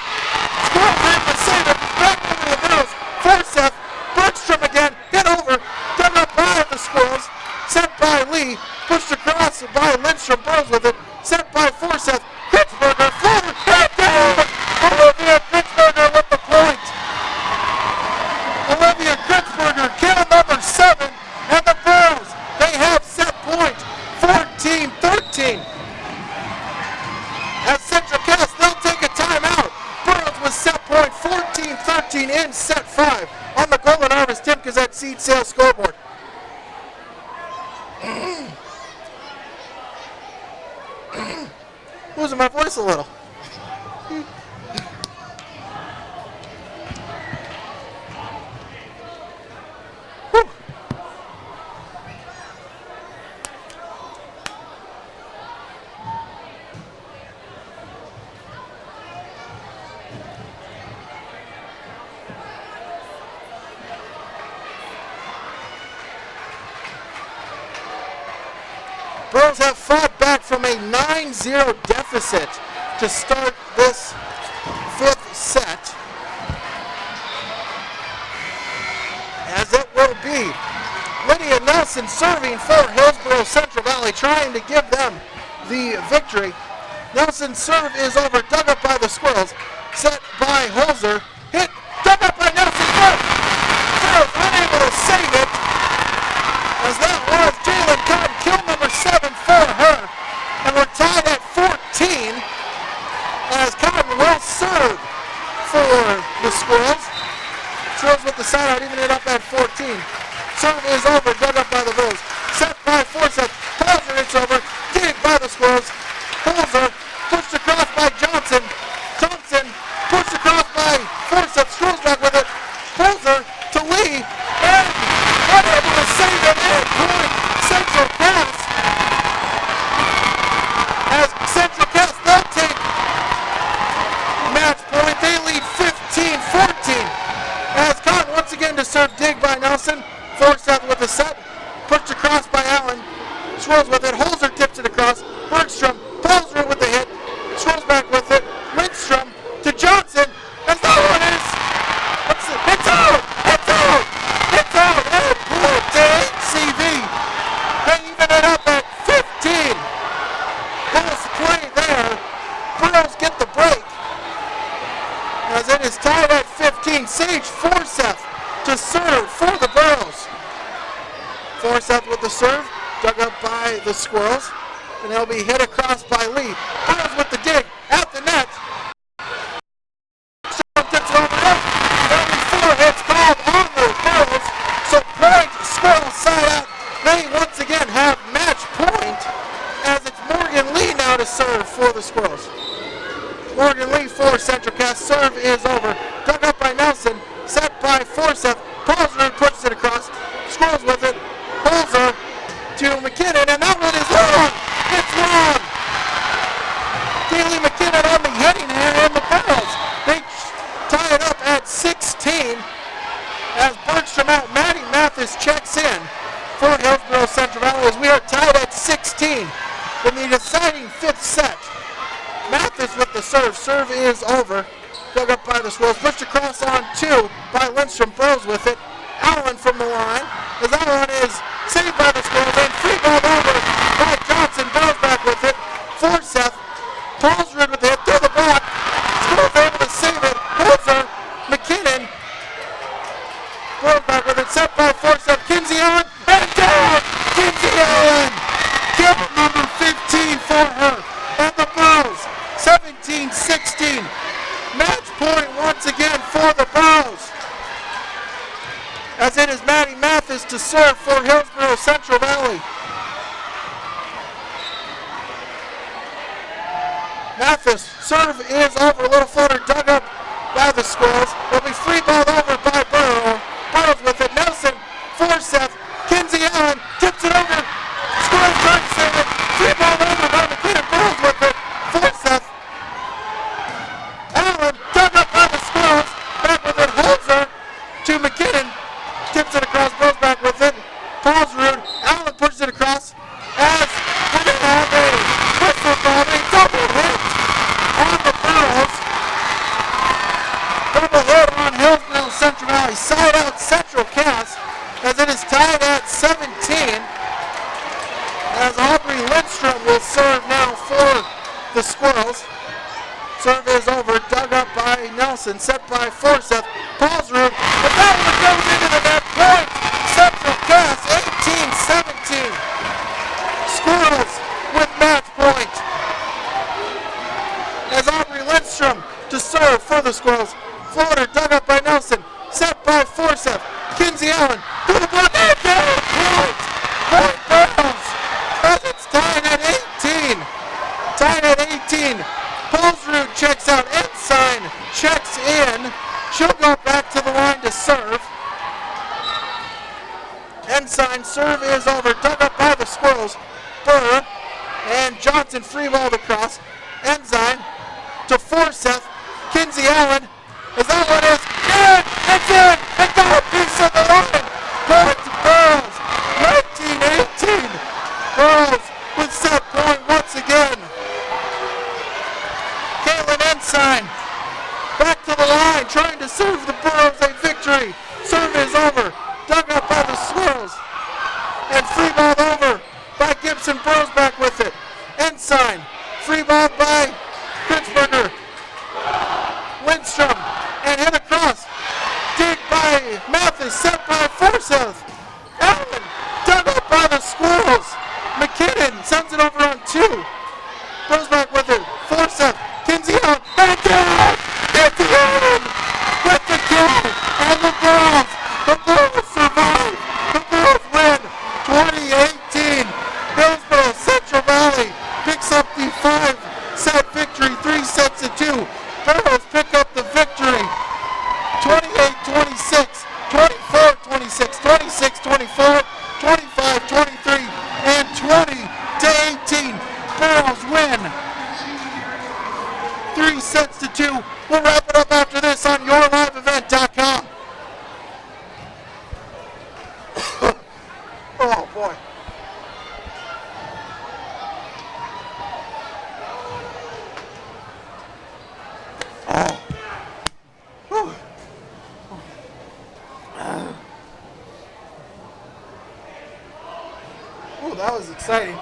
Squirrels able to save it. Back over to the Burrows. Forsyth. Bergstrom again. Hit over. Dug up by the Squirrels. Set by Lee. Pushed across by Lindstrom. Burrows with it. Set by Forsyth. Kritzberger. Forward. And down. Olivia Kritzberger with the point. Olivia Kritzberger, kill number 7. And the Burrows, they have set point 14-13. As Central Cass, they'll take a timeout. Burrows with set point 14-13 in set 5 on the Golden Harvest Tim Gazette seed sales scoreboard. Losing my voice a little. Burrows have fought back from a 9-0 deficit to start this fifth set. As it will be Lydia Nelson serving for Hillsboro Central Valley, trying to give them the victory. Nelson's serve is over, dug up by the Squirrels, set by Holzer, hit, dug up by Nelson, serve, unable to save it, as that was Jalen Cotton, kill number 7 for her, and we're tied at 14, as Cotton will serve for the Squirrels. Squirrels with the side out, even it up at 14. Serve is over, dug up by the Bulls. Set by Forsyth. Holzer, it's over. Dig by the Squirrels. Holzer pushed across by Johnson. Thompson pushed across by Forsyth. Scrolls back with it. Holzer to Lee. And unable to save it. And point Central Cass. As Central Cass, they'll take match point. They lead 15-14. As Cotton once again to serve, dig by Nelson. Forsyth with the set, pushed across by Allen. Swirls with it, Holzer tips it across. Bergstrom pulls through with the hit. Swirls back with it. Lindstrom to Johnson. As that one is. It's out! It's out! It's out! And point to HCV. They even it up at 15. Bulls play there. Burrows get the break. As it is tied at 15. Sage Forsyth to serve for the Burrows. Forsyth with the serve, dug up by the Squirrels, and he'll be hit across by Lee. Burrows with the dig at the net. Tips it over there. There'll be 4 hits called on the Burrows. So point, Squirrels side out. They once again have match point, as it's Morgan Lee now to serve for the Squirrels. Morgan Lee for Central Cass. Serve is over. Dug up by Nelson. Set by Forsyth. Paulsner and pushes it across. Squirrels with it. Holzer to McKinnon, and that one is long. It's long. Kaylee McKinnon on the heading here, and the Burrows, they tie it up at 16 as Bergstrom out. Maddie Mathis checks in for Hillsboro Central Valley as we are tied at 16 in the deciding fifth set. Mathis with the serve. Serve is over. Dug up by the Swirls. Pushed across on 2 by Lindstrom. Burrows with it. Allen from the line. As Allen is saved by the Squirrels and free ball over by Johnson. Burrows back with it. Forsyth. Paulsrud with the hit through the block. Squirrels able to save it. Holzer. McKinnon. Burrows back with it. Set by Forsyth. Kinsey Allen. And down. Kinsey Allen. Kill number 15 for her. And the Burrows. 17-16. Match point once again for the Burrows. As it is Maddie Mathis to serve for Hillsboro Central Valley. Mathis, serve is over. Little floater dug up by the Squirrels. Will be free balled over by Burrows. Burrows with it. Nelson, Forsyth, Kinsey Allen tips it over. Squirrels trying to save it. Free ball over by McKinnon. Burrows with it. Forsyth. Allen dug up by the Squirrels. Back with it. Holzer to McKinnon. Tips it across, goes back with it. Paulsrud. Allen pushes it across. As we're going to have a whistle ball, a double hit on the Burrows. Double hit on Hillsboro Central Valley. Side out Central Cass as it is tied at 17. As Aubrey Lindstrom will serve now for the Squirrels. Serve is over, dug up by Nelson, set by Forsyth. Paulsrud, but that one goes into the net. Point, Central Cass, 18-17. Squirrels with match point. As Aubrey Lindstrom to serve for the Squirrels. Floater dug up by Nelson, set by Forsyth. Kinsey Allen, through the block, and down. Point, point Burrows. As it's tied at 18. Tied at 18. Paulsrud checks out. Ensign checks in. She'll go back to the line to serve. Ensign serve is over. Dug up by the Squirrels. Burr and Johnson free balled across. Ensign to Forsyth. Kinsey Allen. As that one is in. It's in. And got a piece of the line. Point to Burrows. 19-18. Burrows with and trying to serve the Burros a victory. Serve is over. Dug up by the Squirrels. And free ball over by Gibson. Burros back with it. Ensign. Free ball by Pittsburgher. Lindstrom. And hit across. Dig by Mathis. Set by Forsyth. Allen. Dug up by the Squirrels. McKinnon sends it over on 2. Burros back with it. Forsyth. Kinsey out. And down. At the end. With the kill. And the Bulls. The Bulls survive. The Bulls win 2018. Hillsboro Central Valley picks up the 5-set victory, 3 sets to 2. Burros pick up the victory 28-26, 24-26, 26-24, 25-23, and 20-18. Burros win 3 sets to 2. We'll wrap it up after this on yourliveevent.com. Oh boy. Whew. Oh, that was exciting.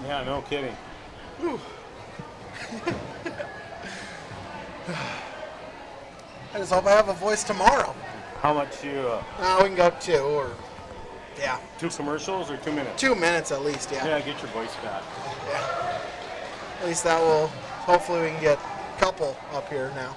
Yeah, no kidding. Whew. I just hope I have a voice tomorrow. How much you, We can go 2 or, yeah, 2 commercials or 2 minutes? 2 minutes at least, yeah. Yeah, get your voice back. Yeah. At least that will, hopefully we can get a couple up here now.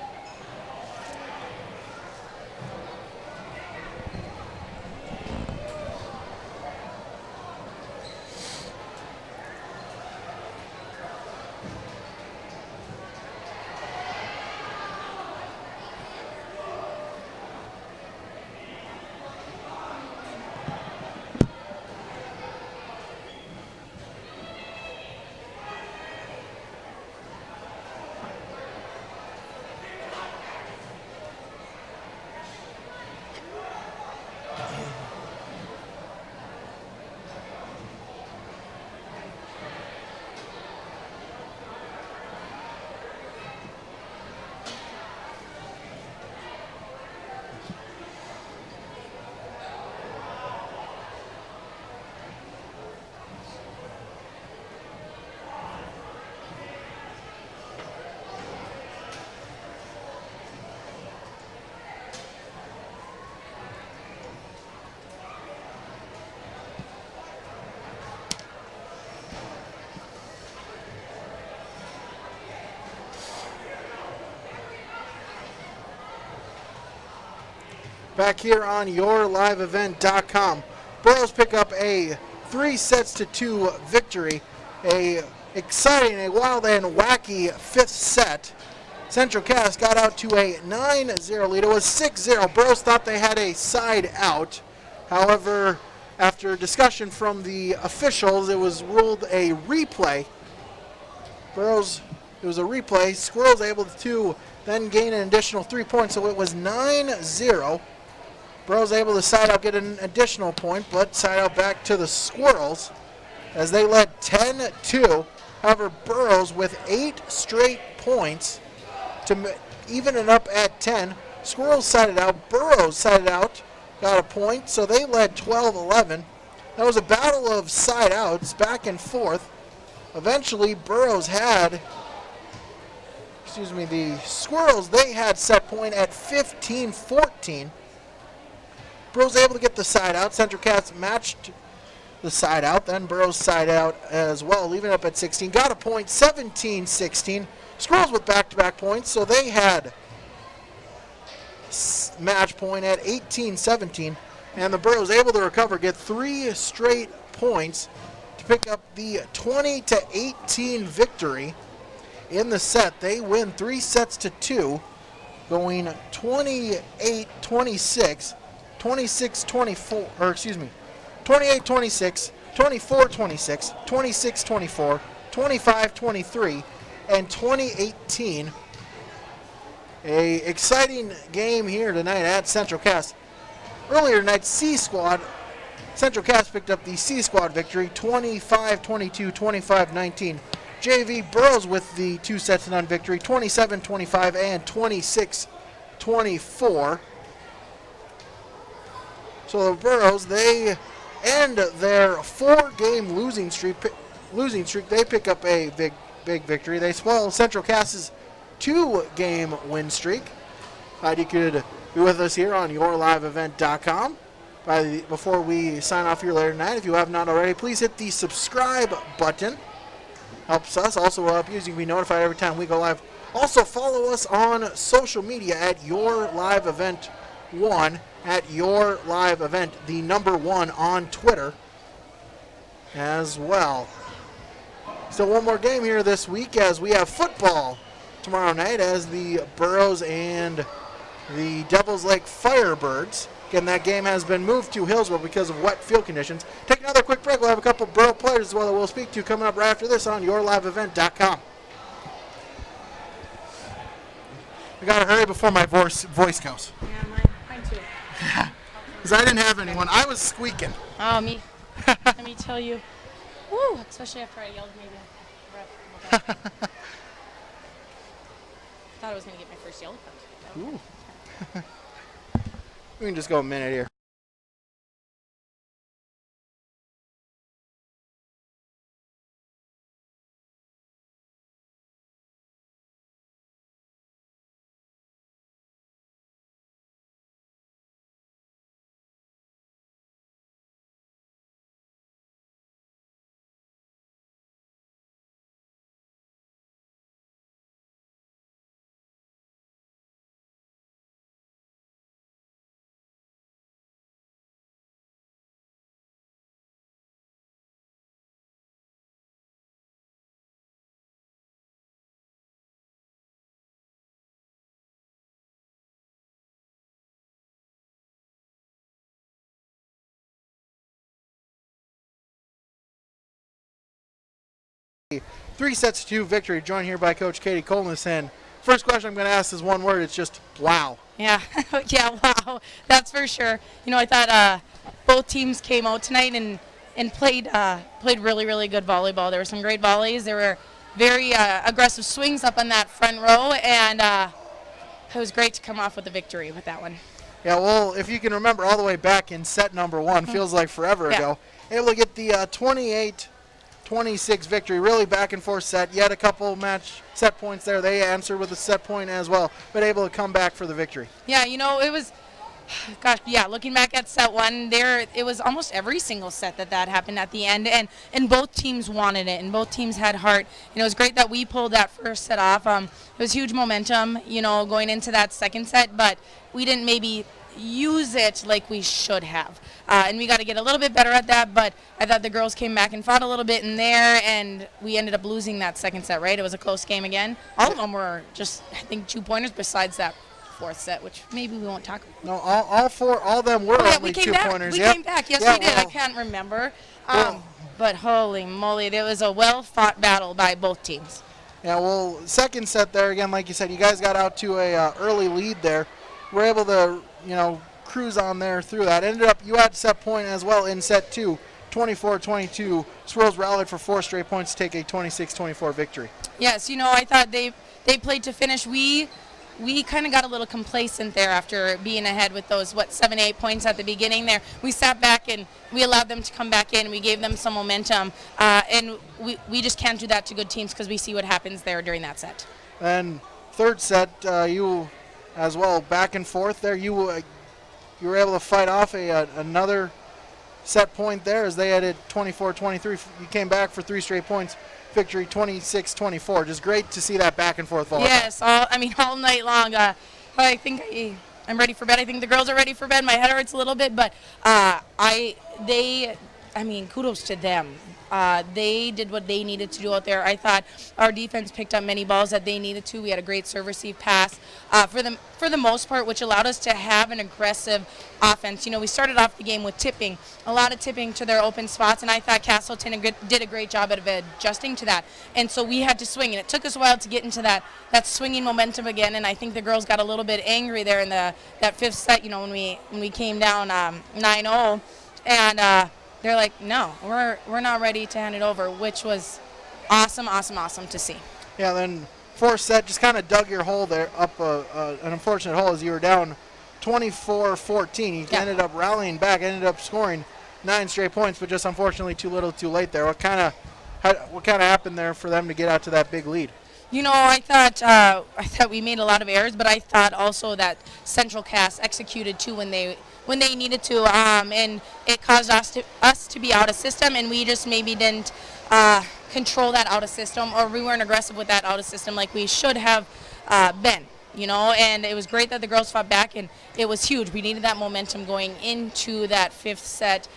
Back here on yourliveevent.com. Burros pick up a 3 sets to 2 victory. A exciting, a wild and wacky 5th set. Central Cass got out to a 9-0 lead. It was 6-0. Burros thought they had a side out. However, after discussion from the officials, it was ruled a replay. Burros, it was a replay. Squirrels able to then gain an additional 3 points, so it was 9-0. Burros able to side out, get an additional point, but side out back to the Squirrels as they led 10-2. However, Burros with 8 straight points to even it up at 10. Squirrels sided out, Burros sided out, got a point, so they led 12-11. That was a battle of side outs, back and forth. Eventually, Burros had, the Squirrels, they had set point at 15-14. Burros able to get the side out. Central Cass matched the side out. Then Burros side out as well, leaving it up at 16. Got a point, 17-16. Squirrels with back-to-back points, so they had match point at 18-17. And the Burros able to recover, get 3 straight points to pick up the 20-18 victory in the set. They win 3 sets to 2, going 28-26. 26-24, or excuse me, 28-26, 24-26, 26-24, 25-23, and 20-18. A exciting game here tonight at Central Cass. Earlier tonight, C Squad, Central Cass picked up the C Squad victory, 25-22, 25-19. JV Burrows with the 2-0 victory, 27-25 and 26-24. So the Burrows, they end their 4-game losing streak. They pick up a big victory. They spoil Central Cass's 2-game win streak. Glad you could be with us here on yourliveevent.com. Before we sign off here later tonight, if you have not already, please hit the subscribe button. Helps us. Also will help you as you can be notified every time we go live. Also follow us on social media at Your Live Event 1, at Your Live Event, the number 1 on Twitter as well. So one more game here this week as we have football tomorrow night as the Burrows and the Devils Lake Firebirds. Again, that game has been moved to Hillsboro because of wet field conditions. Take another quick break. We'll have a couple Burrow players as well that we'll speak to coming up right after this on yourliveevent.com. We got to hurry before my voice goes. Yeah, mine too. Because I didn't have anyone. I was squeaking. Oh, me. Let me tell you. Woo, especially after I yelled maybe. Thought I was going to get my first yellow card. Ooh. We can just go a minute here. Three sets to 2 victory, joined here by Coach Katie Colness. And first question I'm going to ask is one word. It's just wow. Yeah, yeah, wow, that's for sure. You know, I thought both teams came out tonight and played really, really good volleyball. There were some great volleys. There were very aggressive swings up on that front row, and it was great to come off with a victory with that one. Yeah, well, if you can remember all the way back in set number 1, feels like forever ago, able to get the 28-26 victory, really back and forth set. Yet a couple match set points there. They answered with a set point as well, but able to come back for the victory. Yeah, you know, it was, gosh, yeah, looking back at set 1, it was almost every single set that happened at the end, and both teams wanted it, and both teams had heart. And it was great that we pulled that first set off. It was huge momentum, you know, going into that second set, but we didn't maybe use it like we should have. And we got to get a little bit better at that, but I thought the girls came back and fought a little bit in there, and we ended up losing that second set, right? It was a close game again. All of them were just, I think, 2-pointers besides that fourth set, which maybe we won't talk about. No, all of them were only 2-pointers. We came back. Yes, we did. I can't remember. But holy moly, it was a well-fought battle by both teams. Yeah, well, second set there, again, like you said, you guys got out to a early lead there. We're able to, you know, cruise on there through that. Ended up, you had set point as well in set 2, 24-22. Swirls rallied for 4 straight points to take a 26-24 victory. Yes, you know, I thought they played to finish. We kind of got a little complacent there after being ahead with those, 7, 8 points at the beginning there. We sat back and we allowed them to come back in. We gave them some momentum. And we just can't do that to good teams because we see what happens there during that set. And third set, you as well, back and forth there. You were able to fight off another set point there as they had it 24-23. You came back for 3 straight points. Victory 26-24. Just great to see that back and forth volleyball. Yes, all night long. I think I'm ready for bed. I think the girls are ready for bed. My head hurts a little bit, but kudos to them. They did what they needed to do out there. I thought our defense picked up many balls that they needed to. We had a great serve receive pass for the most part, which allowed us to have an aggressive offense. You know, we started off the game with tipping, a lot of tipping to their open spots, and I thought Castleton did a great job of adjusting to that. And so we had to swing, and it took us a while to get into that swinging momentum again. And I think the girls got a little bit angry there in that fifth set. You know, when we came down 9-0, and they're like, no, we're not ready to hand it over, which was awesome, awesome, awesome to see. Yeah, then fourth set just kind of dug your hole there up an unfortunate hole as you were down 24-14. You Yeah. ended up rallying back, ended up scoring 9 straight points, but just unfortunately too little, too late there. What kind of happened there for them to get out to that big lead? I thought we made a lot of errors, but I thought also that Central Cass executed too when they needed to, and it caused us to be out of system, and we just maybe didn't control that out of system, or we weren't aggressive with that out of system like we should have been. And it was great that the girls fought back, and it was huge. We needed that momentum going into that fifth set,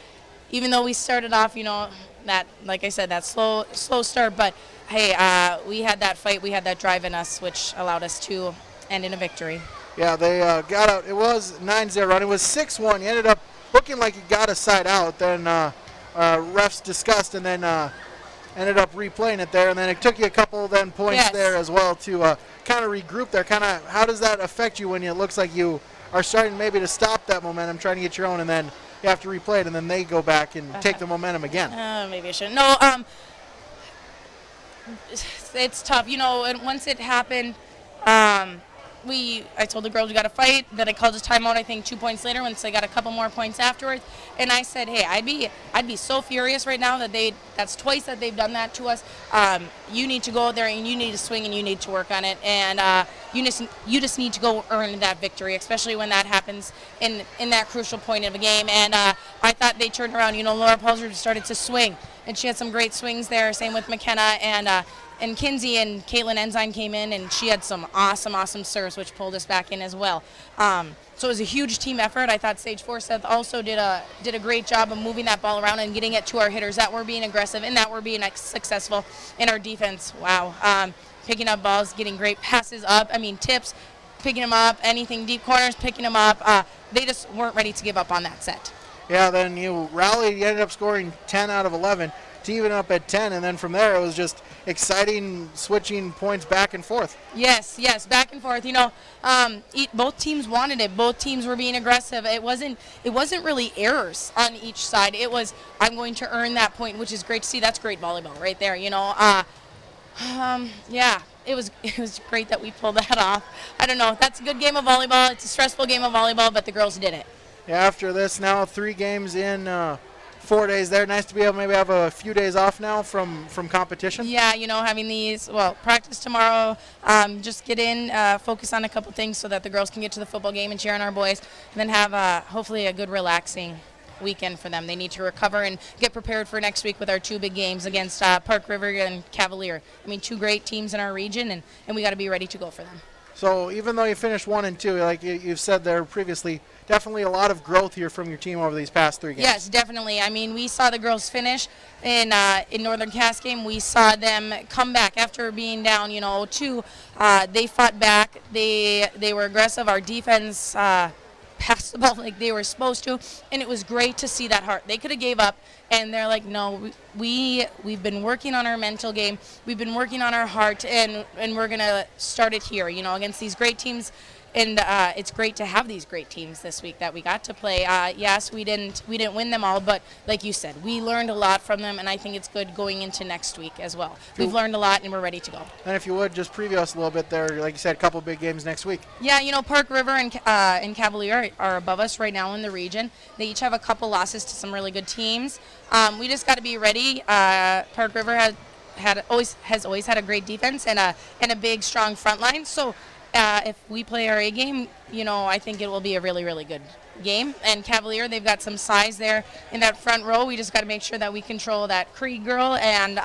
even though we started off, that, like I said, that slow start. But hey, we had that fight, we had that drive in us, which allowed us to end in a victory. Yeah, they got out. It was 9-0 run. It was 6-1. You ended up looking like you got a side out. Then refs discussed and then ended up replaying it there. And then it took you a couple then points Yes. there as well to kind of regroup there. Kind of how does that affect you when it looks like you are starting maybe to stop that momentum, trying to get your own, and then you have to replay it, and then they go back and take the momentum again? Maybe I shouldn't. No, it's tough. And once it happened, I told the girls we got to fight. Then I called a timeout. I think 2 points later, once they got a couple more points afterwards, and I said, hey, I'd be so furious right now that that's twice that they've done that to us. You need to go out there and you need to swing and you need to work on it, and you just need to go earn that victory, especially when that happens in that crucial point of a game. And I thought they turned around. Laura Palzer started to swing, and she had some great swings there. Same with McKenna and Kinsey, and Caitlin Ensign came in, and she had some awesome serves, which pulled us back in as well. So it was a huge team effort. I thought Sage Forsyth also did a great job of moving that ball around and getting it to our hitters, that were being aggressive and that were being successful in our defense. Wow. Picking up balls, getting great passes up, tips, picking them up, anything deep corners, picking them up. They just weren't ready to give up on that set. Yeah, then you rallied. You ended up scoring 10 out of 11 to even up at 10, and then from there it was just exciting switching points back and forth. Yes, back and forth. Both teams wanted it. Both teams were being aggressive. It wasn't really errors on each side. It was, I'm going to earn that point, which is great to see. That's great volleyball right there. Yeah, it was great that we pulled that off. I don't know. That's a good game of volleyball. It's a stressful game of volleyball, but the girls did it. Yeah, after this now 3 games in 4 days there. Nice to be able to maybe have a few days off now from competition. Yeah, having practice tomorrow, just get in, focus on a couple things so that the girls can get to the football game and cheer on our boys, and then have hopefully a good relaxing weekend for them. They need to recover and get prepared for next week with our 2 big games against Park River and Cavalier. 2 great teams in our region, and we got to be ready to go for them. So even though you finished 1 and 2, like you've said there previously, definitely a lot of growth here from your team over these past 3 games. Yes, definitely. We saw the girls finish in Northern Cass game. We saw them come back after being down, 2. They fought back. They were aggressive. Our defense passed the ball like they were supposed to, and it was great to see that heart. They could have gave up, and they're like, no, we've been working on our mental game. We've been working on our heart, and we're gonna start it here, against these great teams. And it's great to have these great teams this week that we got to play. Yes, we didn't win them all, but like you said, we learned a lot from them, and I think it's good going into next week as well. We've learned a lot, and we're ready to go. And if you would, just preview us a little bit there. Like you said, a couple big games next week. Yeah, Park River and Cavalier are above us right now in the region. They each have a couple losses to some really good teams. We just got to be ready. Park River has always had a great defense and a big, strong front line. So if we play our A game, I think it will be a really, really good game. And Cavalier, they've got some size there in that front row. We just got to make sure that we control that Krieg girl and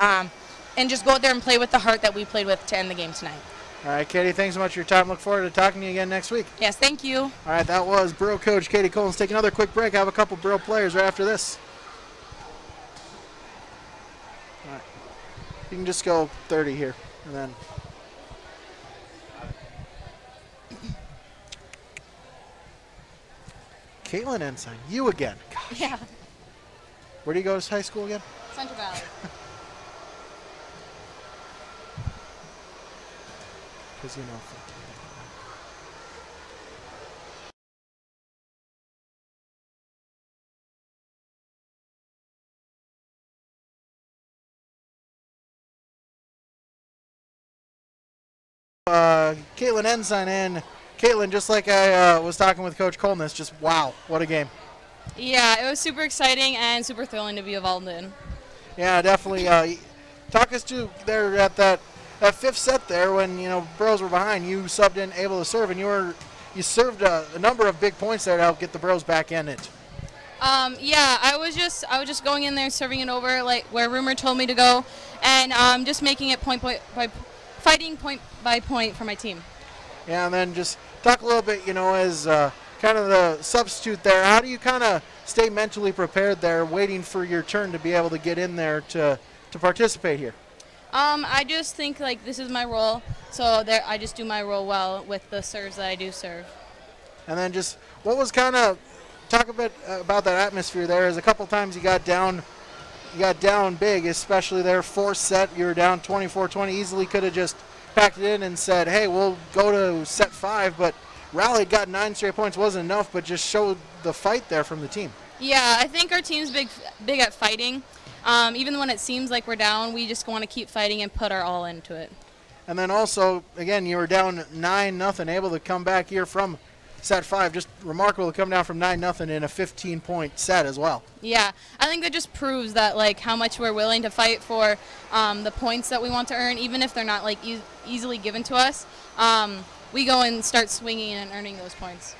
just go out there and play with the heart that we played with to end the game tonight. All right, Katie, thanks so much for your time. Look forward to talking to you again next week. Yes, thank you. All right, that was Borough coach Katie Collins. Take another quick break. I have a couple Borough players right after this. All right, you can just go 30 here, and then. Caitlin Ensign, you again. Gosh. Yeah, Where do you go to high school again? Central Valley. Because, you know. Caitlin Ensign in. Caitlin, just like I was talking with Coach Colness, just wow, what a game. Yeah, it was super exciting and super thrilling to be involved in. Yeah, definitely. Talk us to there at that fifth set there when Bros were behind. You subbed in, able to serve, and you served a number of big points there to help get the Bros back in it. Yeah, I was just going in there, serving it over like where Rumor told me to go, and just making it fighting point by point for my team. Yeah, and then just talk a little bit, as kind of the substitute there. How do you kind of stay mentally prepared there, waiting for your turn to be able to get in there to participate here? I just think like this is my role, so there I just do my role well with the serves that I do serve. And then just what was kind of talk a bit about that atmosphere there. As a couple times you got down big, especially there fourth set. You were down 24-20. Easily could have just packed it in and said, "Hey, we'll go to set 5." But rallied, got 9 straight points. Wasn't enough, but just showed the fight there from the team. Yeah, I think our team's big at fighting. Even when it seems like we're down, we just want to keep fighting and put our all into it. And then also, again, you were down 9-0, able to come back here from set 5. Just remarkable to come down from 9-0 in a 15-point set as well. Yeah, I think that just proves that like how much we're willing to fight for the points that we want to earn, even if they're not like easily given to us. We go and start swinging and earning those points.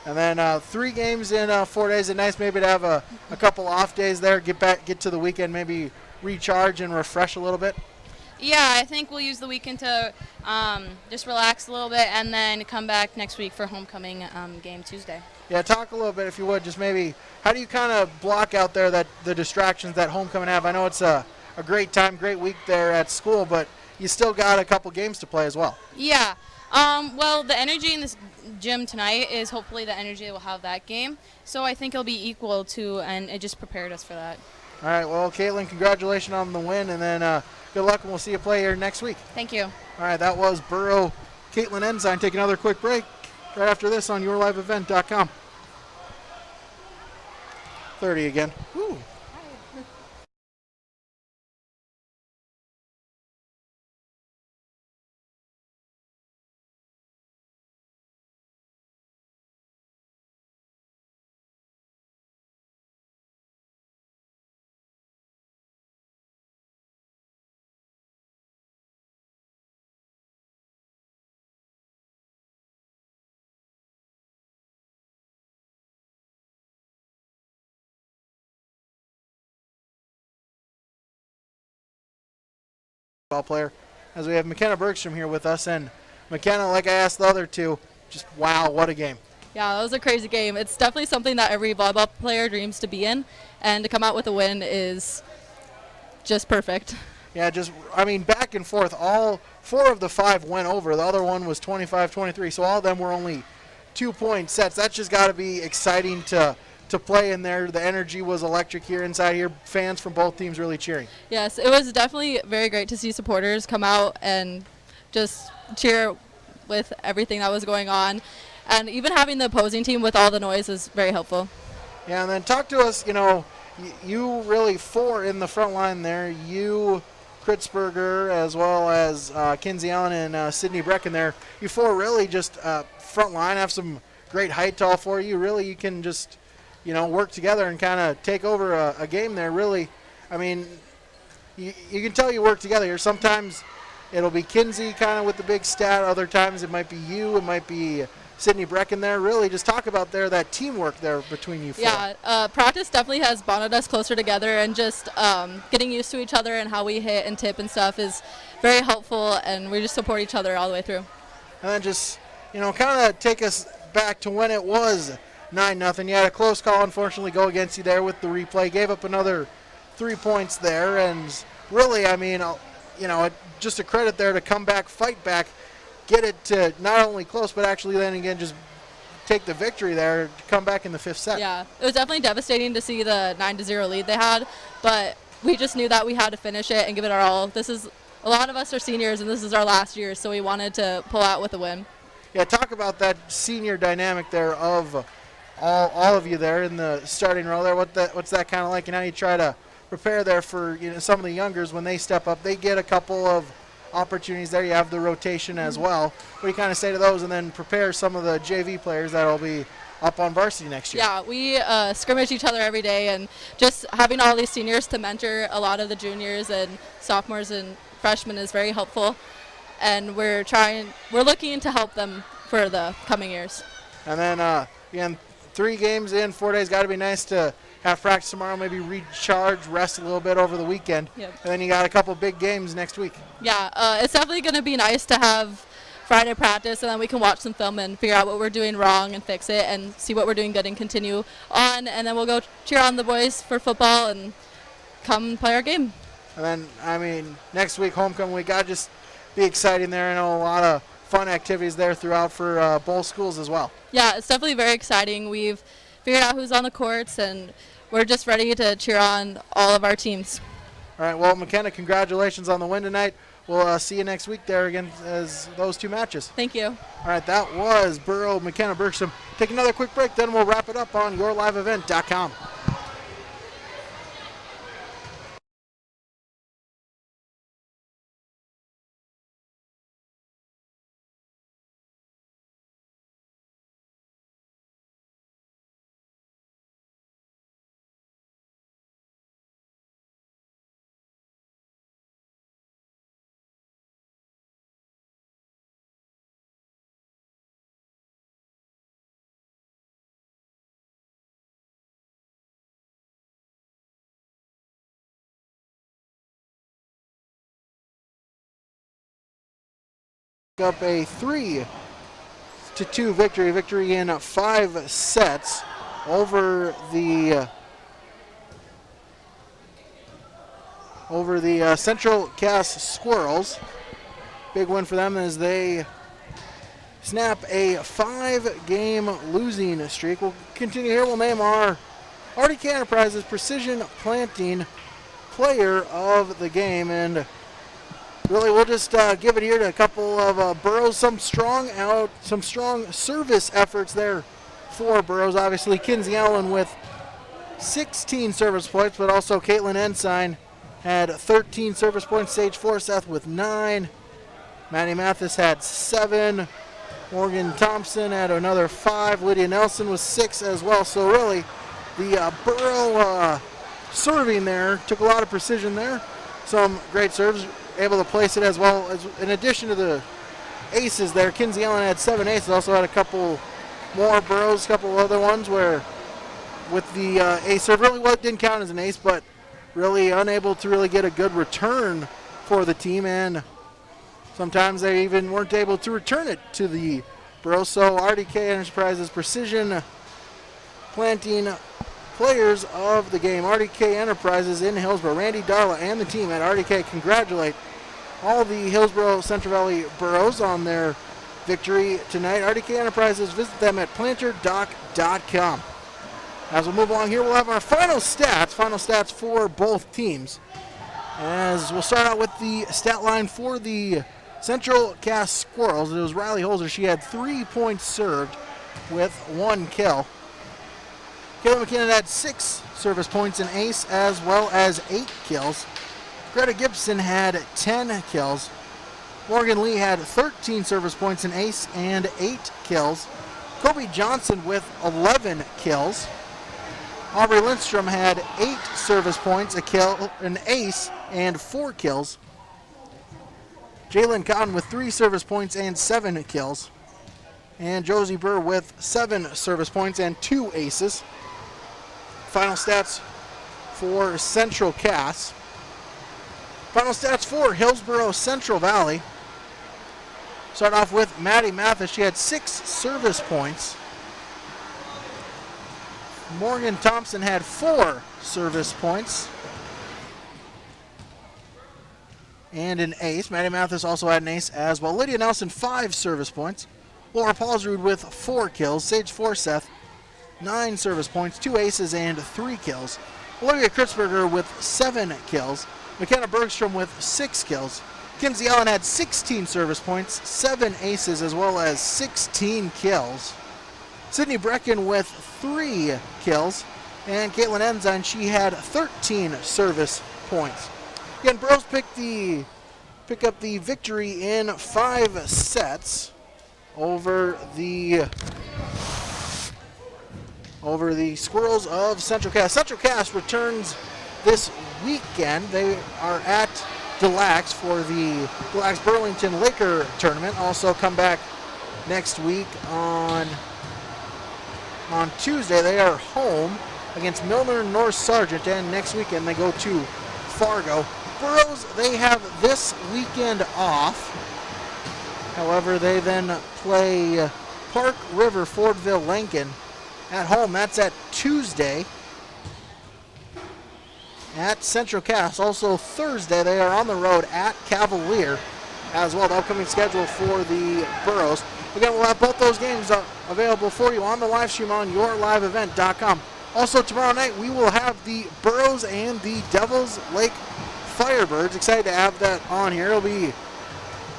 And then 3 games in 4 days. It's nice maybe to have a couple off days there, get to the weekend, maybe recharge and refresh a little bit. Yeah, I think we'll use the weekend to just relax a little bit and then come back next week for homecoming game Tuesday. Yeah, talk a little bit, if you would, just maybe how do you kind of block out there the distractions that homecoming have? I know it's a great time, great week there at school, but you still got a couple games to play as well. Yeah. Well, the energy in this gym tonight is hopefully the energy we'll have that game. So I think it'll be equal to, and it just prepared us for that. All right, well, Caitlin, congratulations on the win, and then good luck, and we'll see you play here next week. Thank you. All right, that was Borough Caitlin Ensign. Take another quick break right after this on yourliveevent.com. 30 again. Woo. Ball player, as we have McKenna Bergstrom here with us, and McKenna, like I asked the other two, just wow, what a game. Yeah, that was a crazy game. It's definitely something that every volleyball player dreams to be in, and to come out with a win is just perfect. Yeah, back and forth. All 4 of the 5 went over. The other one was 25-23, so all of them were only 2-point sets. That's just got to be exciting to play in there. The energy was electric here inside here. Fans from both teams really cheering. Yes, it was definitely very great to see supporters come out and just cheer with everything that was going on. And even having the opposing team with all the noise was very helpful. Yeah, and then talk to us, you really 4 in the front line there. You, Kritzberger, as well as Kinsey Allen and Sydney Brecken there. You 4 really just front line, have some great height to all 4 of you. Really, you can just work together and kind of take over a game there, really. I mean, you can tell you work together here. Sometimes it'll be Kinsey kind of with the big stat. Other times it might be you. It might be Sydney Brecken there. Really, just talk about that teamwork there between you 4. Yeah, practice definitely has bonded us closer together, and just getting used to each other and how we hit and tip and stuff is very helpful, and we just support each other all the way through. And then just, kind of take us back to when it was 9-0. You had a close call, unfortunately, go against you there with the replay. Gave up another 3 points there, and really, I mean, just a credit there to come back, fight back, get it to not only close, but actually then again just take the victory there to come back in the 5th set. Yeah, it was definitely devastating to see the 9-0 lead they had, but we just knew that we had to finish it and give it our all. A lot of us are seniors, and this is our last year, so we wanted to pull out with a win. Yeah, talk about that senior dynamic there of all of you there in the starting row there. What's that kind of like, and how you try to prepare there for some of the youngers when they step up? They get a couple of opportunities there. You have the rotation as well. What do you kind of say to those, and then prepare some of the JV players that will be up on varsity next year? Yeah, we scrimmage each other every day, and just having all these seniors to mentor a lot of the juniors and sophomores and freshmen is very helpful. And we're looking to help them for the coming years. And then again, 3 games in 4 days. Got to be nice to have practice tomorrow, maybe recharge, rest a little bit over the weekend. Yep. And then you got a couple big games next week. Yeah, it's definitely going to be nice to have Friday practice, and then we can watch some film and figure out what we're doing wrong and fix it, and see what we're doing good and continue on. And then we'll go cheer on the boys for football and come play our game. And then, I mean, next week, homecoming week, got to just be exciting there. I know a lot of fun activities there throughout for both schools as well. Yeah, it's definitely very exciting. We've figured out who's on the courts, and we're just ready to cheer on all of our teams. All right, well, McKenna, congratulations on the win tonight. We'll see you next week there again as those 2 matches. Thank you. All right, that was Borough McKenna Bergstrom. Take another quick break, then we'll wrap it up on yourliveevent.com. Up a 3-2 victory in 5 sets over the Central Cass Squirrels. Big win for them as they snap a 5-game losing streak. We'll continue here. We'll name our RDK Enterprises Precision Planting Player of the Game, and really, we'll just give it here to a couple of Burrows. Some strong service efforts there for Burrows. Obviously, Kinsey Allen with 16 service points, but also Caitlin Ensign had 13 service points. Sage Forsyth with 9. Maddie Mathis had 7. Morgan Thompson had another 5. Lydia Nelson was 6 as well. So really, the Burrow serving there took a lot of precision there. Some great serves. Able to place it as well as, in addition to the aces there, Kinsey Allen had 7 aces. Also had a couple more Burrows, a couple other ones where with the ace serve, really didn't count as an ace, but really unable to really get a good return for the team, and sometimes they even weren't able to return it to the Burrows. So RDK Enterprises Precision Planting Players of the Game. RDK Enterprises in Hillsboro. Randy Darla and the team at RDK congratulate all the Hillsboro Central Valley Burrows on their victory tonight. RDK Enterprises, visit them at planterdoc.com. As we move along here, we'll have our final stats for both teams. As we'll start out with the stat line for the Central Cass Squirrels. It was Riley Holzer. She had 3 points served with 1 kill. Kayla McKinnon had 6 service points, an ace, as well as 8 kills. Greta Gibson had 10 kills. Morgan Lee had 13 service points, an ace, and 8 kills. Kobe Johnson with 11 kills. Aubrey Lindstrom had 8 service points, a kill, an ace, and 4 kills. Jalen Cotton with 3 service points and 7 kills. And Josie Burr with 7 service points and 2 aces. Final stats for Central Cass. Final stats for Hillsboro Central Valley. Start off with Maddie Mathis. She had 6 service points. Morgan Thompson had 4 service points and an ace. Maddie Mathis also had an ace as well. Lydia Nelson, 5 service points. Laura Paulsrud with 4 kills. Sage Forsyth, 9 service points, 2 aces, and 3 kills. Olivia Kritzberger with 7 kills. McKenna Bergstrom with 6 kills. Kinsey Allen had 16 service points, 7 aces, as well as 16 kills. Sydney Brecken with 3 kills. And Caitlin Ensign, she had 13 service points. Again, Burrows picked the pick up the victory in 5 sets over the Squirrels of Central Cass. Central Cass returns this weekend. They are at DeLax for the DeLax Burlington Laker tournament. Also come back next week on Tuesday. They are home against Milner North Sargent, and next weekend they go to Fargo. Burrows, they have this weekend off. However, they then play Park River Fordville Lincoln at home. That's at Tuesday at Central Cass. Also Thursday, they are on the road at Cavalier as well. The upcoming schedule for the Burrows. Again, we'll have both those games available for you on the live stream on yourliveevent.com. Also tomorrow night, we will have the Burrows and the Devils Lake Firebirds. Excited to have that on here. It'll be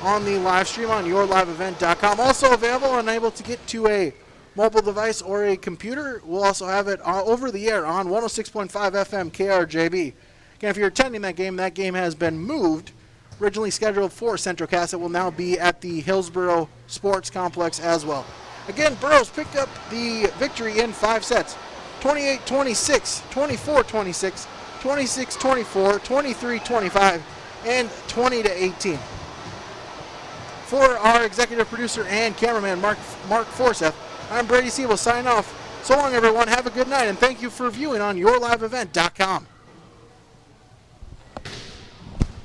on the live stream on yourliveevent.com. Also available and able to get to a mobile device or a computer. We'll also have it over the air on 106.5 FM KRJB. Again, if you're attending that game has been moved. Originally scheduled for Central Cass, it will now be at the Hillsboro Sports Complex as well. Again, Burrows picked up the victory in 5 sets. 28-26, 24-26, 26-24, 23-25, and 20-18. For our executive producer and cameraman, Mark Forseth, I'm Brady Siebel signing off. So long, everyone. Have a good night, and thank you for viewing on yourliveevent.com.